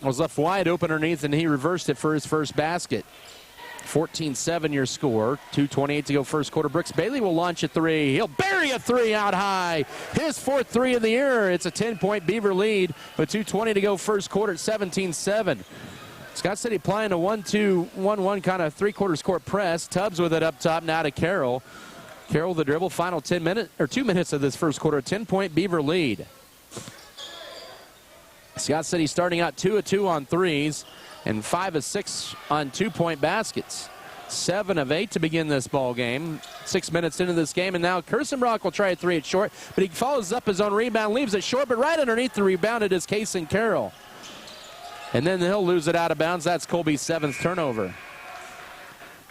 was left wide open underneath, and he reversed it for his first basket. 14-7 your score. 2:28 to go first quarter. Brooks Bailey will launch a three. He'll bury a three out high. His fourth three of the year. It's a 10-point Beaver lead with 2:20 to go first quarter at 17-7. Scott City applying a 1-2-1-1 kind of three-quarters court press. Tubbs with it up top now to Carroll. Carroll the dribble. Final 2 minutes of this first quarter. A 10-point Beaver lead. Scott City starting out 2 of 2 on threes and 5 of 6 on 2-point baskets. 7 of 8 to begin this ball game. 6 minutes into this game, and now Kirstenbrock will try a three at short, but he follows up his own rebound, leaves it short, but right underneath the rebound it is Kason Carroll. And then he'll lose it out of bounds. That's Colby's 7th turnover.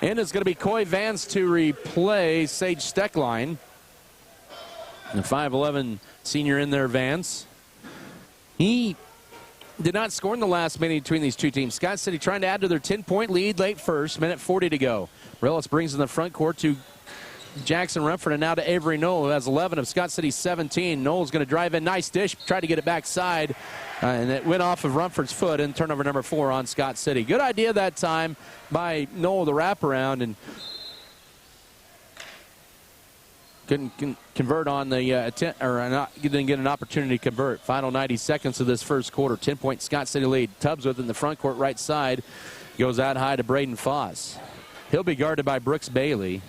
And it's going to be Coy Vance to replace Sage Steckline. The 5'11 senior in there, Vance. He did not score in the last minute between these two teams. Scott City trying to add to their 10-point lead late first, minute 40 to go. Relis brings in the front court to Jackson Rumford, and now to Avery Knoll, who has 11 of Scott City's 17. Knoll's going to drive in. Nice dish. Tried to get it backside, and it went off of Rumford's foot, and turnover number 4 on Scott City. Good idea that time by Knoll, the wraparound, and couldn't convert on the didn't get an opportunity to convert. Final 90 seconds of this first quarter. 10-point Scott City lead. Tubbs with in the front court right side. Goes out high to Braden Foss. He'll be guarded by Brooks Bailey.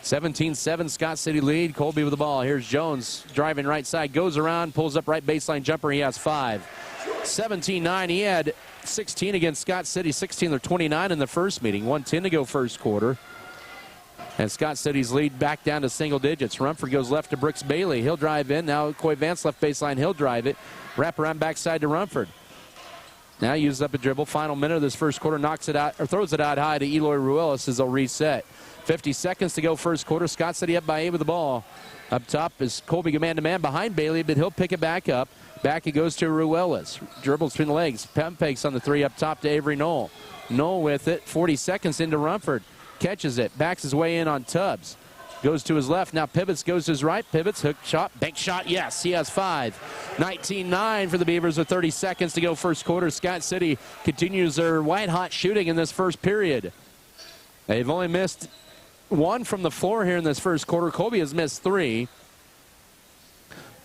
17-7 Scott City lead. Colby with the ball. Here's Jones driving right side. Goes around, pulls up right baseline jumper. He has 5. 17-9. He had 16 against Scott City. 16 or 29 in the first meeting. 1:10 to go first quarter. And Scott City's lead back down to single digits. Rumford goes left to Brooks Bailey. He'll drive in. Now Coy Vance left baseline. He'll drive it. Wrap around backside to Rumford. Now uses up a dribble. Final minute of this first quarter. Knocks it out, or throws it out high to Eloy Ruelas as they'll reset. 50 seconds to go first quarter. Scott City up by 8 with the ball. Up top is Colby man-to-man behind Bailey, but he'll pick it back up. Back it goes to Ruelas. Dribbles between the legs. Pump fakes on the three up top to Avery Knoll. Knoll with it. 40 seconds into Rumford. Catches it. Backs his way in on Tubbs. Goes to his left. Now pivots, goes to his right. Pivots, hook shot, bank shot. Yes, he has 5. 19-9 for the Beavers with 30 seconds to go first quarter. Scott City continues their white-hot shooting in this first period. They've only missed 1 from the floor here in this first quarter. Colby has missed 3.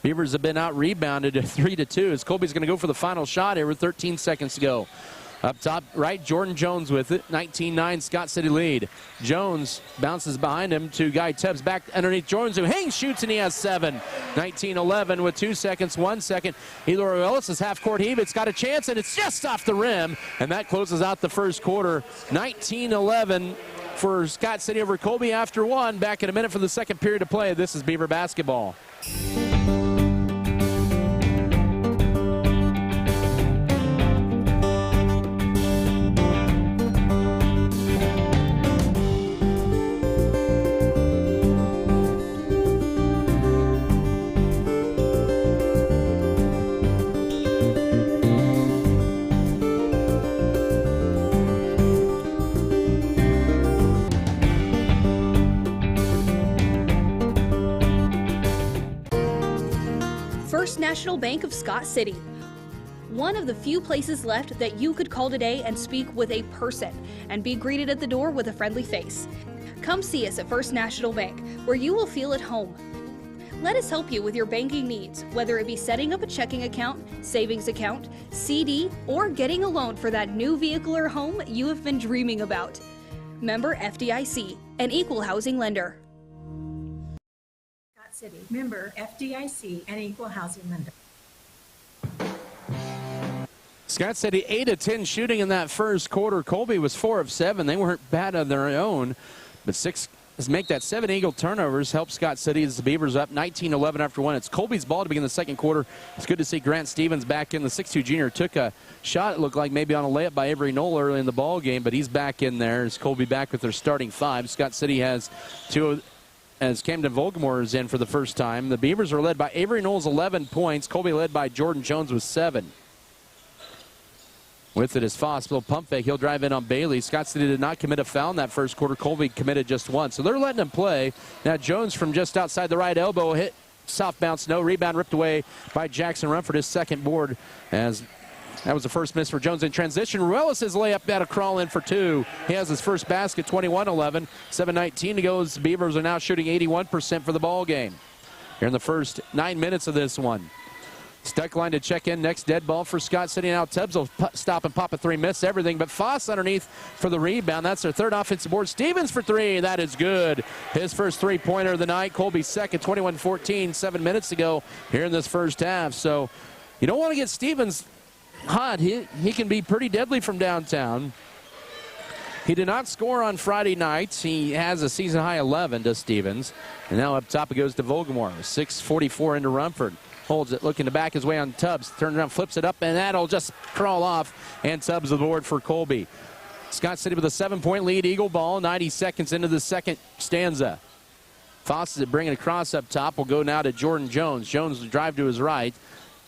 Beavers have been out-rebounded 3-2 as Colby's going to go for the final shot here with 13 seconds to go. Up top right, Jordan Jones with it. 19-9 Scott City lead. Jones bounces behind him to Guy Tubbs. Back underneath Jones, who hangs, shoots, and he has 7. 19-11 with 2 seconds, 1 second. Eloy Ruelas' half-court heave. It's got a chance, and it's just off the rim. And that closes out the first quarter. 19-11 for Scott City over Colby after 1. Back in a minute for the second period of play. This is Beaver basketball. National Bank of Scott City. One of the few places left that you could call today and speak with a person and be greeted at the door with a friendly face. Come see us at First National Bank, where you will feel at home. Let us help you with your banking needs, whether it be setting up a checking account, savings account, CD, or getting a loan for that new vehicle or home you have been dreaming about. Member FDIC, an equal housing lender. City. Member FDIC and equal housing lender. Scott City 8 of 10 shooting in that first quarter. Colby was 4 of 7. They weren't bad on their own, but 6 make that 7 Eagle turnovers help Scott City as the Beavers up 19-11 after 1. It's Colby's ball to begin the second quarter. It's good to see Grant Stevens back in. The 6'2 junior took a shot, it looked like maybe on a layup by Avery Knoll early in the ball game, but he's back in there. As Colby back with their starting 5. Scott City has 2 as Camden Volgamore is in for the first time. The Beavers are led by Avery Knowles, 11 points. Colby led by Jordan Jones with 7. With it is Foss. Little pump fake. He'll drive in on Bailey. Scott City did not commit a foul in that first quarter. Colby committed just one. So they're letting him play. Now Jones from just outside the right elbow hit soft bounce. No rebound ripped away by Jackson Rumford. His second board, as that was the first miss for Jones in transition. Ruelas' layup got a crawl in for two. He has his first basket, 21-11. 7:19 to go. The Beavers are now shooting 81% for the ball game here in the first 9 minutes of this one. Steckline to check in. Next dead ball for Scott City. Now Tubbs will stop and pop a three. Miss everything, but Foss underneath for the rebound. That's their third offensive board. Stevens for three. That is good. His first three-pointer of the night. Colby's second, 21-14, 7 minutes to go here in this first half. So you don't want to get Stevens hot. He can be pretty deadly from downtown. He did not score on Friday nights. He has a season-high 11 to Stevens. And now up top it goes to Volgamore. 6:44 into Rumford. Holds it, looking to back his way on Tubbs. Turns around, flips it up, and that'll just crawl off. And Tubbs the board for Colby. Scott City with a 7-point lead. Eagle ball, 90 seconds into the second stanza. Foss is bringing it across up top. Will go now to Jordan Jones. Jones will drive to his right.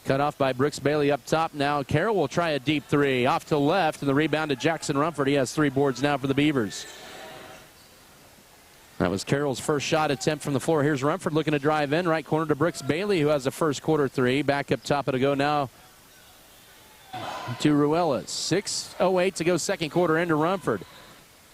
Cut off by Brooks Bailey up top. Now Carroll will try a deep three. Off to the left, and the rebound to Jackson Rumford. He has 3 boards now for the Beavers. That was Carroll's first shot attempt from the floor. Here's Rumford looking to drive in. Right corner to Brooks Bailey, who has the first quarter three. Back up top, it'll go now to Ruelas. 6:08 to go second quarter into Rumford.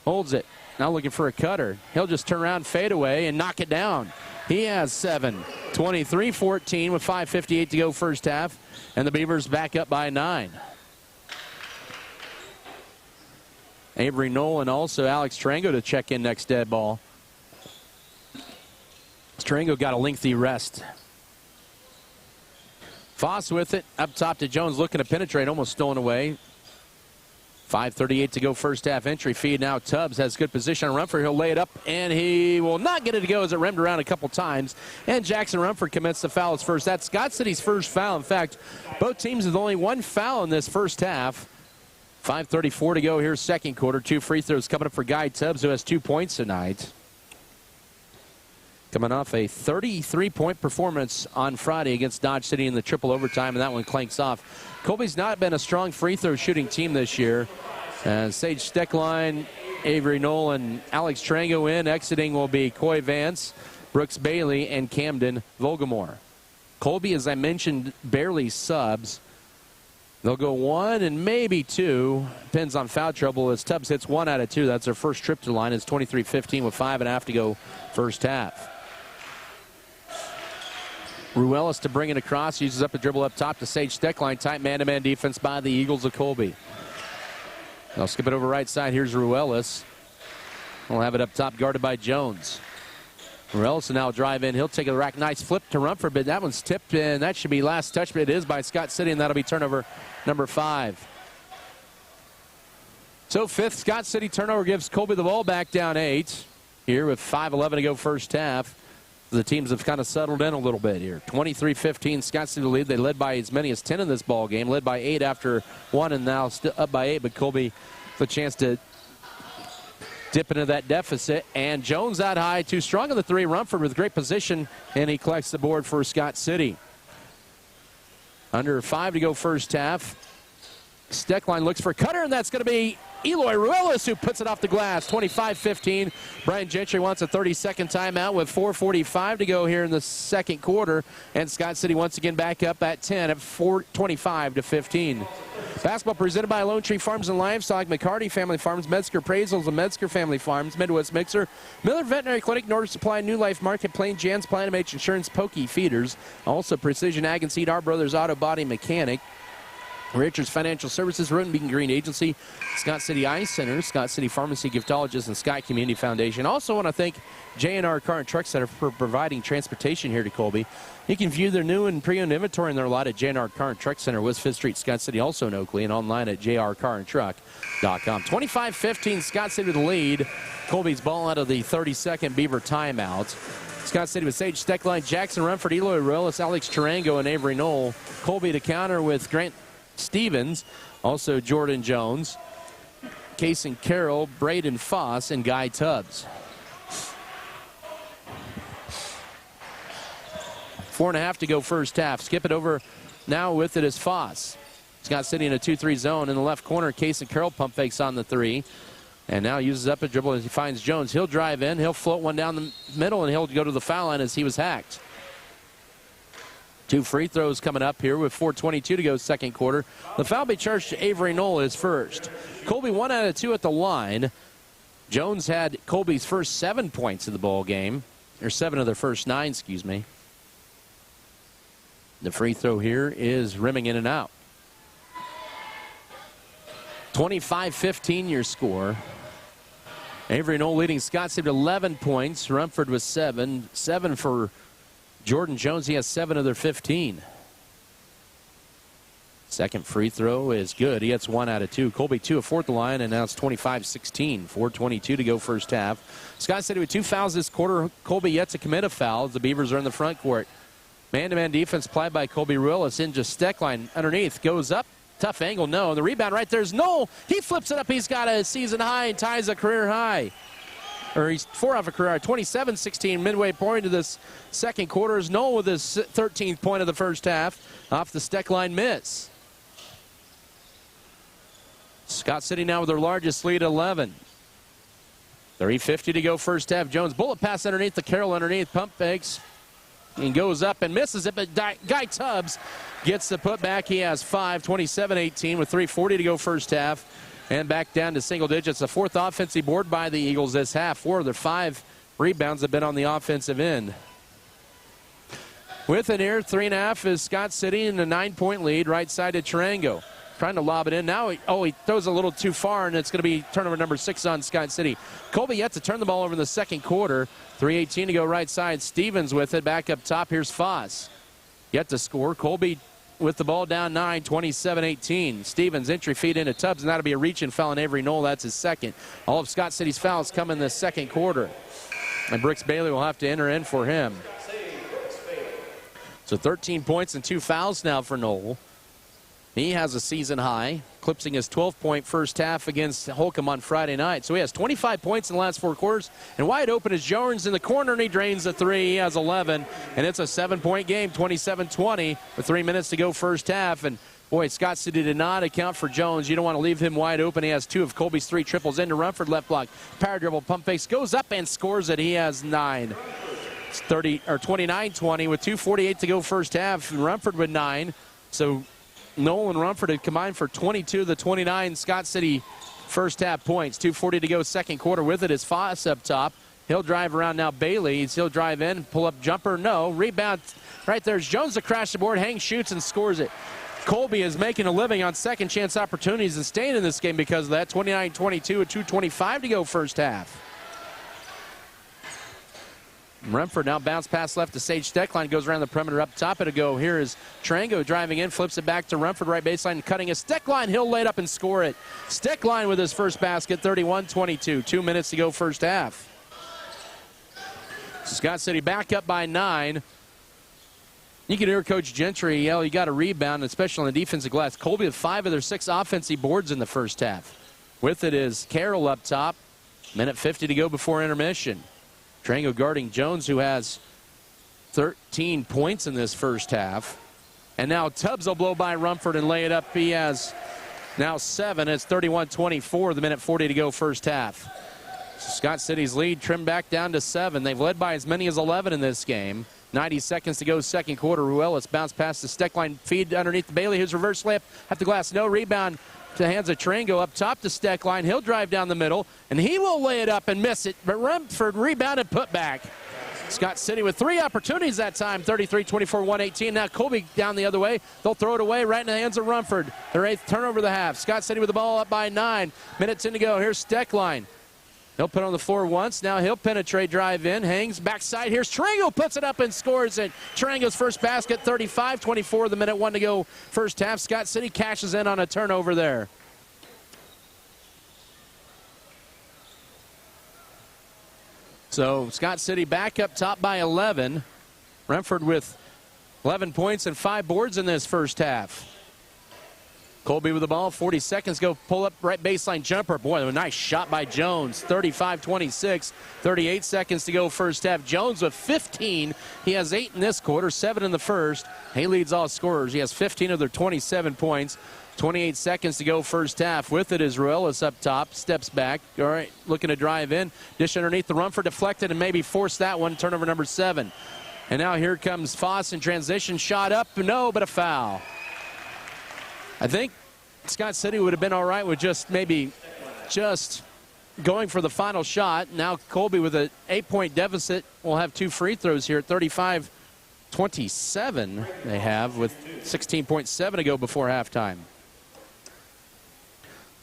Holds it. Now looking for a cutter. He'll just turn around, fade away, and knock it down. He has 7. 23-14 with 5:58 to go first half. And the Beavers back up by 9. Avery Nolan, also Alex Trango to check in next dead ball. Strango got a lengthy rest. Foss with it. Up top to Jones looking to penetrate. Almost stolen away. 5:38 to go first half. Entry feed now. Tubbs has good position on Rumford. He'll lay it up, and he will not get it to go as it rimmed around a couple times. And Jackson Rumford commits the foul as first. That's Scott City's first foul. In fact, both teams with only one foul in this first half. 5:34 to go here second quarter. 2 free throws coming up for Guy Tubbs, who has 2 points tonight. Coming off a 33-point performance on Friday against Dodge City in the triple overtime, and that one clanks off. Colby's not been a strong free throw shooting team this year. Sage Steckline, Avery Nolan, Alex Trango in. Exiting will be Coy Vance, Brooks Bailey, and Camden Volgamore. Colby, as I mentioned, barely subs. They'll go 1 and maybe 2. Depends on foul trouble as Tubbs hits 1 out of 2. That's their first trip to the line. It's 23-15 with 5.5 to go first half. Ruelas to bring it across. Uses up the dribble up top to Sage Steckline. Tight man-to-man defense by the Eagles of Colby. They'll skip it over right side. Here's Ruelas. We'll have it up top guarded by Jones. Ruelas will now drive in. He'll take a rack. Nice flip to Rumford, but that one's tipped, and that should be last touch, but it is by Scott City, and that'll be turnover number 5. So 5th Scott City turnover gives Colby the ball back down 8. Here with 5:11 to go first half. The teams have kind of settled in a little bit here. 23-15, Scott City lead. They led by as many as 10 in this ball game. Led by 8 after 1 and now up by 8. But Colby with a chance to dip into that deficit. And Jones out high, too strong on the 3. Rumford with great position, and he collects the board for Scott City. Under 5 to go first half. Steckline looks for a cutter, and that's going to be Eloy Ruelas, who puts it off the glass. 25-15. Brian Gentry wants a 30-second timeout with 4:45 to go here in the second quarter. And Scott City once again back up at 10 at 25-15. Basketball presented by Lone Tree Farms and Livestock, McCarty Family Farms, Metzger Appraisals and Metzger Family Farms, Midwest Mixer, Miller Veterinary Clinic, Northern Supply, New Life Market, Plain Jan's, Platinum H Insurance, Pokey Feeders. Also Precision Ag and Seed, Our Brothers Auto Body Mechanic. Richards Financial Services, Roden Beacon Green Agency, Scott City Eye Center, Scott City Pharmacy Giftologist, and Sky Community Foundation. Also want to thank J&R Car and Truck Center for providing transportation here to Colby. You can view their new and pre-owned inventory in their lot at J&R Car and Truck Center, West 5th Street, Scott City, also in Oakley, and online at jrcarandtruck.com. 25-15, Scott City with the lead. Colby's ball out of the 32nd Beaver timeout. Scott City with Sage Steckline, Jackson Rumford, Eloy Ruelas, Alex Tarango, and Avery Knoll. Colby to counter with Grant Stevens, also Jordan Jones, Kason Carroll, Braden Foss, and Guy Tubbs. 4.5 to go first half. Skip it over now with it is Foss. Scott City in a 2-3 zone in the left corner. Case and Carroll pump fakes on the 3. And now uses up a dribble as he finds Jones. He'll drive in. He'll float one down the middle, and he'll go to the foul line as he was hacked. 2 free throws coming up here with 4:22 to go second quarter. The foul be charged to Avery Knoll his first. Colby 1 out of 2 at the line. Jones had Colby's first 7 points in the ball game. Or 7 of their first 9, excuse me. The free throw here is rimming in and out. 25-15 your score. Avery Knoll leading Scott City with 11 points. Rumford with 7. 7 for Jordan Jones. He has 7 of their 15. Second free throw is good. He hits 1 out of 2. Colby 2 of 4 at the line, and now it's 25-16. 4:22 to go first half. Scott City with 2 fouls this quarter. Colby yet to commit a foul. The Beavers are in the front court. Man-to-man defense applied by Colby Ruelas in just Steckline underneath. Goes up. Tough angle, no. The rebound right there is Knoll. He flips it up. He's got a season high and ties a career high. Or he's 4 off a career high. 27-16 midway point of this second quarter is Knoll with his 13th point of the first half off the Steckline miss. Scott City now with their largest lead, 11. 3:50 to go first half. Jones bullet pass underneath the Carroll underneath. Pump fakes and goes up and misses it, but Guy Tubbs gets the putback. He has 5, 27-18 with 3:40 to go first half. And back down to single digits. The 4th offensive board by the Eagles this half. 4 of their 5 rebounds have been on the offensive end. With it here, 3.5 is Scott City in a 9-point lead. Right side to Tarango. Trying to lob it in. Now he throws a little too far, and it's going to be turnover number 6 on Scott City. Colby yet to turn the ball over in the second quarter. 3:18 to go right side. Stevens with it. Back up top. Here's Foss. Yet to score. Colby with the ball down 9, 27-18. Stevens entry feed into Tubbs, and that'll be a reach and foul on Avery Knoll. That's his second. All of Scott City's fouls come in the second quarter. And Brooks Bailey will have to enter in for him. So 13 points and 2 fouls now for Knoll. He has a season high, eclipsing his 12-point first half against Holcomb on Friday night. So he has 25 points in the last 4 quarters. And wide open is Jones in the corner, and he drains the 3. He has 11, and it's a 7-point game, 27-20 with 3 minutes to go first half. And, boy, Scott City did not account for Jones. You don't want to leave him wide open. He has 2 of Colby's 3 triples into Rumford left block. Power dribble, pump fakes, goes up and scores it. He has 9. It's 29-20 with 2:48 to go first half. Rumford with 9. So Knoll and Rumford had combined for 22 of the 29 Scott City first half points. 2:40 to go second quarter. With it is Foss up top. He'll drive around now. Bailey. He'll drive in, pull up jumper. No. Rebound right there's Jones to crash the board. Hangs, shoots, and scores it. Colby is making a living on second chance opportunities and staying in this game because of that. 29-22 with 2:25 to go first half. Rumford now bounce pass left to Sage Steckline. Goes around the perimeter up top. It'll go. Here is Tarango driving in. Flips it back to Rumford. Right baseline. Cutting a Steckline. He'll lay it up and score it. Steckline with his first basket. 31-22. 2 minutes to go first half. Scott City back up by 9. You can hear Coach Gentry yell, you got a rebound, especially on the defensive glass. Colby with 5 of their 6 offensive boards in the first half. With it is Carroll up top. Minute 50 to go before intermission. Tarango guarding Jones, who has 13 points in this first half. And now Tubbs will blow by Rumford and lay it up. He has now 7. It's 31-24, the minute 40 to go first half. So Scott City's lead trimmed back down to 7. They've led by as many as 11 in this game. 90 seconds to go second quarter. Ruelas bounce past the Steckline, feed underneath the Bailey. His reverse layup at the glass. No rebound. To the hands of Tarango up top to Steckline. He'll drive down the middle, and he will lay it up and miss it. But Rumford rebounded, put back. Scott City with 3 opportunities that time. 33-24, 118. Now Colby down the other way. They'll throw it away right in the hands of Rumford. Their 8th turnover of the half. Scott City with the ball up by 9. Minutes in to go. Here's Steckline. He'll put it on the floor once. Now he'll penetrate, drive in, hangs, backside. Here's Tarango, puts it up and scores it. Tarango's first basket, 35-24, the minute 1 to go first half. Scott City cashes in on a turnover there. So Scott City back up top by 11. Rumford with 11 points and 5 boards in this first half. Colby with the ball, 40 seconds, go pull up right baseline jumper. Boy, a nice shot by Jones, 35-26, 38 seconds to go first half. Jones with 15. He has 8 in this quarter, 7 in the first. He leads all scorers. He has 15 of their 27 points. 28 seconds to go first half. With it is Ruelas up top, steps back. All right, looking to drive in. Dish underneath the run for deflected and maybe force that one. Turnover number 7. And now here comes Foss in transition. Shot up, no, but a foul. I think Scott City would have been all right with just going for the final shot. Now Colby with an 8-point deficit will have 2 free throws here at 35-27 they have with 16.7 to go before halftime.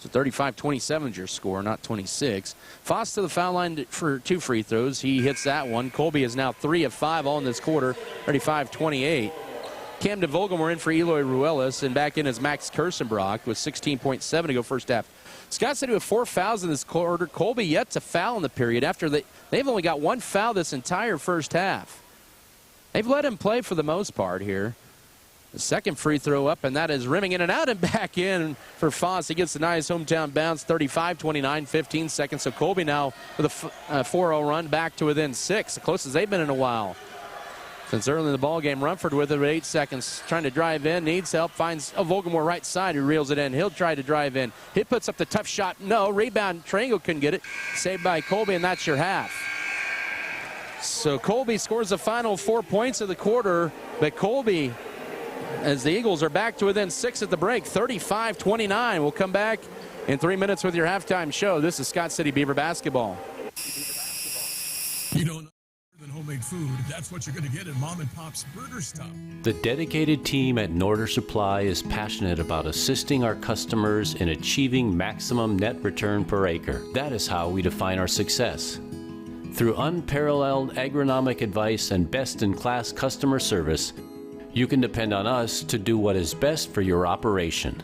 So 35-27 is your score, not 26. Foss to the foul line for 2 free throws. He hits that one. Colby is now 3 of 5 all in this quarter, 35-28. Cam DeVolgamore in for Eloy Ruelas, and back in is Max Kersenbrock with 16.7 to go first half. Scott City with 4 fouls in this quarter. Colby yet to foul in the period after they've only got 1 foul this entire first half. They've let him play for the most part here. The second free throw up, and that is rimming in and out and back in for Foss. He gets a nice hometown bounce, 35-29, 15 seconds. So Colby now with a 4-0 run back to within 6, the closest they've been in a while. Since early in the ballgame, Rumford with it with 8 seconds, trying to drive in, needs help, finds a Volgamore right side who reels it in. He'll try to drive in. He puts up the tough shot. No, rebound. Triangle couldn't get it. Saved by Colby, and that's your half. So Colby scores the final 4 points of the quarter, but Colby, as the Eagles are back to within 6 at the break, 35-29. We'll come back in 3 minutes with your halftime show. This is Scott City Beaver basketball. You don't know than homemade food. That's what you're going to get at Mom and Pop's Burger Stop. The dedicated team at Norder Supply is passionate about assisting our customers in achieving maximum net return per acre. That is how we define our success. Through unparalleled agronomic advice and best-in-class customer service, you can depend on us to do what is best for your operation.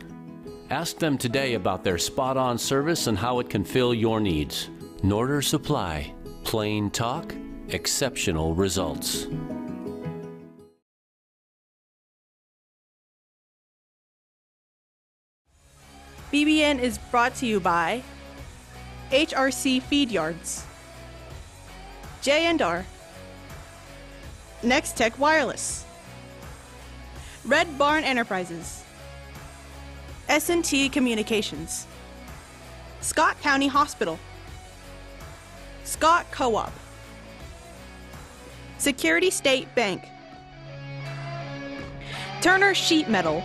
Ask them today about their spot-on service and how it can fill your needs. Norder Supply. Plain talk, exceptional results. BBN is brought to you by HRC Feed Yards, J&R, Next Tech Wireless, Red Barn Enterprises, S&T Communications, Scott County Hospital, Scott Co-op, Security State Bank, Turner Sheet Metal,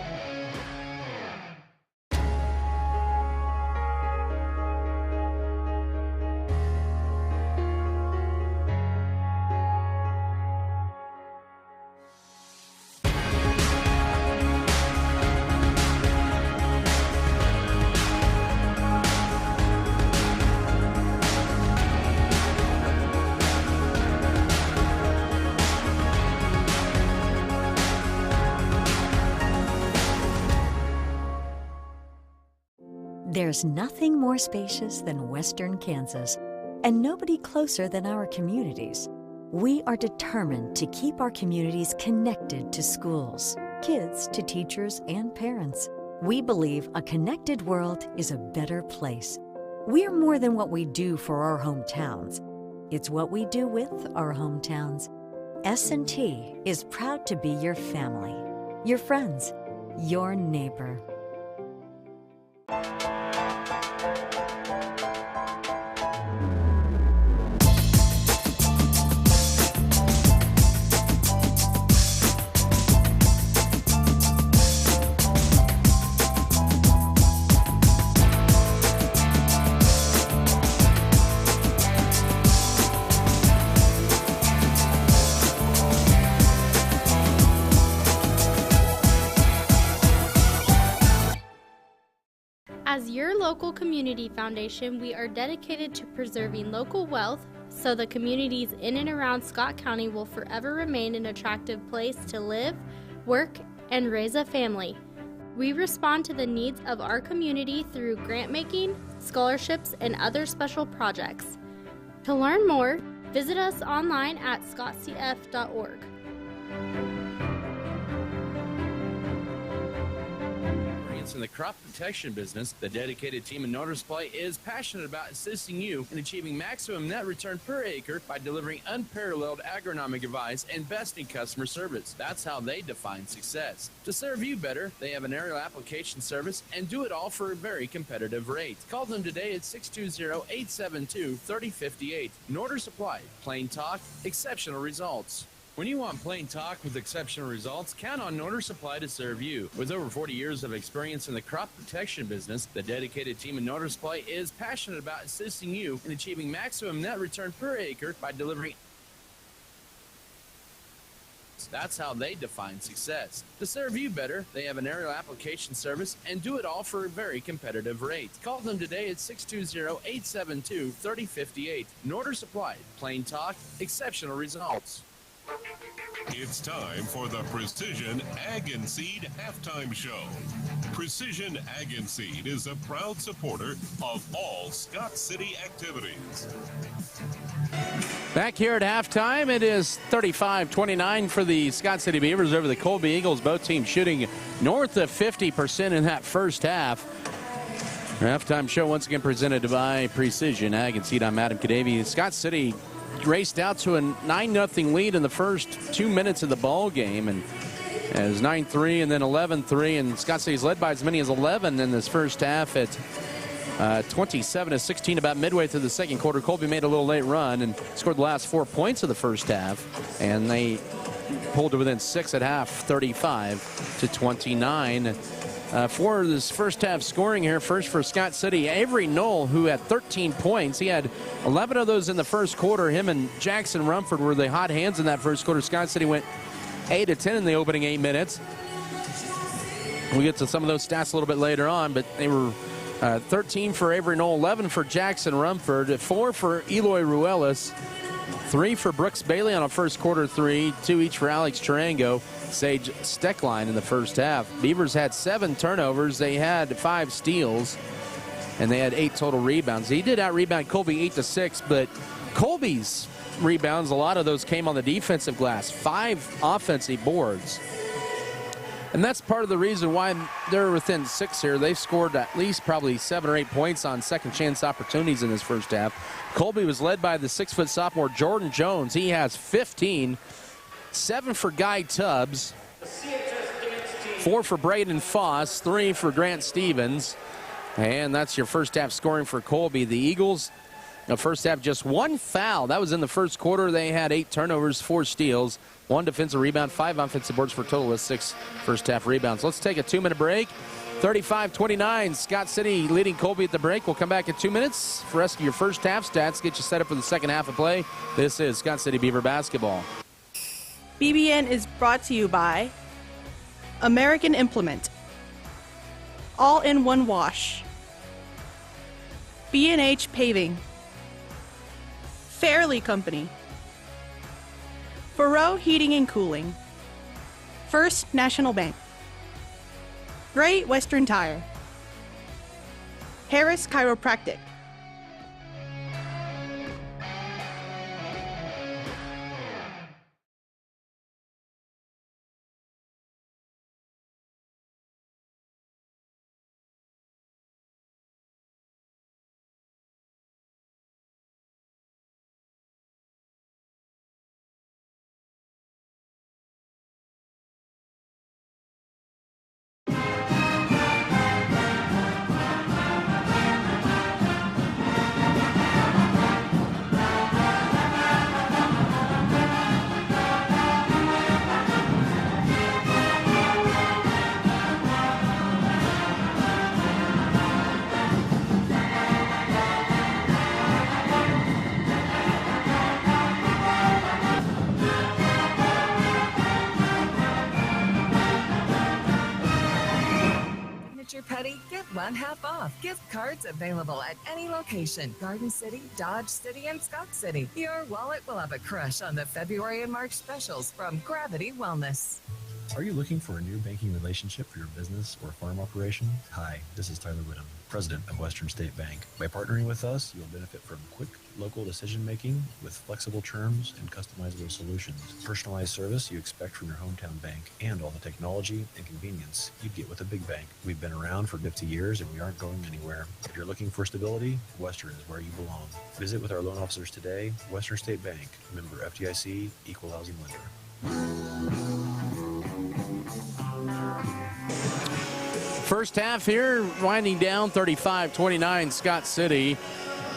There's nothing more spacious than Western Kansas, and nobody closer than our communities. We are determined to keep our communities connected to schools, kids to teachers and parents. We believe a connected world is a better place. We are more than what we do for our hometowns. It's what we do with our hometowns. S&T is proud to be your family, your friends, your neighbor. As your local community foundation, we are dedicated to preserving local wealth so the communities in and around Scott County will forever remain an attractive place to live, work, and raise a family. We respond to the needs of our community through grant making, scholarships, and other special projects. To learn more, visit us online at scottcf.org. experience in the crop protection business, the dedicated team in Northern Supply is passionate about assisting you in achieving maximum net return per acre by delivering unparalleled agronomic advice and best in customer service. That's how they define success. To serve you better, they have an aerial application service and do it all for a very competitive rate. Call them today at 620-872-3058. Northern Supply, plain talk, exceptional results. When you want plain talk with exceptional results, count on Northern Supply to serve you. With over 40 years of experience in the crop protection business, the dedicated team in Northern Supply is passionate about assisting you in achieving maximum net return per acre by delivering. That's how they define success. To serve you better, they have an aerial application service and do it all for a very competitive rate. Call them today at 620-872-3058. Northern Supply, plain talk, exceptional results. It's time for the Precision Ag and Seed Halftime Show. Precision Ag and Seed is a proud supporter of all Scott City activities. Back here at halftime, it is 35-29 for the Scott City Beavers over the Colby Eagles. Both teams shooting north of 50% in that first half. Our halftime show once again presented by Precision Ag and Seed. I'm Adam Kadavy. Scott City raced out to a 9-0 lead in the first 2 minutes of the ball game, and it was 9-3 and then 11-3, and Scott City's led by as many as 11 in this first half at 27-16. About midway through the second quarter, Colby made a little late run and scored the last 4 points of the first half, and they pulled to within 6 at half, 35-29. For this first half scoring here, first for Scott City, Avery Knoll, who had 13 points. He had 11 of those in the first quarter. Him and Jackson Rumford were the hot hands in that first quarter. Scott City went 8 of 10 in the opening 8 minutes. We'll get to some of those stats a little bit later on, but they were 13 for Avery Knoll, 11 for Jackson Rumford, 4 for Eloy Ruelas, 3 for Brooks Bailey on a first quarter 3, 2 each for Alex Tarango, Sage Steckline in the first half. Beavers had 7 turnovers. They had 5 steals, and they had 8 total rebounds. He did out-rebound Colby 8-6, but Colby's rebounds, a lot of those came on the defensive glass. 5 offensive boards. And that's part of the reason why they're within 6 here. They've scored at least probably 7 or 8 points on second chance opportunities in this first half. Colby was led by the 6-foot sophomore Jordan Jones. He has 15. 7 for Guy Tubbs, 4 for Braden Foss, 3 for Grant Stevens. And that's your first half scoring for Colby. The Eagles, the first half, just 1 foul. That was in the first quarter. They had 8 turnovers, 4 steals, 1 defensive rebound, 5 offensive boards for a total of 6 first half rebounds. Let's take a 2-minute break. 35-29, Scott City leading Colby at the break. We'll come back in 2 minutes for the rest of your first half stats, get you set up for the second half of play. This is Scott City Beaver basketball. BBN is brought to you by American Implement, All-in-One Wash, B&H Paving, Fairley Company, Faroe Heating and Cooling, First National Bank, Great Western Tire, Harris Chiropractic, Petty, get 1/2 off. Gift cards available at any location. Garden City, Dodge City, and Scott City. Your wallet will have a crush on the February and March specials from Gravity Wellness. Are you looking for a new banking relationship for your business or farm operation? Hi, this is Tyler Whittam, President of Western State Bank. By partnering with us, you'll benefit from quick local decision-making with flexible terms and customizable solutions. Personalized service you expect from your hometown bank, and all the technology and convenience you'd get with a big bank. We've been around for 50 years and we aren't going anywhere. If you're looking for stability, Western is where you belong. Visit with our loan officers today. Western State Bank, member FDIC, equal housing lender. First half here, winding down 35-29 Scott City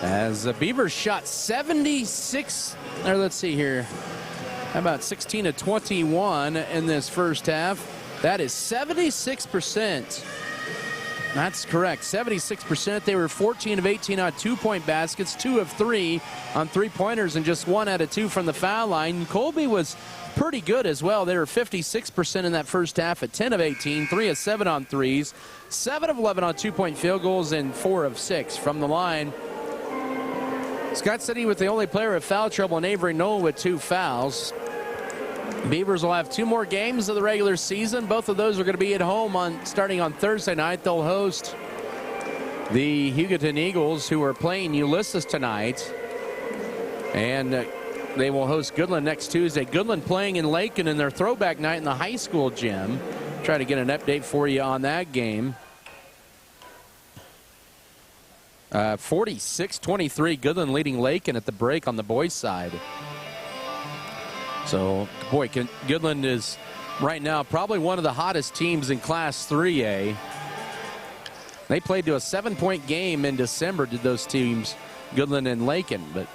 as the Beavers shot 76, or let's see here, how about 16 of 21 in this first half. That is 76%. That's correct, 76%. They were 14 of 18 on two-point baskets, 2 of 3 on three-pointers, and just 1 out of 2 from the foul line. Colby was pretty good as well. They were 56% in that first half at 10 of 18, 3 of 7 on threes, 7 of 11 on two-point field goals, and 4 of 6 from the line. Scott City with the only player with foul trouble, and Avery Knoll with 2 fouls. Beavers will have 2 more games of the regular season. Both of those are going to be at home starting on Thursday night. They'll host the Hugoton Eagles, who are playing Ulysses tonight. And they will host Goodland next Tuesday. Goodland playing in Lakin in their throwback night in the high school gym. Try to get an update for you on that game. 46-23, Goodland leading Lakin at the break on the boys' side. So, boy, Goodland is right now probably one of the hottest teams in Class 3A. They played to a 7-point game in December, did those teams, Goodland and Lakin, but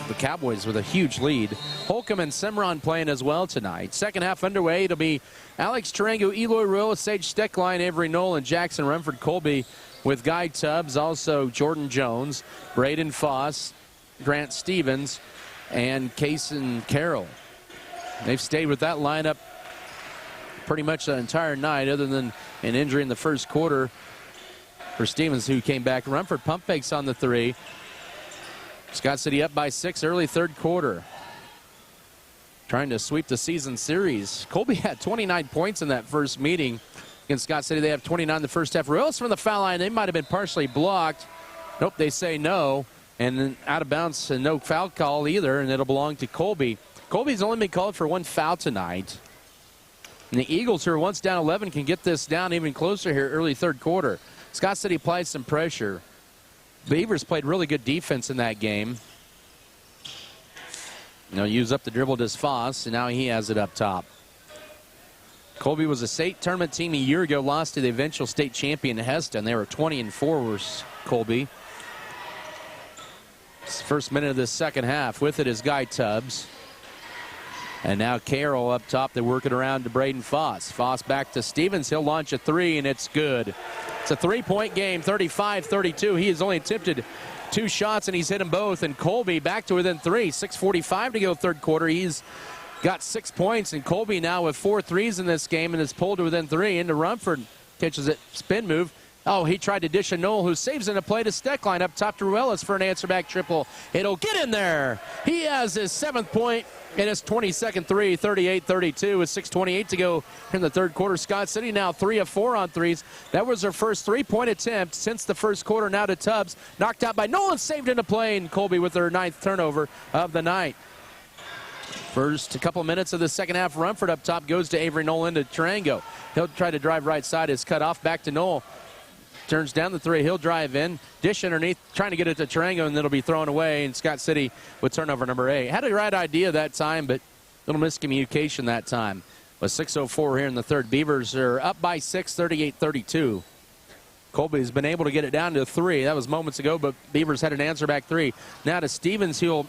the Cowboys with a huge lead. Holcomb and Cimarron playing as well tonight. Second half underway. It'll be Alex Tarango, Eloy Ruel, Sage Steckline, Avery Knoll, and Jackson Rumford Colby with Guy Tubbs, also Jordan Jones, Braden Foss, Grant Stevens, and Kason Carroll. They've stayed with that lineup pretty much the entire night, other than an injury in the first quarter for Stevens, who came back. Rumford pump fakes on the 3. Scott City up by 6 early third quarter. Trying to sweep the season series. Colby had 29 points in that first meeting against Scott City. They have 29 in the first half. Ruelas from the foul line. They might have been partially blocked. Nope, they say no. And then out of bounds and no foul call either, and it'll belong to Colby. Colby's only been called for 1 foul tonight. And the Eagles, who are once down 11, can get this down even closer here early third quarter. Scott City applied some pressure. Beavers played really good defense in that game. Use up the dribble to Foss, and now he has it up top. Colby was a state tournament team a year ago, lost to the eventual state champion Heston. They were 20-4 was Colby. It's the first minute of the second half. With it is Guy Tubbs. And now Carroll up top. They work it around to Braden Foss. Foss back to Stevens. He'll launch a 3, and it's good. It's a 3-point game, 35-32. He has only attempted 2 shots, and he's hit them both. And Colby back to within 3. 6:45 to go third quarter. He's got 6 points, and Colby now with 4 threes in this game, and is pulled to within 3. Into Rumford. Catches it. Spin move. Oh, he tried to dish a Knoll, who saves in a play to Steckline up top to Ruelas for an answer-back triple. It'll get in there. He has his 7th point in his 22nd 3, 38-32 with 6:28 to go in the third quarter. Scott City now 3 of 4 on threes. That was their first 3-point attempt since the first quarter. Now to Tubbs. Knocked out by Nolan, saved into play, and Colby with their 9th turnover of the night. First a couple minutes of the second half, Rumford up top goes to Avery Knoll into Tarango. He'll try to drive right side. It's cut off back to Knoll. Turns down the 3. He'll drive in. Dish underneath, trying to get it to Tarango, and it'll be thrown away. And Scott City with turnover number 8. Had the right idea that time, but a little miscommunication that time. With 6:04 here in the third. Beavers are up by 6, 38-32. Colby's been able to get it down to 3. That was moments ago, but Beavers had an answer back 3. Now to Stevens, who'll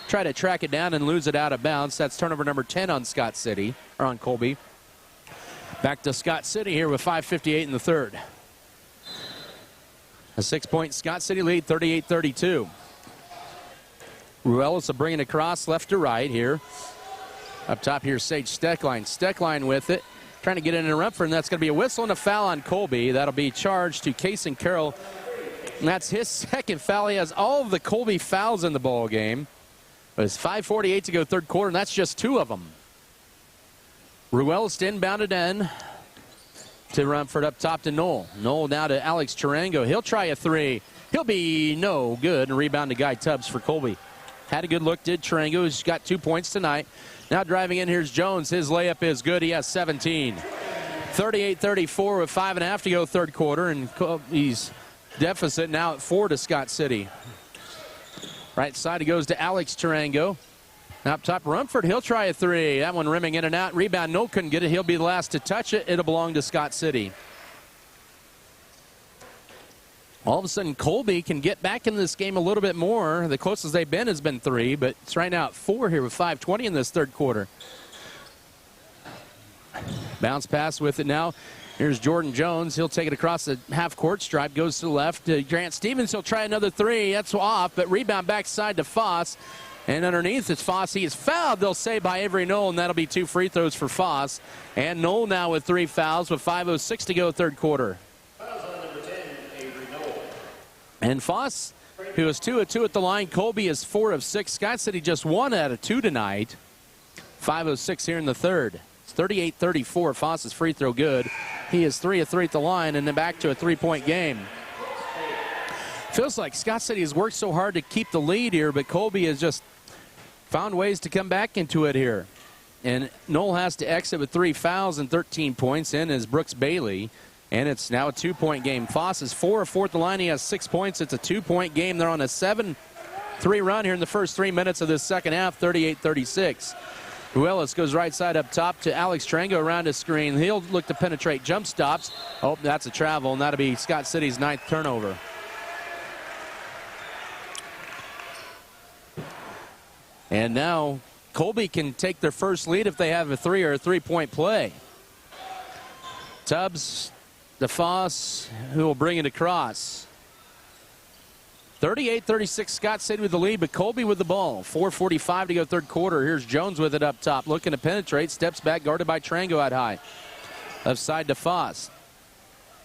try to track it down and lose it out of bounds. That's turnover number 10 on Scott City, or on Colby. Back to Scott City here with 5:58 in the third. A 6-point Scott City lead, 38-32. Ruelas will bring it across left to right here. Up top here, Sage Steckline. Steckline with it. Trying to get in and Rumford, and that's going to be a whistle and a foul on Colby. That'll be charged to Kason Carroll. And that's his 2nd foul. He has all of the Colby fouls in the ball game. But it's 5:48 to go third quarter, and that's just 2 of them. Ruelas inbounded in to Rumford up top to Knoll. Knoll now to Alex Tarango. He'll try a three. He'll be no good. And rebound to Guy Tubbs for Colby. Had a good look, did Tarango. He's got 2 points tonight. Now driving in, here's Jones. His layup is good. He has 17. 38-34 with 5.5 to go third quarter. And Colby's deficit now at 4 to Scott City. Right side, it goes to Alex Tarango. Up top, Rumford, he'll try a three. That one rimming in and out. Rebound, Knoll couldn't get it. He'll be the last to touch it. It'll belong to Scott City. All of a sudden, Colby can get back in this game a little bit more. The closest they've been has been 3, but it's right now at 4 here with 5:20 in this third quarter. Bounce pass with it now. Here's Jordan Jones. He'll take it across the half-court stripe. Goes to the left. Grant Stevens, he'll try another three. That's off, but rebound backside to Foss. And underneath it's Foss. He is fouled, they'll say, by Avery Knoll, and that'll be 2 free throws for Foss. And Knoll now with 3 fouls with 5:06 to go third quarter. And Foss, who is 2 of 2 at the line. Colby is 4 of 6. Scott City just 1 out of 2 tonight. 5:06 here in the third. It's 38-34. Foss is free throw good. He is 3 of 3 at the line, and then back to a 3-point game. Feels like Scott City has worked so hard to keep the lead here, but Colby has just found ways to come back into it here. And Knoll has to exit with 3 fouls and 13 points. In is Brooks Bailey. And it's now a 2-point game. Foss is 4 of 4 at the line. He has 6 points. It's a 2-point game. They're on a 7-3 run here in the first 3 minutes of this second half, 38-36. Ruelas goes right side up top to Alex Tarango around his screen. He'll look to penetrate. Jump stops. Oh, that's a travel, and that'll be Scott City's 9th turnover. And now Colby can take their first lead if they have a 3 or a 3-point play. Tubbs, DeFoss, who will bring it across. 38-36, Scott City with the lead, but Colby with the ball. 4:45 to go third quarter. Here's Jones with it up top, looking to penetrate. Steps back, guarded by Tarango out high. Left side to Foss.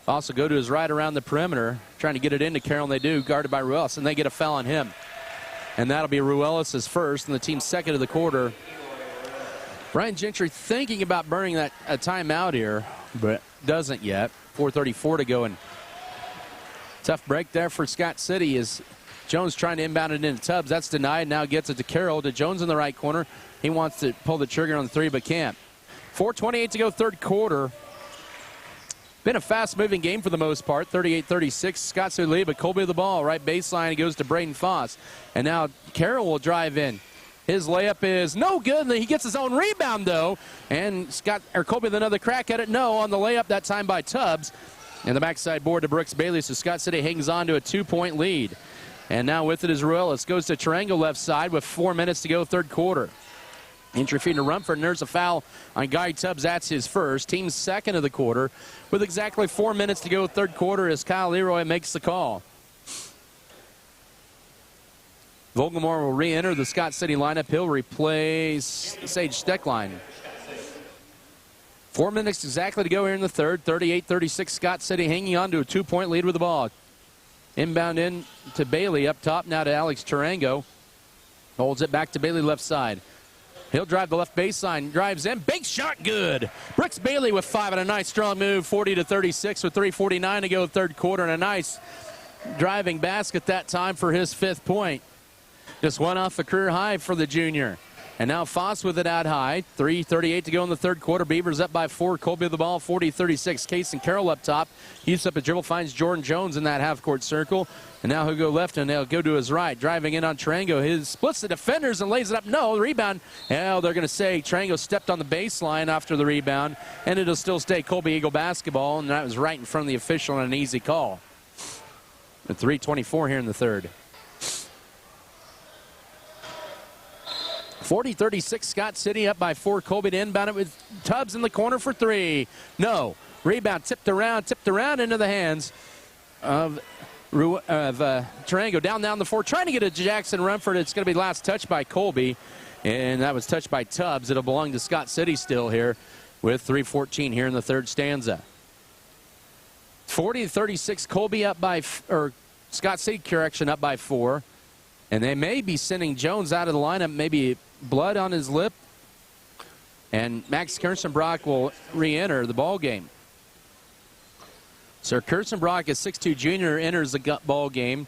Foss will go to his right around the perimeter, trying to get it into Carroll, and they do, guarded by Ruelas, and they get a foul on him. And that'll be Ruelas' first and the team's second of the quarter. Brian Gentry thinking about burning a timeout here, but doesn't yet. 4:34 to go, and tough break there for Scott City as Jones trying to inbound it into Tubbs. That's denied. Now gets it to Carroll, to Jones in the right corner. He wants to pull the trigger on the 3, but can't. 4:28 to go third quarter. Been a fast-moving game for the most part. 38-36, Scott City lead, but Colby with the ball. Right baseline, he goes to Braden Foss. And now Carroll will drive in. His layup is no good. He gets his own rebound, though. And Colby with another crack at it. No, on the layup that time by Tubbs. And the backside board to Brooks Bailey, so Scott City hangs on to a 2-point lead. And now with it is Ruelas. Goes to Tarango left side with 4 minutes to go third quarter. Entry feed to Rumford, and there's a foul on Guy Tubbs. That's his first. Team's second of the quarter. With exactly 4 minutes to go third quarter as Kyle Leroy makes the call. Vogelmore will re-enter the Scott City lineup. He'll replace Sage Steckline. 4 minutes exactly to go here in the third. 38-36, Scott City hanging on to a 2-point lead with the ball. Inbound in to Bailey up top, now to Alex Tarango. Holds it back to Bailey left side. He'll drive the left baseline, drives in, big shot, good. Brooks Bailey with 5 and a nice strong move, 40-36 with 3:49 to go third quarter, and a nice driving basket that time for his 5th point. Just one off the career high for the junior. And now Foss with it out high. 3:38 to go in the third quarter. Beavers up by 4. Colby with the ball, 40-36. Case and Carroll up top. He's up a dribble, finds Jordan Jones in that half-court circle. And now he'll go left, and they'll go to his right. Driving in on Tarango. He splits the defenders and lays it up. No, the rebound. Well, they're going to say Tarango stepped on the baseline after the rebound. And it'll still stay Colby Eagle basketball. And that was right in front of the official and an easy call. At 3:24 here in the third. 40-36, Scott City up by 4. Colby to inbound it with Tubbs in the corner for 3. No. Rebound tipped around into the hands of Tarango. Down the 4, trying to get a Jackson Rumford. It's going to be last touched by Colby, and that was touched by Tubbs. It'll belong to Scott City still here with 3:14 here in the third stanza. 40-36, Colby up by, or Scott City, correction, up by 4. And they may be sending Jones out of the lineup, maybe blood on his lip. And Max Kirstenbrock will re-enter the ball game. So Kirstenbrock, a 6'2 junior, enters the ball game.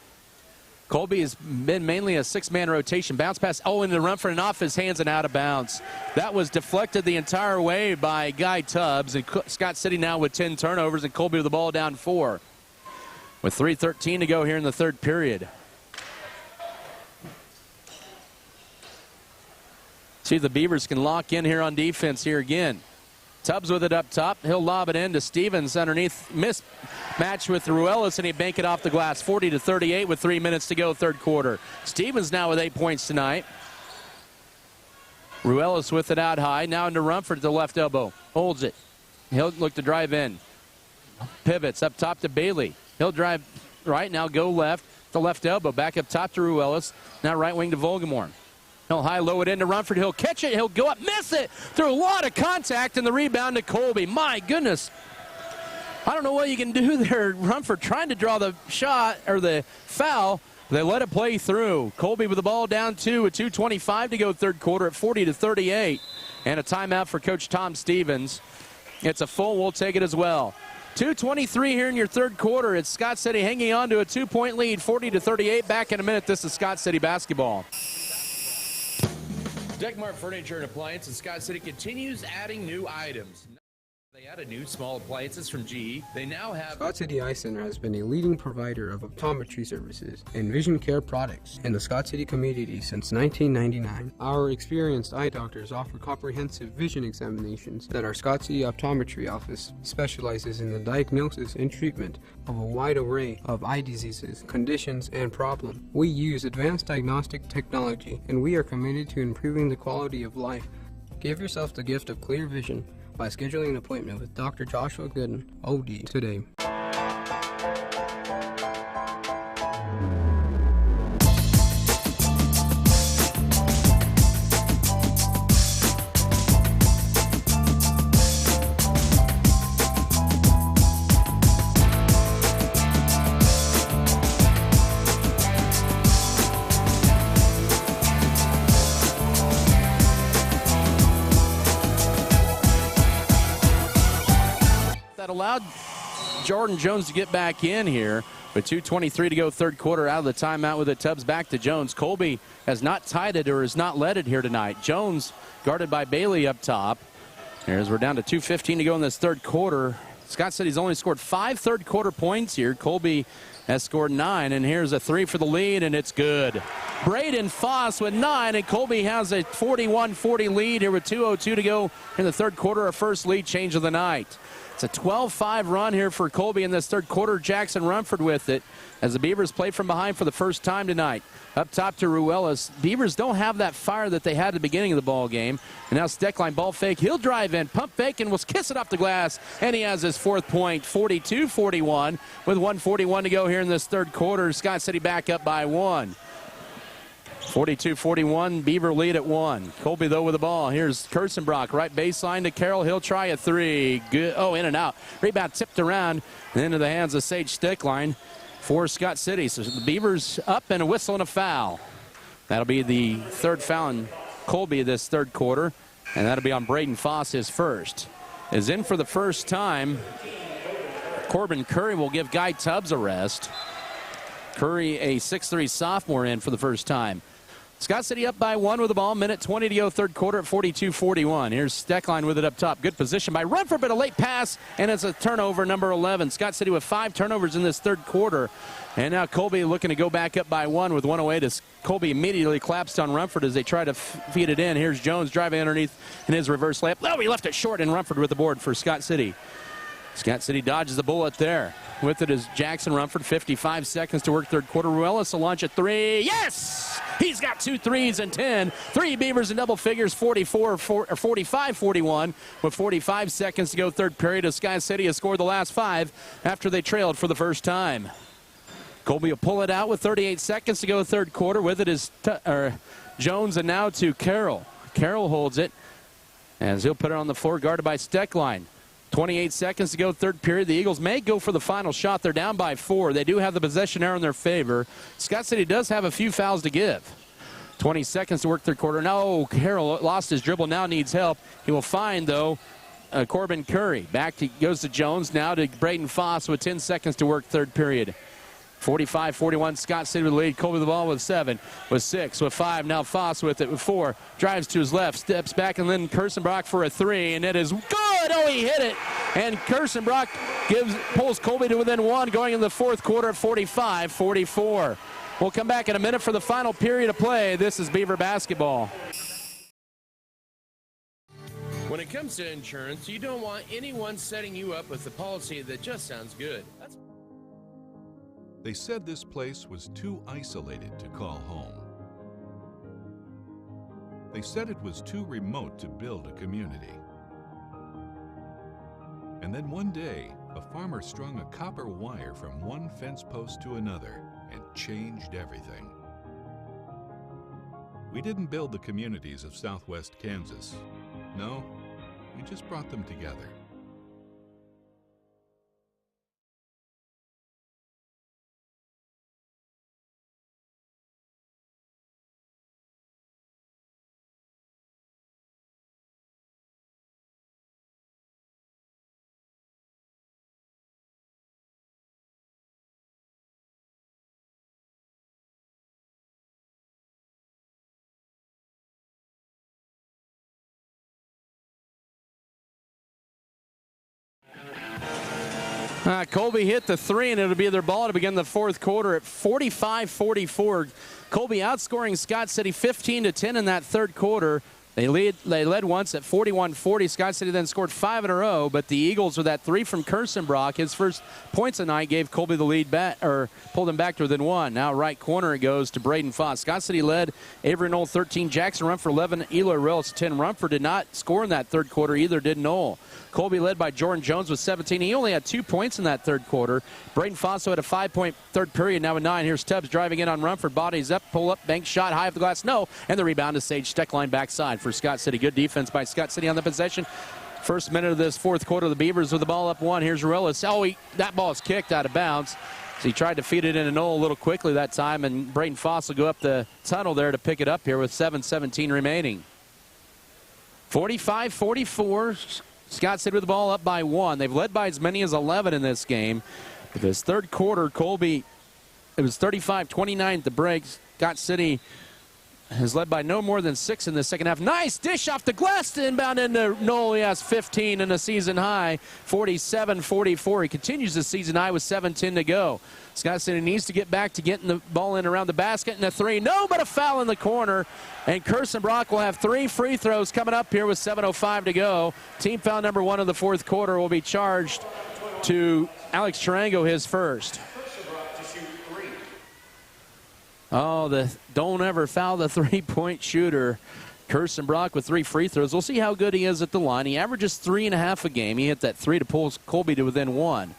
Colby has been mainly a six-man rotation. Bounce pass, and the run for and off his hands and out of bounds. That was deflected the entire way by Guy Tubbs. And Scott City now with 10 turnovers, and Colby with the ball down 4. With 3:13 to go here in the third period. See if the Beavers can lock in here on defense here again. Tubbs with it up top. He'll lob it in to Stevens underneath. Mismatch with Ruelas, and he bank it off the glass. 40-38 with 3 minutes to go, third quarter. Stevens now with 8 points tonight. Ruelas with it out high. Now into Rumford at the left elbow. Holds it. He'll look to drive in. Pivots up top to Bailey. He'll drive right. Now go left. The left elbow. Back up top to Ruelas. Now right wing to Volgamore. He'll high-low it into Rumford. He'll catch it. He'll go up, miss it. Through a lot of contact, and the rebound to Colby. My goodness. I don't know what you can do there. Rumford trying to draw the shot or the foul. They let it play through. Colby with the ball down 2 with 2:25 to go third quarter at 40-38. And a timeout for Coach Tom Stevens. It's a full. We'll take it as well. 2:23 here in your third quarter. It's Scott City hanging on to a 2-point lead, 40-38. Back in a minute. This is Scott City basketball. Deckmart Furniture and Appliance in Scott City continues adding new items. They added new small appliances from GE. They now have... Scott City Eye Center has been a leading provider of optometry services and vision care products in the Scott City community since 1999. Our experienced eye doctors offer comprehensive vision examinations that our Scott City Optometry office specializes in the diagnosis and treatment of a wide array of eye diseases, conditions, and problems. We use advanced diagnostic technology, and we are committed to improving the quality of life. Give yourself the gift of clear vision by scheduling an appointment with Dr. Joshua Gooden, OD, today. Allowed Jordan Jones to get back in here, but 2:23 to go third quarter. Out of the timeout with it. Tubbs back to Jones. Colby has not tied it or has not led it here tonight. Jones guarded by Bailey up top. As we're down to 2:15 to go in this third quarter. Scott City's only scored 5 third quarter points here. Colby has scored 9, and here's a 3 for the lead, and it's good. Braden Foss with 9, and Colby has a 41-40 lead here with 2:02 to go in the third quarter. Our first lead change of the night. It's a 12-5 run here for Colby in this third quarter. Jackson Rumford with it as the Beavers play from behind for the first time tonight. Up top to Ruelas. Beavers don't have that fire that they had at the beginning of the ball game. And now Steckline ball fake. He'll drive in, pump fake, and will kiss it off the glass. And he has his 4th point, 42-41 with 1:41 to go here in this third quarter. Scott City back up by 1. 42-41, Beaver lead at 1. Colby, though, with the ball. Here's Kirstenbrock, right baseline to Carroll. He'll try a 3. Good. Oh, in and out. Rebound tipped around and into the hands of Sage Steckline for Scott City. So the Beavers up and a whistle and a foul. That'll be the third foul on Colby this third quarter, and that'll be on Braden Foss, his first. Is in for the first time. Corbin Curry will give Guy Tubbs a rest. Curry, a 6'3 sophomore, in for the first time. Scott City up by 1 with the ball. Minute 20 to go third quarter at 42-41. Here's Steckline with it up top. Good position by Rumford, but a late pass, and it's a turnover, number 11. Scott City with 5 turnovers in this third quarter. And now Colby looking to go back up by 1 with 1:08 as Colby immediately collapsed on Rumford as they try to feed it in. Here's Jones driving underneath in his reverse layup. Oh, he left it short, and Rumford with the board for Scott City. Scott City dodges the bullet there. With it is Jackson Rumford. 55 seconds to work third quarter. Ruelas will launch a 3. Yes! He's got 2 threes and 10. 3 Beavers in double figures, 45-41 with 45 seconds to go third period as Scott City has scored the last 5 after they trailed for the first time. Colby will pull it out with 38 seconds to go third quarter. With it is Jones, and now to Carroll. Carroll holds it as he'll put it on the floor, guarded by Steckline. 28 seconds to go third period. The Eagles may go for the final shot. They're down by 4. They do have the possession arrow in their favor. Scott City does have a few fouls to give. 20 seconds to work third quarter. No, Carroll lost his dribble, now needs help. He will find, though, Corbin Curry. Goes to Jones, now to Braden Foss with 10 seconds to work third period. 45-41, Scott City with the lead. Colby the ball with 7, with 6, with 5. Now Foss with it with 4. Drives to his left, steps back, and then Kirstenbrock for a 3, and it is good. Oh, he hit it. And Kirstenbrock pulls Colby to within 1 going in the fourth quarter at 45-44. We'll come back in a minute for the final period of play. This is Beaver basketball. When it comes to insurance, you don't want anyone setting you up with a policy that just sounds good. They said this place was too isolated to call home. They said it was too remote to build a community. And then one day, a farmer strung a copper wire from one fence post to another and changed everything. We didn't build the communities of Southwest Kansas. No, we just brought them together. Colby hit the 3, and it'll be their ball to begin the fourth quarter at 45-44. Colby outscoring Scott City 15-10 in that third quarter. They led once at 41-40. Scott City then scored 5 in a row, but the Eagles with that 3 from Kirstenbrock, his first points of the night, gave Colby the lead back, or pulled him back to within 1. Now right corner it goes to Braden Foss. Scott City led. Avery Knoll 13, Jackson Rumford 11, Eloy Reynolds 10. Rumford did not score in that third quarter, either did Knoll. Colby led by Jordan Jones with 17. He only had 2 points in that third quarter. Braden Foss had a 5-point third period, now with 9. Here's Tubbs driving in on Rumford. Bodies up, pull up, bank shot, high off the glass, no. And the rebound to Sage Steckline backside for Scott City. Good defense by Scott City on the possession. First minute of this fourth quarter, the Beavers with the ball up 1. Here's Relis. Oh, that ball is kicked out of bounds. So he tried to feed it into Knoll a little quickly that time, and Braden Foss will go up the tunnel there to pick it up here with 7:17 remaining. 45-44. Scott City with the ball up by 1. They've led by as many as 11 in this game. But this third quarter, Colby, it was 35-29 at the break. Scott City has led by no more than 6 in the second half. Nice dish off the glass to inbound into Knoll. He has 15 in a season high, 47-44. He continues the season high with 7:10 to go. Scott City needs to get back to getting the ball in around the basket, and a 3. No, but a foul in the corner. And Kirstenbrock will have 3 free throws coming up here with 7:05 to go. Team foul number 1 of the fourth quarter will be charged to Alex Charango, his first. Oh, don't ever foul the three-point shooter. Kirstenbrock with 3 free throws. We'll see how good he is at the line. He averages 3.5 a game. He hit that 3 to pull Colby to within 1.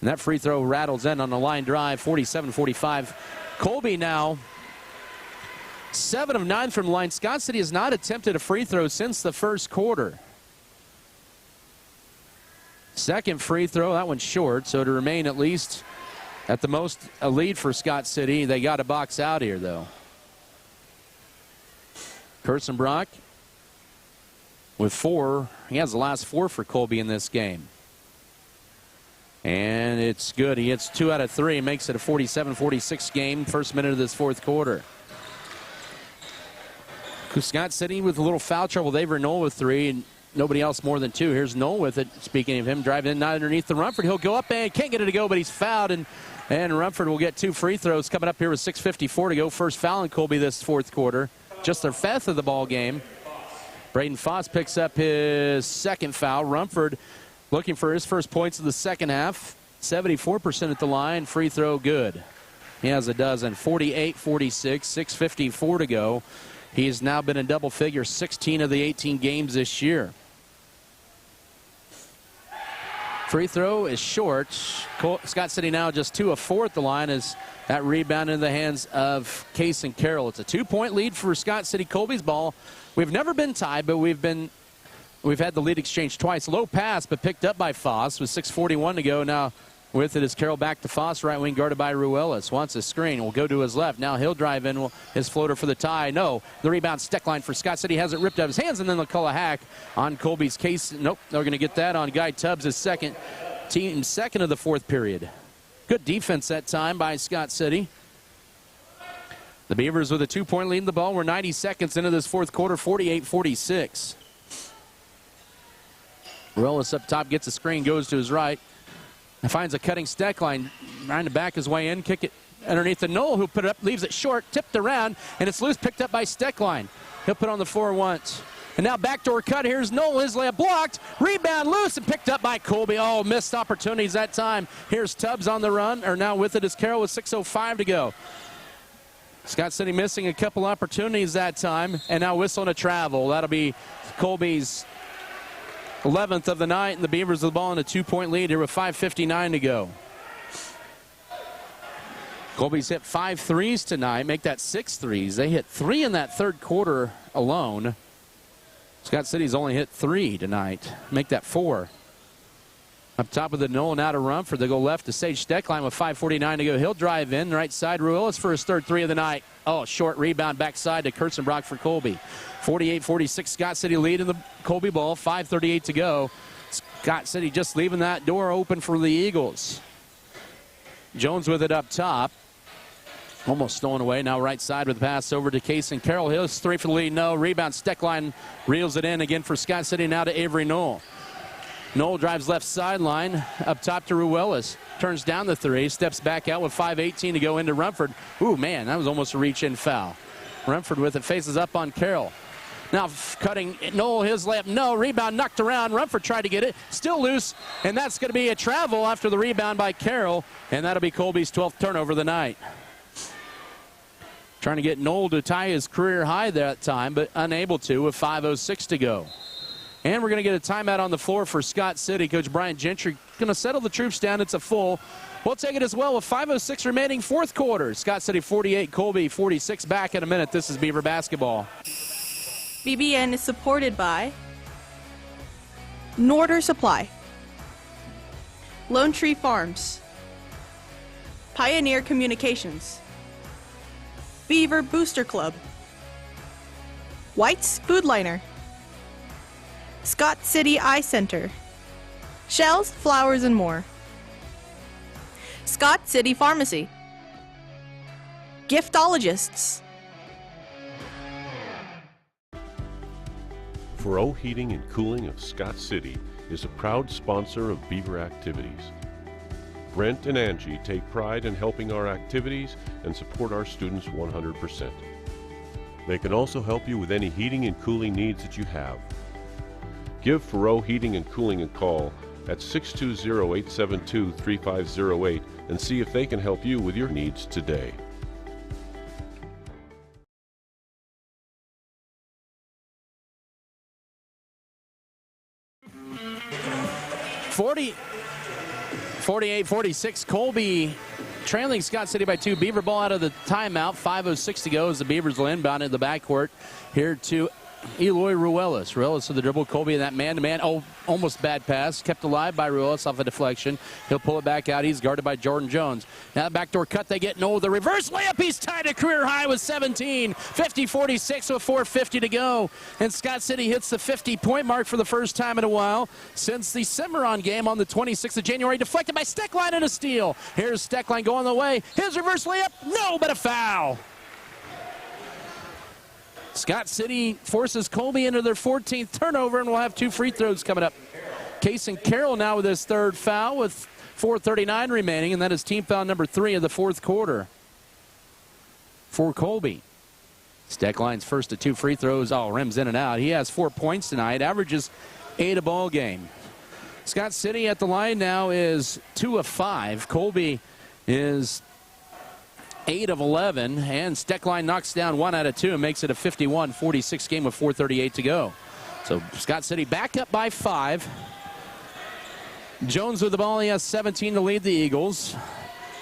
And that free throw rattles in on the line drive, 47-45. Colby now 7 of 9 from the line. Scott City has not attempted a free throw since the first quarter. Second free throw, that one's short, so to remain at least at the most a lead for Scott City. They got to box out here, though. Kirstenbrock with 4. He has the last 4 for Colby in this game. And it's good. He hits 2 out of 3, makes it a 47-46 game. First minute of this fourth quarter. Scott City with a little foul trouble. Avery Knoll with 3, and nobody else more than 2. Here's Knoll with it. Speaking of him, driving in, not underneath the Rumford. He'll go up and can't get it to go, but he's fouled, and Rumford will get 2 free throws coming up here with 6:54 to go. First foul in Colby this fourth quarter. Just their 5th of the ball game. Braden Foss picks up his second foul. Rumford looking for his first points of the second half. 74% at the line. Free throw good. He has a dozen. 48-46, 6:54 to go. He's now been in double figures 16 of the 18 games this year. Free throw is short. Scott City now just 2 of 4 at the line as that rebound in the hands of Case and Carroll. It's a 2-point lead for Scott City. Colby's ball. We've never been tied, but we've had the lead exchange twice. Low pass, but picked up by Foss with 6:41 to go. Now With it is Carroll back to Foss, right wing guarded by Ruelas. Wants a screen, will go to his left. Now he'll drive in, his floater for the tie. No, the rebound Steckline for Scott City has it ripped out of his hands, and then they'll call a hack on Colby's case. Nope, they're going to get that on Guy Tubbs, his second of the fourth period. Good defense that time by Scott City. The Beavers with a 2-point lead in the ball. We're 90 seconds into this fourth quarter, 48-46. Ruelas up top, gets a screen, goes to his right. And finds a cutting Steckline, trying to back his way in, kick it underneath the Knoll, who put it up, leaves it short, tipped around, and it's loose, picked up by Steckline. He'll put it on the floor once. And now backdoor cut. Here's Knoll, his layup blocked. Rebound loose and picked up by Colby. Oh, missed opportunities that time. Here's Tubbs on the run, or now with it is Carroll with 6:05 to go. Scott City missing a couple opportunities that time, and now whistling a travel. That'll be Colby's 11th of the night, and the Beavers with the ball in a 2-point lead here with 5:59 to go. Colby's hit 5 threes tonight, make that 6 threes. They hit 3 in that third quarter alone. Scott City's only hit 3 tonight, make that 4. Up top of the Knoll, now to Rumford. They go left to Sage Steckline with 5:49 to go. He'll drive in, right side. Ruelas for his third 3 of the night. Oh, short rebound backside to Kurtzenbrock for Colby. 48-46 Scott City lead in the Colby ball. 5:38 to go. Scott City just leaving that door open for the Eagles. Jones with it up top. Almost stolen away. Now right side with the pass over to Case and Carroll. Hill's 3 for the lead. No. Rebound. Steckline reels it in again for Scott City. Now to Avery Knoll. Knoll drives left sideline, up top to Ruelas. Turns down the 3, steps back out with 5:18 to go into Rumford. Ooh, man, that was almost a reach-in foul. Rumford with it, faces up on Carroll. Now cutting Knoll, his layup, no. Rebound knocked around. Rumford tried to get it, still loose, and that's going to be a travel after the rebound by Carroll, and that'll be Colby's 12th turnover of the night. Trying to get Knoll to tie his career high that time, but unable to with 5:06 to go. And we're going to get a timeout on the floor for Scott City. Coach Brian Gentry going to settle the troops down. It's a full. We'll take it as well with 5:06 remaining fourth quarter. Scott City 48, Colby 46. Back in a minute. This is Beaver basketball. BBN is supported by Norder Supply, Lone Tree Farms, Pioneer Communications, Beaver Booster Club, White's Food Liner, Scott City Eye Center, Shells, Flowers, and more, Scott City Pharmacy, Giftologists. Faro Heating and Cooling of Scott City is a proud sponsor of Beaver activities. Brent and Angie take pride in helping our activities and support our students 100%. They can also help you with any heating and cooling needs that you have. Give Faro Heating and Cooling a call at 620-872-3508 and see if they can help you with your needs today. .48-46 Colby trailing Scott City by 2. Beaver ball out of the timeout. 5:06 to go as the Beavers will inbound into the backcourt here to Eloy Ruelas. Ruelas to the dribble. Colby in that man-to-man. Oh, almost bad pass. Kept alive by Ruelas off a deflection. He'll pull it back out. He's guarded by Jordan Jones. Now the backdoor cut. They get no. The reverse layup. He's tied a career high with 17. 50-46 with 4:50 to go. And Scott City hits the 50-point mark for the first time in a while since the Cimarron game on the 26th of January. Deflected by Steckline and a steal. Here's Steckline going the way. His reverse layup. No, but a foul. Scott City forces Colby into their 14th turnover, and we'll have 2 free throws coming up. Case and Carroll now with his third foul with 4:39 remaining, and that is team foul number 3 of the fourth quarter for Colby. Steckline's first of 2 free throws. Oh, rims in and out. He has 4 points tonight, averages 8 a ball game. Scott City at the line now is 2 of 5. Colby is 8 of 11, and Steckline knocks down 1 out of 2 and makes it a 51-46 game with 4:38 to go. So Scott City back up by 5. Jones with the ball. He has 17 to lead the Eagles.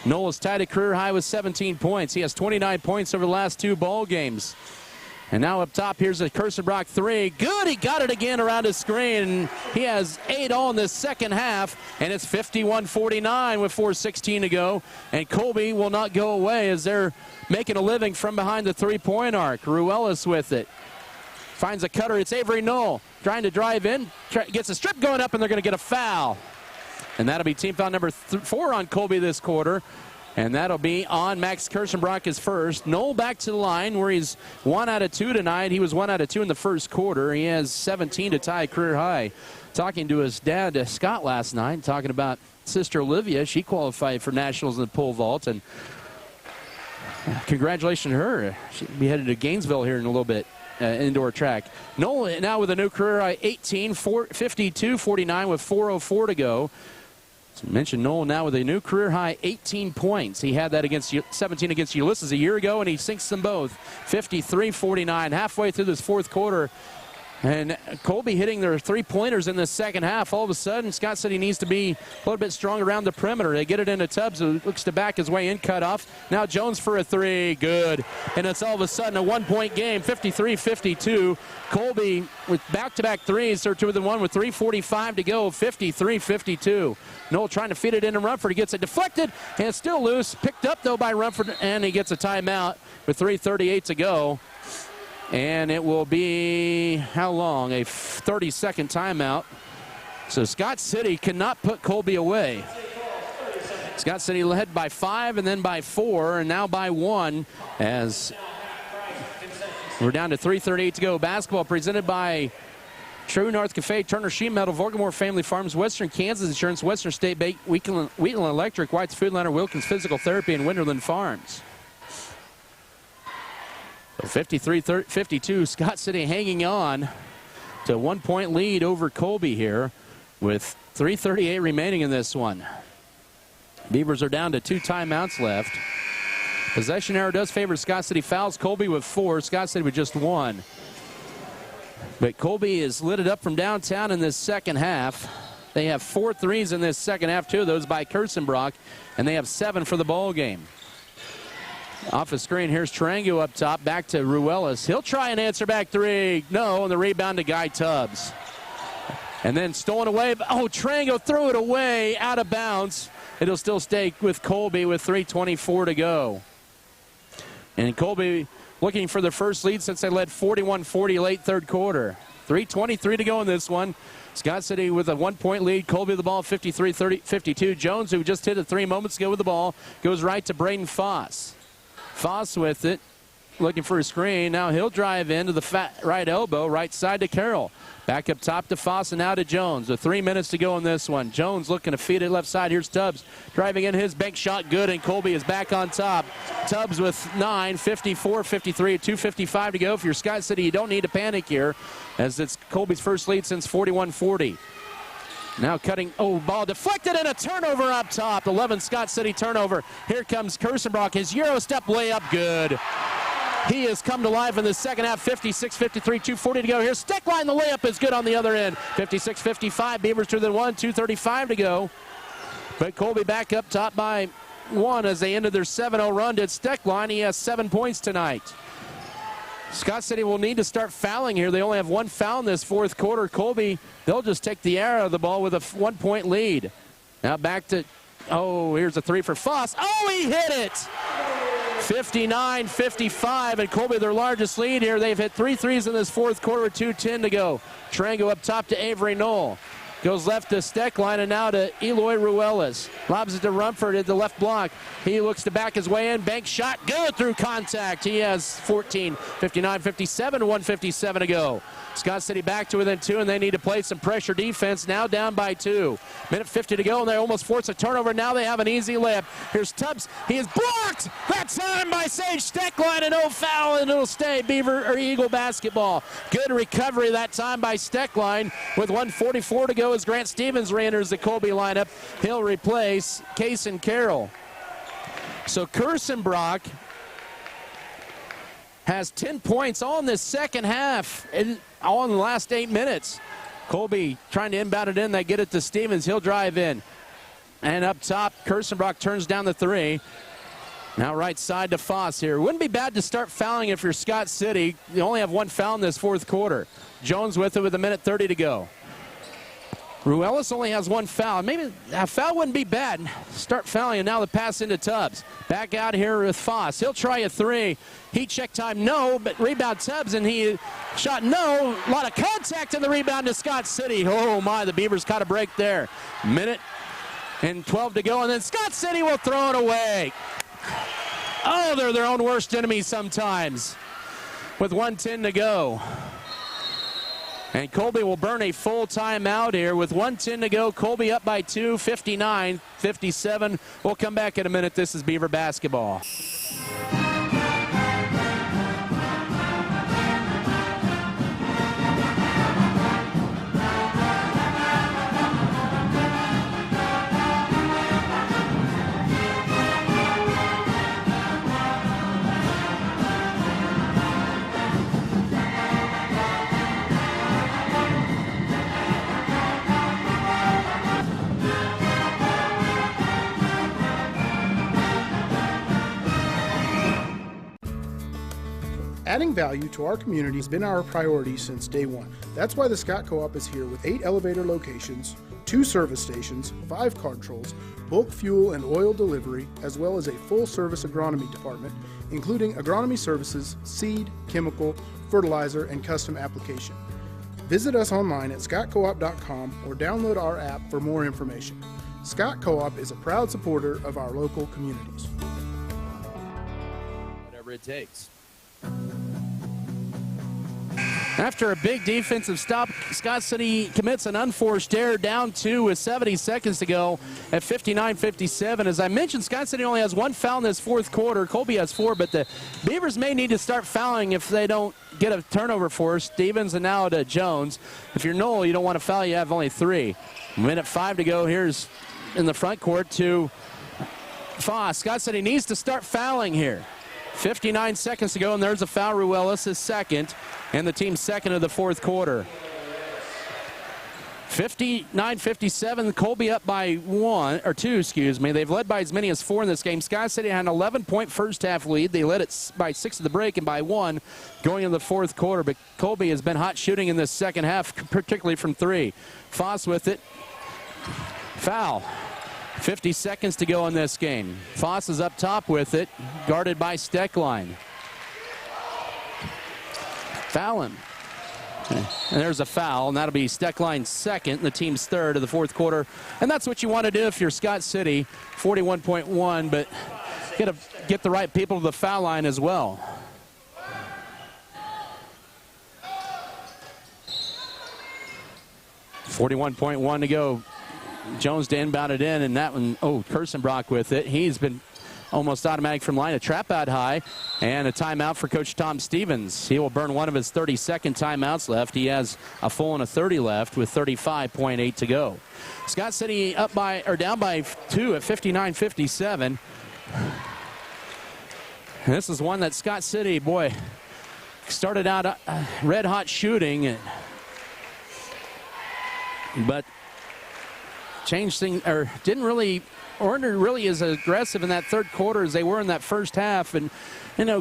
Knoll is tied a career high with 17 points. He has 29 points over the last 2 ball games. And now up top, here's a Kirstenbrock three. Good, he got it again around his screen. And he has 8 all in this second half, and it's 51-49 with 4:16 to go. And Colby will not go away as they're making a living from behind the three-point arc. Ruelas with it. Finds a cutter. It's Avery Knoll trying to drive in. Gets a strip going up, and they're going to get a foul. And that'll be team foul number 4 on Colby this quarter. And that'll be on Max Kirstenbrock his first. Knoll back to the line where he's 1 out of 2 tonight. He was 1 out of 2 in the first quarter. He has 17 to tie career high. Talking to his dad, Scott, last night, talking about sister Olivia. She qualified for nationals in the pole vault. And congratulations to her. She'll be headed to Gainesville here in a little bit. Indoor track. Knoll now with a new career high 18, 52-49 with 4:04 to go. So mentioned Knoll now with a new career high 18 points. He had that against 17 against Ulysses a year ago, and he sinks them both 53-49 halfway through this fourth quarter. And Colby hitting their three-pointers in the second half. All of a sudden, Scott said he needs to be a little bit stronger around the perimeter. They get it into Tubbs, who looks to back his way in, cut off. Now Jones for a three. Good. And it's all of a sudden a one-point game, 53-52. Colby with back-to-back threes, they're 2-1 with 3:45 to go, 53-52. Knoll trying to feed it into Rumford. He gets it deflected, and it's still loose. Picked up, though, by Rumford, and he gets a timeout with 3:38 to go. And it will be, how long? A 30-second timeout. So Scott City cannot put Colby away. Scott City led by 5 and then by 4 and now by 1 as we're down to 3:38 to go. Basketball presented by True North Cafe, Turner Sheet Metal, Vorgamore Family Farms, Western Kansas Insurance, Western State Bank, Wheatland Electric, White's Food Line, Wilkins Physical Therapy, and Winterland Farms. 53-52, Scott City hanging on to a 1-point lead over Colby here with 3:38 remaining in this one. Beavers are down to 2 timeouts left. Possession error does favor Scott City. Fouls Colby with 4, Scott City with just 1. But Colby is lit it up from downtown in this second half. They have 4 threes in this second half, 2 of those by Kirstenbrock, and they have 7 for the ball game. Off the screen, here's Tarango up top, back to Ruelas. He'll try an answer back 3. No, and the rebound to Guy Tubbs. And then stolen away. Oh, Tarango threw it away, out of bounds. It'll still stay with Colby with 3:24 to go. And Colby looking for their first lead since they led 41-40 late third quarter. 3:23 to go in this one. Scott City with a 1-point lead. Colby with the ball, 53-52. Jones, who just hit it 3 moments ago with the ball, goes right to Braden Foss. Foss with it, looking for a screen. Now he'll drive into the right elbow, right side to Carroll. Back up top to Foss and now to Jones. With 3 minutes to go in this one. Jones looking to feed it left side. Here's Tubbs driving in his bank shot. Good, and Colby is back on top. Tubbs with 9, 54-53, 2:55 to go. If you're Scott City, you don't need to panic here, as it's Colby's first lead since 41-40. Now cutting, ball deflected and a turnover up top. 11 Scott City turnover. Here comes Kirstenbrock. His Euro step layup, good. He has come to life in the second half, 56-53, 2:40 to go. Here's Steckline, the layup is good on the other end. 56-55, Beavers 2-1, 2:35 to go. But Colby back up top by 1 as they ended their 7-0 run. Did Steckline, he has 7 points tonight. Scott City will need to start fouling here. They only have 1 foul in this fourth quarter. Colby, they'll just take the air out of the ball with a 1-point lead. Now back to, here's a 3 for Foss. He hit it! 59-55, and Colby their largest lead here. They've hit 3 threes in this fourth quarter with 2:10 to go. Tarango up top to Avery Knoll. Goes left to Steckline and now to Eloy Ruelas. Lobs it to Rumford at the left block. He looks to back his way in. Bank shot, good through contact. He has 14, 59-57, 1:57 to go. Scott City back to within 2, and they need to play some pressure defense. Now down by 2. Minute 50 to go, and they almost force a turnover. Now they have an easy layup. Here's Tubbs. He is blocked. That time by Sage Steckline, and no foul, and it'll stay Eagle basketball. Good recovery that time by Steckline. With 1:44 to go as Grant Stevens re-enters the Colby lineup. He'll replace Kason Carroll. So Kirstenbrock has 10 points all in this second half, and all in the last 8 minutes. Colby trying to inbound it in. They get it to Stevens. He'll drive in. And up top, Kirstenbrock turns down the 3. Now right side to Foss here. Wouldn't be bad to start fouling if you're Scott City. You only have one foul in this fourth quarter. Jones with it with 1:30 to go. Ruelas only has one foul. Maybe a foul wouldn't be bad. Start fouling, and now the pass into Tubbs. Back out here with Foss. He'll try a three. Heat check time, no, but rebound Tubbs, and he shot no. A lot of contact in the rebound to Scott City. Oh, my, the Beavers caught a break there. 1:12 to go, and then Scott City will throw it away. Oh, they're their own worst enemy sometimes with 1:10 to go. And Colby will burn a full timeout here with 1:10 to go. Colby up by 2, 59-57. We'll come back in a minute. This is Beaver basketball. Adding value to our community has been our priority since day one. That's why the Scott Co-op is here with 8 elevator locations, 2 service stations, 5 card trolls, bulk fuel and oil delivery, as well as a full-service agronomy department, including agronomy services, seed, chemical, fertilizer, and custom application. Visit us online at scottcoop.com or download our app for more information. Scott Co-op is a proud supporter of our local communities. Whatever it takes. After a big defensive stop, Scott City commits an unforced error, down 2 with 70 seconds to go at 59-57. As I mentioned, Scott City only has one foul in this fourth quarter. Colby has 4, but the Beavers may need to start fouling if they don't get a turnover force. Stevens and now to Jones. If you're Knoll, you don't want to foul, you have only 3. 1:05 to go. Here's in the front court to Foss. Scott City needs to start fouling here. 59 seconds to go, and there's a foul. Ruelas is second, and the team's second of the fourth quarter. 59-57, Colby up by 2, excuse me. They've led by as many as 4 in this game. Scott City had an 11-point first-half lead. They led it by 6 at the break and by 1 going into the fourth quarter, but Colby has been hot shooting in this second half, particularly from 3. Foss with it. Foul. 50 seconds to go in this game. Foss is up top with it, guarded by Steckline. Foul him. And there's a foul, and that'll be Steckline's second, the team's third of the fourth quarter. And that's what you want to do if you're Scott City, 41.1, but get the right people to the foul line as well. .1 to go. Jones to inbound it in, and that one, Kirstenbrock with it. He's been almost automatic from line. A trap out high, and a timeout for Coach Tom Stevens. He will burn one of his 32nd timeouts left. He has a full and a 30 left with 35.8 to go. Scott City down by 2 at 59-57. This is one that Scott City, boy, started out red hot shooting, but changed things, or weren't really as aggressive in that third quarter as they were in that first half. And,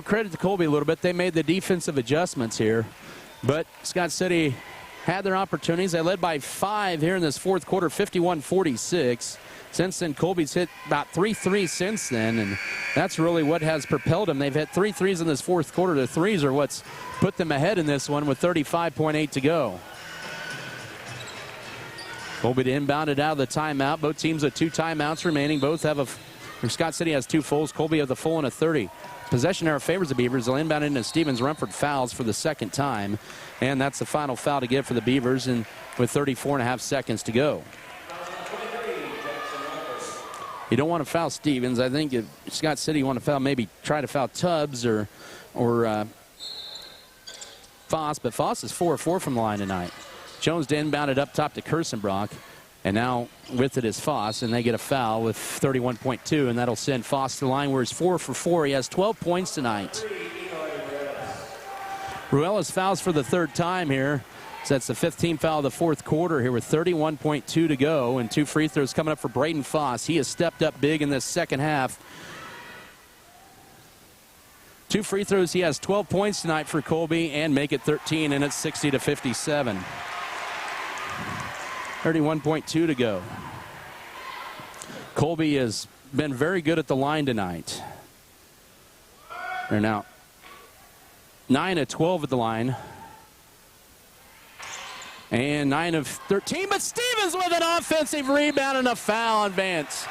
credit to Colby a little bit. They made the defensive adjustments here. But Scott City had their opportunities. They led by 5 here in this fourth quarter, 51-46. Since then, Colby's hit about 3 threes since then, and that's really what has propelled them. They've hit 3 threes in this fourth quarter. The threes are what's put them ahead in this one with 35.8 to go. Colby to inbound it out of the timeout. Both teams with 2 timeouts remaining. Both have Scott City has 2 fulls. Colby has a full and a 30. Possession error favors the Beavers. They'll inbound into Stevens. Rumford fouls for the second time. And that's the final foul to get for the Beavers, and with 34.5 seconds to go. You don't want to foul Stevens. I think if Scott City want to foul, maybe try to foul Tubbs or Foss. But Foss is 4-4 from the line tonight. Jones to inbound it up top to Kirstenbrock, and now with it is Foss, and they get a foul with 31.2, and that'll send Foss to the line where he's 4 for 4. He has 12 points tonight. Ruelas fouls for the 3rd time here. So that's the 5th team foul of the fourth quarter here with 31.2 to go, and 2 free throws coming up for Braden Foss. He has stepped up big in this second half. 2 free throws. He has 12 points tonight for Colby and make it 13, and it's 60-57. 31.2 to go. Colby has been very good at the line tonight. They're now 9 of 12 at the line. And 9 of 13, but Stevens with an offensive rebound and a foul on Vance.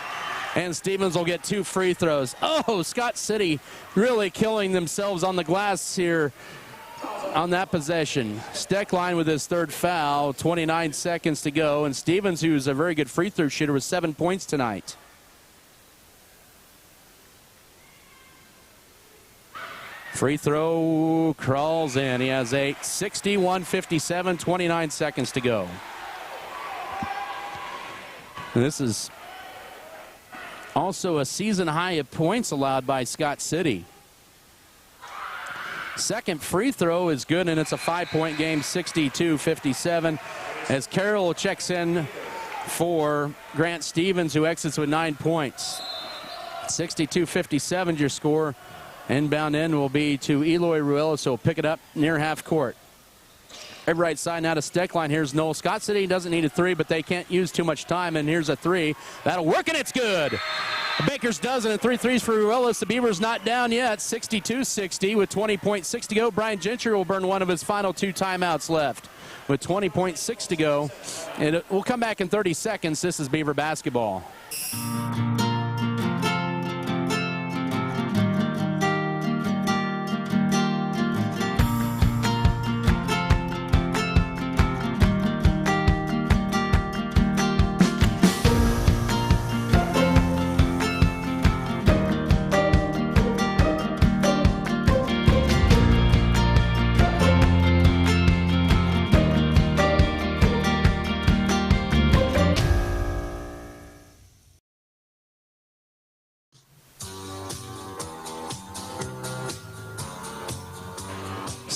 And Stevens will get 2 free throws. Oh, Scott City really killing themselves on the glass here on that possession. Steckline with his 3rd foul, 29 seconds to go. And Stevens, who's a very good free throw shooter, with 7 points tonight. Free throw crawls in. He has 8. 61-57, 29 seconds to go. And this is also a season high of points allowed by Scott City. Second free throw is good, and it's a 5-point game, 62-57. As Carroll checks in for Grant Stevens, who exits with 9 points. 62-57 your score. Inbound end will be to Eloy Ruelas, so he'll pick it up near half court. Every right side now to Steckline. Here's Noel. Scott City doesn't need a 3, but they can't use too much time, and here's a 3. That'll work, and it's good. Baker's dozen and 3 threes for Ruelas. The Beavers not down yet. 62-60 with 20.6 to go. Brian Gentry will burn one of his final 2 timeouts left with 20.6 to go. And we'll come back in 30 seconds. This is Beaver basketball.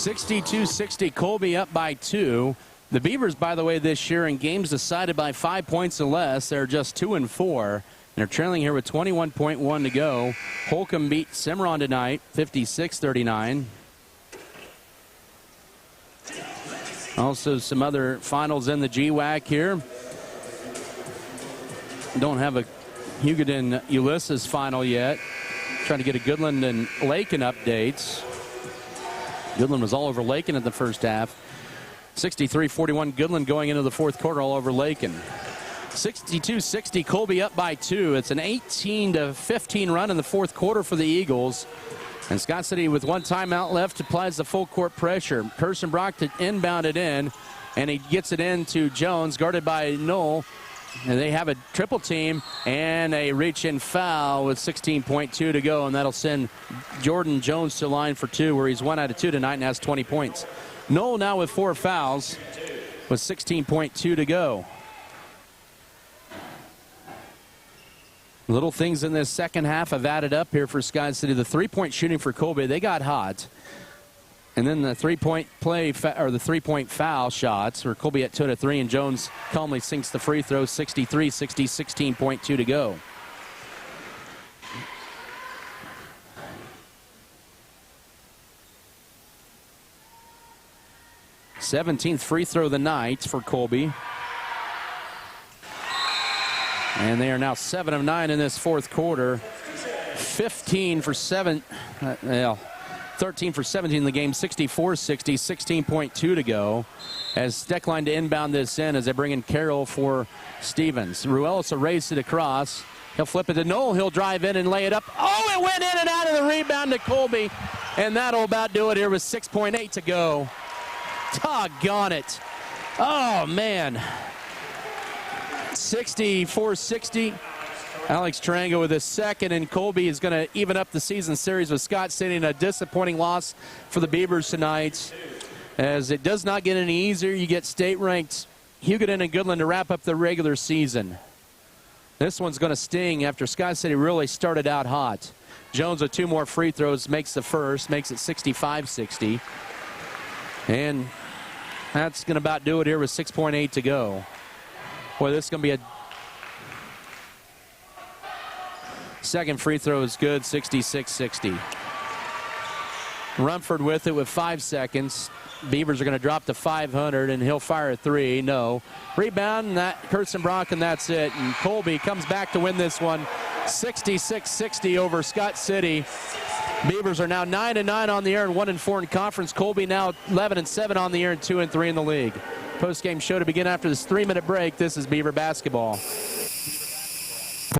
(62-60), Colby up by 2. The Beavers, by the way, this year in games decided by 5 points or less, they're just 2-4. They're trailing here with 21.1 to go. Holcomb beat Cimarron tonight, 56-39. Also some other finals in the GWAC here. Don't have a Hugoton Ulysses final yet. Trying to get a Goodland and Lakin updates. Goodland was all over Lakin in the first half. 63-41 Goodland going into the fourth quarter, all over Lakin. 62-60 Colby up by 2. It's an 18-15 run in the fourth quarter for the Eagles. And Scott City with 1 timeout left applies the full court pressure. Kirsten Brock to inbound it in, and he gets it in to Jones, guarded by Knoll. And they have a triple team and a reach-in foul with 16.2 to go, and that'll send Jordan Jones to the line for 2, where he's 1 out of 2 tonight and has 20 points. Knoll now with 4 fouls with 16.2 to go. Little things in this second half have added up here for Scott City. The three-point shooting for Colby, they got hot. And then the three-point the three-point foul shots, where Colby at 2 out of 3, and Jones calmly sinks the free throw. 63-60, 16.2 to go. th free throw of the night for Colby. And they are now 7 of 9 in this fourth quarter. 13 for 17 in the game, 64-60, 16.2 to go. As Steckline to inbound this in as they bring in Carroll for Stevens. Ruelas will race it across. He'll flip it to Knoll. He'll drive in and lay it up. Oh, it went in and out of the rebound to Colby. And that'll about do it here with 6.8 to go. Doggone it. Oh, man. 64-60. Alex Tarango with his second, and Colby is going to even up the season series with Scott City in a disappointing loss for the Beavers tonight. As it does not get any easier, you get state-ranked Hugoton and Goodland to wrap up the regular season. This one's going to sting after Scott City really started out hot. Jones with 2 more free throws makes the first, makes it 65-60. And that's going to about do it here with 6.8 to go. Boy, this is going to be a second free throw is good, 66-60. Rumford with it with 5 seconds. Beavers are going to drop to 500, and he'll fire a 3. No. Rebound, and that Kirsten Brock, and that's it. And Colby comes back to win this one, 66-60 over Scott City. Beavers are now 9-9 on the year and 1-4 in conference. Colby now 11-7 on the year and 2-3 in the league. Post-game show to begin after this 3-minute break. This is Beaver basketball.